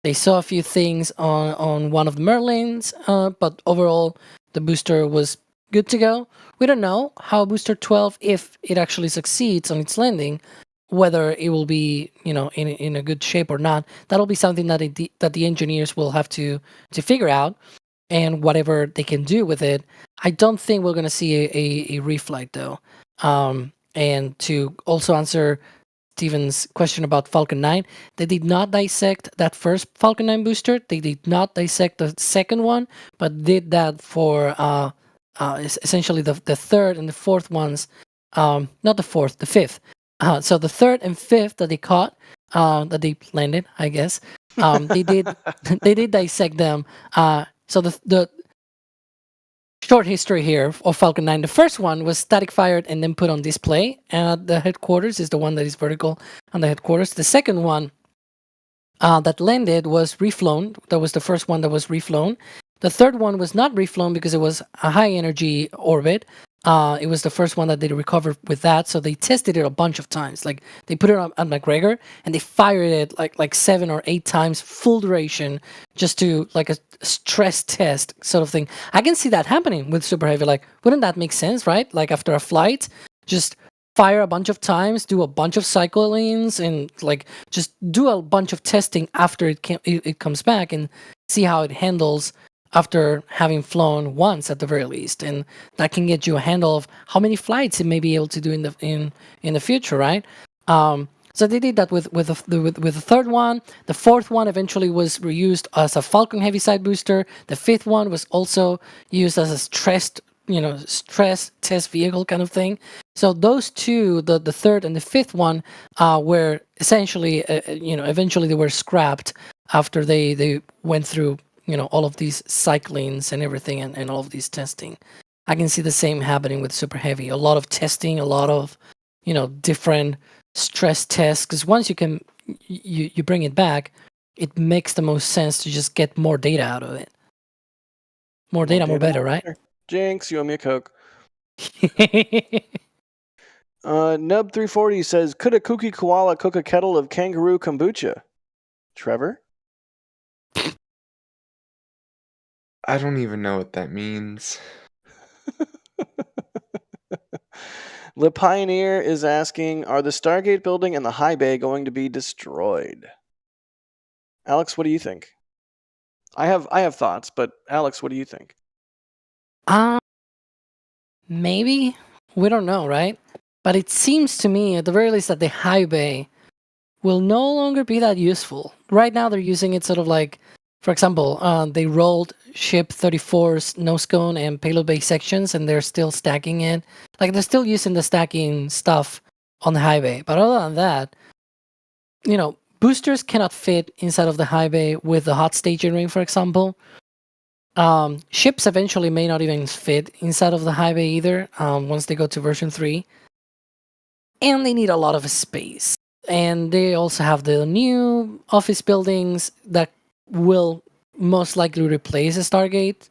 They saw a few things on one of the Merlins, but overall the booster was good to go. We don't know how booster 12, if it actually succeeds on its landing, whether it will be in a good shape or not. That'll be something that the engineers will have to figure out, and whatever they can do with it. I don't think we're gonna see a reflight though. And to also answer Steven's question about Falcon 9, they did not dissect that first Falcon 9 booster. They did not dissect the second one, but did that for essentially the third and the fourth ones. Not the fourth, the fifth. So the third and fifth that they caught, that they landed, I guess. They did dissect them. So the short history here of Falcon 9. The first one was static fired and then put on display. The headquarters is the one that is vertical on the headquarters. The second one that landed was reflown. That was the first one that was reflown. The third one was not reflown because it was a high energy orbit. It was the first one that they recovered with that, so they tested it a bunch of times. Like they put it on McGregor and they fired it like 7 or 8 times, full duration, just to like a stress test sort of thing. I can see that happening with Super Heavy. Like, wouldn't that make sense, right? Like after a flight, just fire a bunch of times, do a bunch of cyclings, and like just do a bunch of testing after it comes back and see how it handles after having flown once at the very least, and that can get you a handle of how many flights it may be able to do in the future, right? So they did that with the third one. The fourth one eventually was reused as a Falcon Heavy side booster. The fifth one was also used as a stress test vehicle kind of thing. So those two, the third and the fifth one, were essentially, eventually they were scrapped after they went through all of these cyclings and everything, and all of these testing. I can see the same happening with Super Heavy. A lot of testing, a lot of different stress tests, because once you bring it back, it makes the most sense to just get more data out of it. More data, more better, right? Jinx, you owe me a Coke. Nub340 says, could a kooky koala cook a kettle of kangaroo kombucha? Trevor? I don't even know what that means. Le Pioneer is asking, are the Stargate building and the high bay going to be destroyed? Alex, what do you think? I have thoughts, but Alex, what do you think? Maybe, we don't know, right? But it seems to me, at the very least, that the high bay will no longer be that useful. Right now, they're using it sort of like, for example, they rolled ship 34's nose cone and payload bay sections, and they're still stacking it. Like, they're still using the stacking stuff on the high bay. But other than that, boosters cannot fit inside of the high bay with the hot staging ring, for example. Ships eventually may not even fit inside of the high bay either, once they go to version 3. And they need a lot of space. And they also have the new office buildings that will most likely replace a Stargate.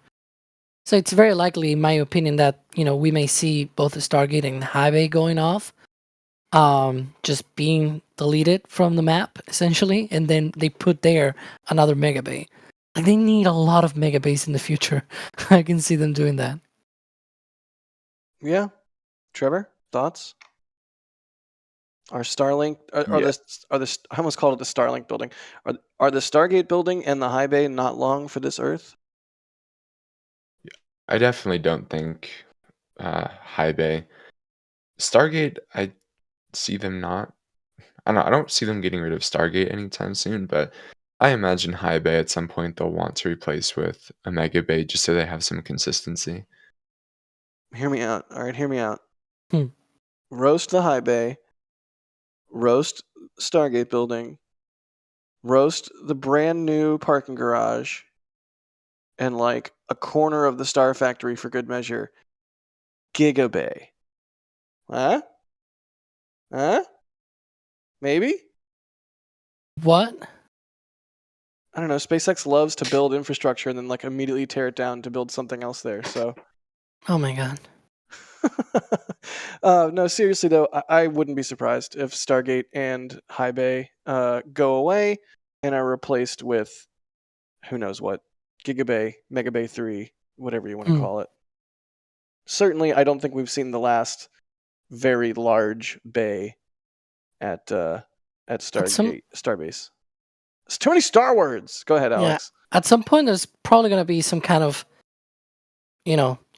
So it's very likely, in my opinion, that we may see both the Stargate and the high bay going off, just being deleted from the map, essentially, and then they put there another mega bay. Like, they need a lot of mega bays in the future. I can see them doing that. Yeah. Trevor, thoughts? Are Starlink I almost called it the Starlink building. Are the Stargate building and the high bay not long for this Earth? I definitely don't think high bay. Stargate, I see them not. I don't see them getting rid of Stargate anytime soon, but I imagine high bay at some point they'll want to replace with a mega bay just so they have some consistency. Hear me out. All right, hear me out. Hmm. Roast the high bay. Roast Stargate building. Roast the brand new parking garage. And like a corner of the Star Factory for good measure. Gigabay. Huh? Huh? Maybe? What? I don't know. SpaceX loves to build infrastructure and then like immediately tear it down to build something else there. So, Oh my god. no, seriously though, I wouldn't be surprised if Stargate and High Bay go away and are replaced with who knows what, Gigabay, Megabay 3, whatever you want to call it. Certainly, I don't think we've seen the last very large bay at Starbase. It's too many Star words. Go ahead, Alex. Yeah. At some point, there's probably going to be some kind of,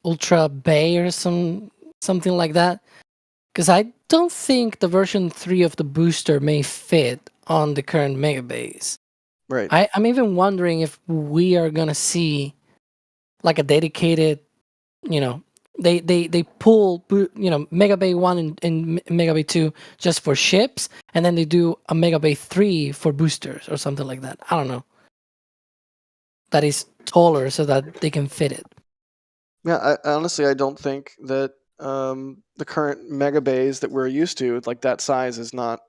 ultra bay or something like that. Because I don't think the version 3 of the booster may fit on the current mega bays. Right. I'm even wondering if we are going to see like a dedicated, they pull, Mega Bay 1 and Mega Bay 2 just for ships, and then they do a Mega Bay 3 for boosters or something like that. I don't know. That is taller so that they can fit it. Yeah, honestly, I don't think that the current Mega Bays that we're used to, like that size, is not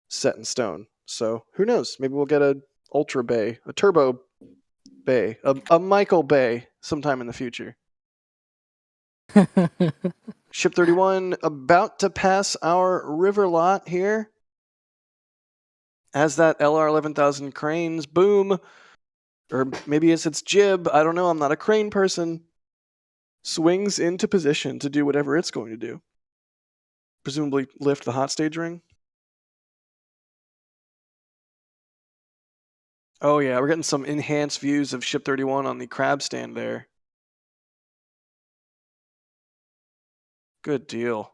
set in stone. So who knows? Maybe we'll get a Ultra Bay, a Turbo Bay, a Michael Bay sometime in the future. Ship 31 about to pass our river lot here. As that LR 11,000 cranes boom, or maybe it's its jib, I don't know, I'm not a crane person, swings into position to do whatever it's going to do. Presumably lift the hot stage ring. Oh yeah, we're getting some enhanced views of Ship 31 on the crab stand there. Good deal.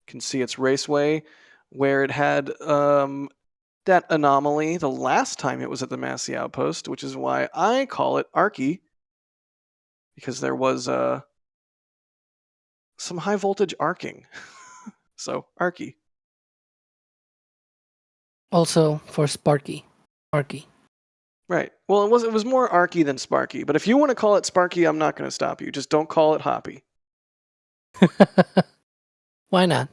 You can see its raceway where it had that anomaly the last time it was at the Massey Outpost, which is why I call it Arky, because there was some high voltage arcing. So Arky. Also for Sparky. Arky. Right. Well, it was more Arky than Sparky, but if you want to call it Sparky, I'm not going to stop you. Just don't call it Hoppy. Why not?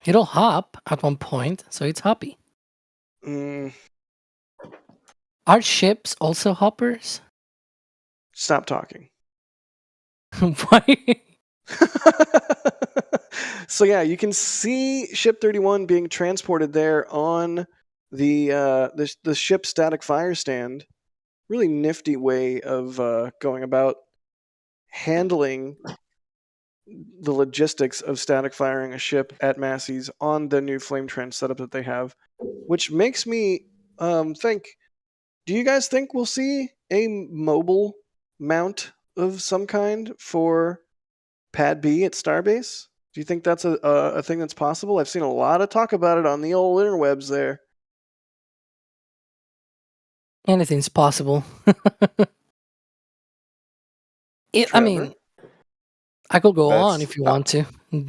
It'll hop at one point, so it's hoppy. Are ships also hoppers? Stop talking. Why? So yeah, you can see Ship 31 being transported there on the ship static fire stand. Really nifty way of going about handling the logistics of static firing a ship at Massey's on the new flame trench setup that they have, which makes me think, do you guys think we'll see a mobile mount of some kind for Pad B at Starbase? Do you think that's a thing that's possible? I've seen a lot of talk about it on the old interwebs there. Anything's possible. I mean, I could go on if you want to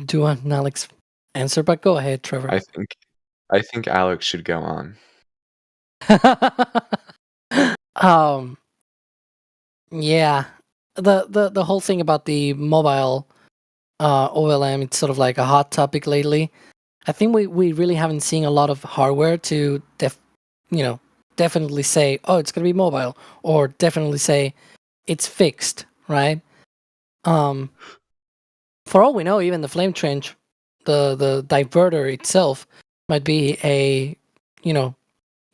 do an Alex answer, but go ahead, Trevor. I think Alex should go on. Yeah, the whole thing about the mobile OLM, it's sort of like a hot topic lately. I think we really haven't seen a lot of hardware to definitely say, oh, it's gonna be mobile, or definitely say it's fixed, right? For all we know, even the flame trench, the diverter itself might be a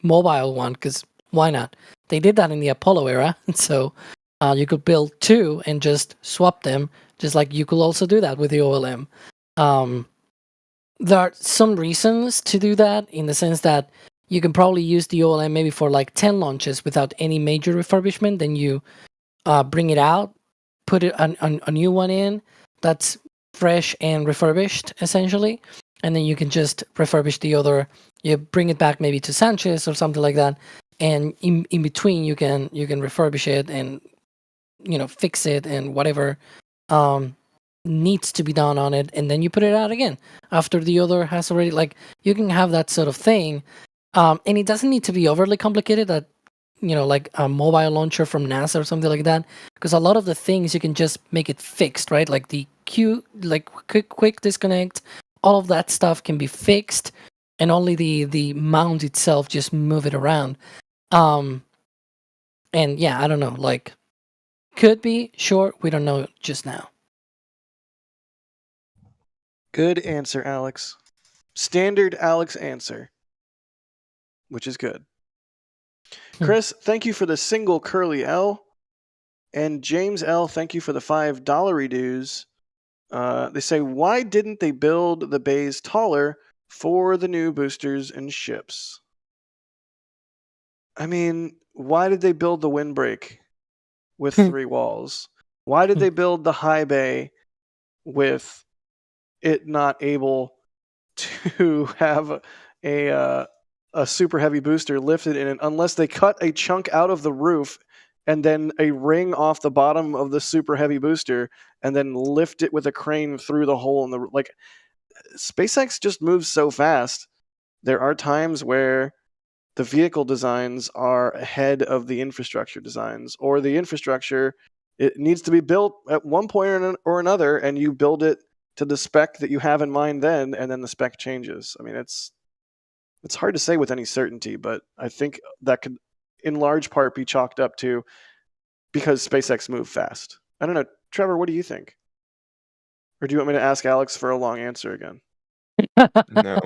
mobile one, because why not? They did that in the Apollo era, so you could build two and just swap them, just like you could also do that with the OLM. There are some reasons to do that, in the sense that you can probably use the OLM maybe for like 10 launches without any major refurbishment. Then you bring it out, put a new one in that's fresh and refurbished, essentially. And then you can just refurbish the other. You bring it back maybe to Sanchez or something like that. And in between, you can refurbish it and fix it and whatever needs to be done on it, and then you put it out again after the other has already, like, you can have that sort of thing, and it doesn't need to be overly complicated, that like a mobile launcher from NASA or something like that, because a lot of the things you can just make it fixed, right? Like the quick disconnect, all of that stuff can be fixed, and only the mount itself, just move it around. And yeah, I don't know, like, could be, sure, we don't know just now. Good answer, Alex. Standard Alex answer, which is good. Chris, thank you for the single curly L. And James L, thank you for the $5 redues. They say, why didn't they build the bays taller for the new boosters and ships? I mean, why did they build the windbreak with 3 walls? Why did they build the high bay with it not able to have a super heavy booster lifted in it, unless they cut a chunk out of the roof and then a ring off the bottom of the super heavy booster and then lift it with a crane through the hole in the, like, SpaceX just moves so fast. There are times where the vehicle designs are ahead of the infrastructure designs, or the infrastructure, it needs to be built at one point or another, and you build it to the spec that you have in mind then, and then the spec changes. I mean, it's hard to say with any certainty, but I think that could in large part be chalked up to because SpaceX moved fast. I don't know. Trevor, what do you think? Or do you want me to ask Alex for a long answer again? No.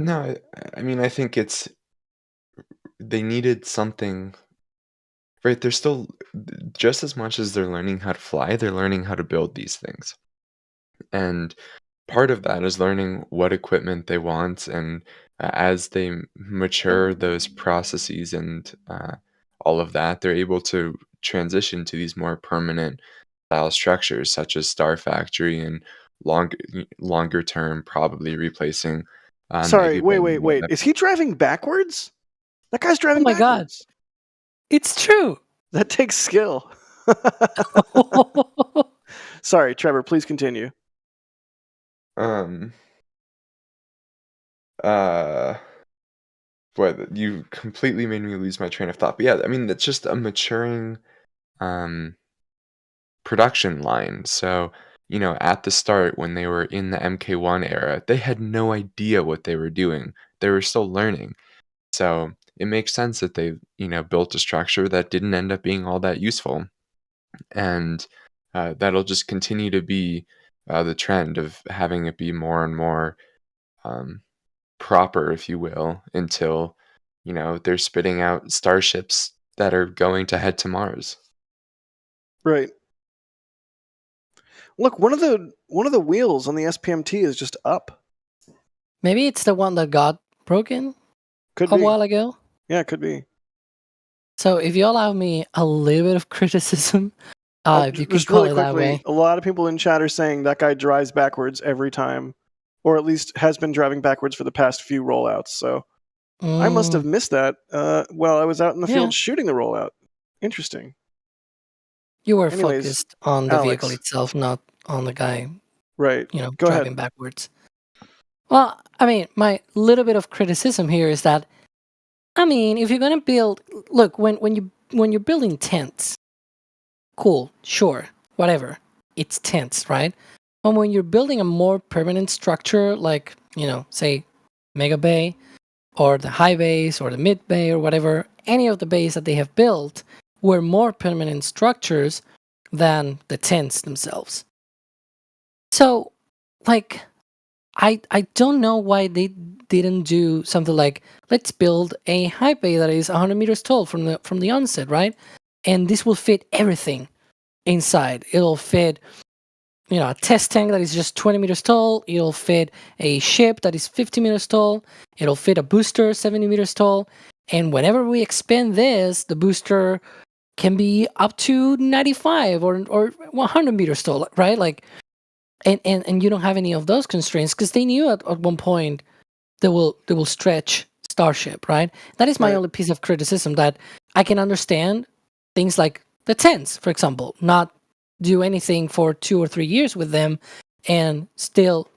No, I mean, I think they needed something, right? They're still, just as much as they're learning how to fly, they're learning how to build these things. And part of that is learning what equipment they want, and as they mature those processes and all of that, they're able to transition to these more permanent style structures, such as Star Factory, and longer term, probably replacing. Sorry, maybe wait. Is he driving backwards? That guy's driving Oh my God. backwards. It's true. That takes skill. Sorry, Trevor, please continue. What, you completely made me lose my train of thought. But yeah, I mean, that's just a maturing production line. So, at the start, when they were in the MK1 era, they had no idea what they were doing. They were still learning. So it makes sense that they, built a structure that didn't end up being all that useful. And that'll just continue to be the trend of having it be more and more proper, if you will, until, they're spitting out starships that are going to head to Mars. Right. Look, one of the wheels on the SPMT is just up. Maybe it's the one that got broken Could a be. while ago. Yeah, could be. So if you allow me a little bit of criticism, if you could Just call really it that quickly, way. a lot of people in chat are saying that guy drives backwards every time, or at least has been driving backwards for the past few rollouts. So I must have missed that while I was out in the field shooting the rollout. Interesting. You were Anyways, focused on the vehicle Alex. itself, not on the guy, Right. Go driving ahead. backwards. Well, I mean, my little bit of criticism here is that, I mean, if you're gonna build, look, when you're building tents, cool, sure, whatever, it's tents, right? But when you're building a more permanent structure, like say, Mega Bay, or the high base, or the mid bay, or whatever, any of the bays that they have built were more permanent structures than the tents themselves. So, like, I don't know why they didn't do something like, let's build a high bay that is 100 meters tall from the onset, right? And this will fit everything inside. It'll fit, a test tank that is just 20 meters tall. It'll fit a ship that is 50 meters tall. It'll fit a booster 70 meters tall. And whenever we expand this, the booster can be up to 95 or 100 meters tall, right? Like, and you don't have any of those constraints because they knew at one point they will stretch Starship, right? That is my only piece of criticism, that I can understand things like the tents, for example, not do anything for 2 or 3 years with them and still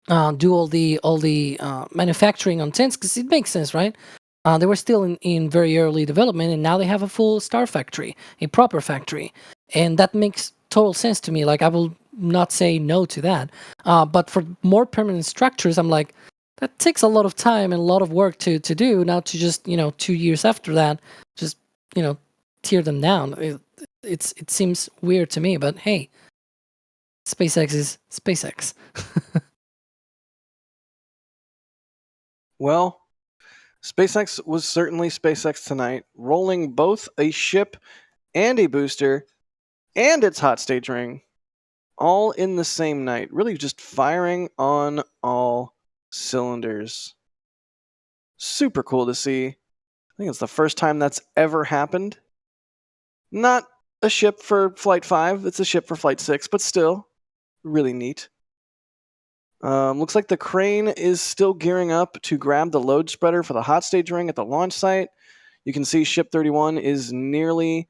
do all the manufacturing on tents, because it makes sense, right? They were still in very early development, and now they have a full star factory, a proper factory, and that makes total sense to me. Like, I will not say no to that. But for more permanent structures, I'm like, that takes a lot of time and a lot of work to do. Now to just 2 years after that, just tear them down. It seems weird to me, but hey, SpaceX is SpaceX. Well, SpaceX was certainly SpaceX tonight, rolling both a ship and a booster and its hot stage ring all in the same night. Really just firing on all cylinders. Super cool to see. I think it's the first time that's ever happened. Not a ship for Flight 5, it's a ship for Flight 6, but still, really neat. Looks like the crane is still gearing up to grab the load spreader for the hot stage ring at the launch site. You can see Ship 31 is nearly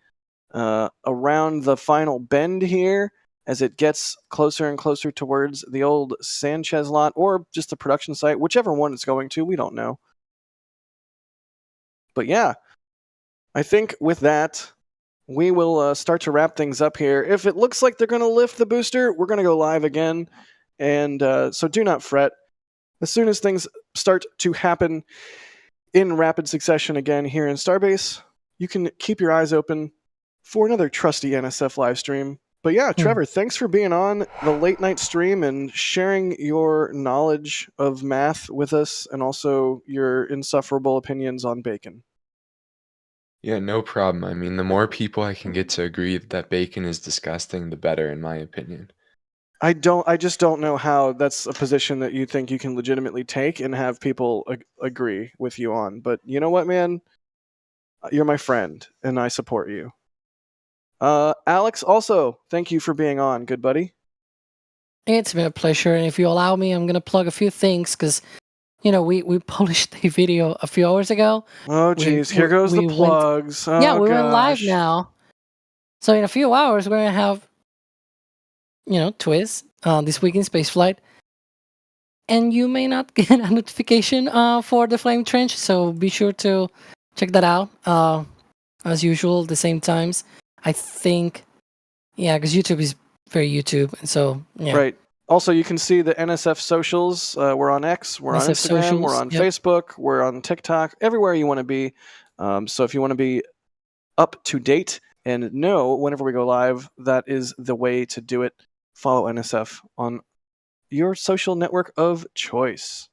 around the final bend here as it gets closer and closer towards the old Sanchez lot, or just the production site, whichever one it's going to, we don't know. But yeah, I think with that, we will start to wrap things up here. If it looks like they're going to lift the booster, we're going to go live again. And so do not fret. As soon as things start to happen in rapid succession again here in Starbase, you can keep your eyes open for another trusty NSF live stream. But yeah, Trevor, thanks for being on the late night stream and sharing your knowledge of math with us, and also your insufferable opinions on bacon. Yeah, no problem. I mean, the more people I can get to agree that bacon is disgusting, the better, in my opinion. I just don't know how that's a position that you think you can legitimately take and have people agree with you on. But you know what, man? You're my friend, and I support you. Alex, also, thank you for being on, good buddy. It's been a pleasure, and if you allow me, I'm gonna plug a few things, because we published a video a few hours ago. Oh geez, here goes the plugs. We went live now, so in a few hours we're gonna have Twiz this week in spaceflight, and you may not get a notification for the flame trench, so be sure to check that out as usual at the same times. I think, yeah, because YouTube is very YouTube, and so yeah. Right. Also, you can see the NSF socials. We're on X, we're on Instagram, socials, we're on Facebook, we're on TikTok, everywhere you want to be. So if you want to be up to date and know whenever we go live, that is the way to do it. Follow NSF on your social network of choice.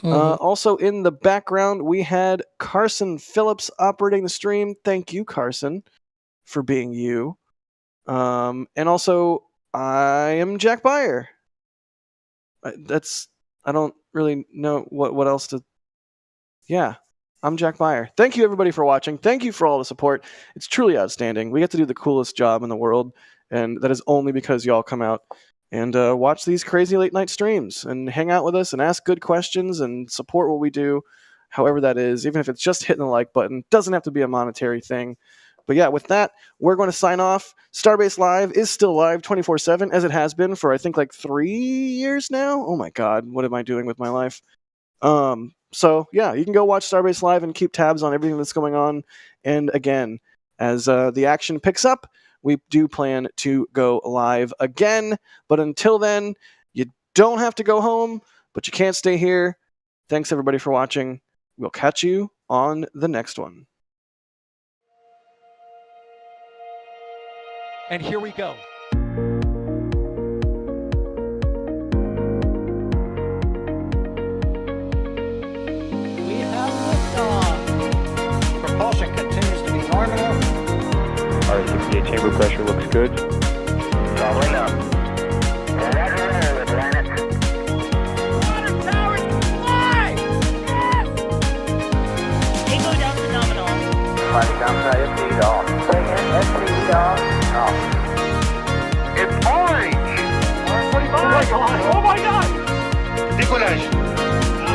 Also in the background, we had Carson Phillips operating the stream. Thank you, Carson, for being you. And also, I am Jack Beyer. I don't really know what else to. Yeah, I'm Jack Beyer. Thank you everybody for watching. Thank you for all the support. It's truly outstanding. We get to do the coolest job in the world, and that is only because y'all come out and watch these crazy late night streams and hang out with us and ask good questions and support what we do, however that is, even if it's just hitting the like button. Doesn't have to be a monetary thing. But yeah, with that, we're going to sign off. Starbase Live is still live 24/7, as it has been for, I think, like 3 years now. Oh my God, what am I doing with my life? So yeah, you can go watch Starbase Live and keep tabs on everything that's going on. And again, as the action picks up, we do plan to go live again. But until then, you don't have to go home, but you can't stay here. Thanks everybody for watching. We'll catch you on the next one. And here we go. We have liftoff. Propulsion continues to be normal. RS-68 chamber pressure looks good. Doubling up. Roger, roger, planet. Water towers fly! Yes! Echo down to nominal. Fighting downside FD off. Say NSF off. It's orange! Orange 45! Oh my God! Oh my God! Décollage!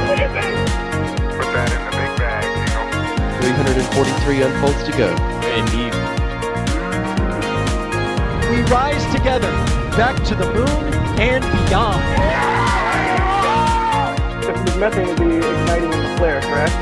What do you think? Put that in the big bag, you know. 343 unfolds to go. Indeed. We rise together back to the moon and beyond. This methane would be igniting in the flare, correct?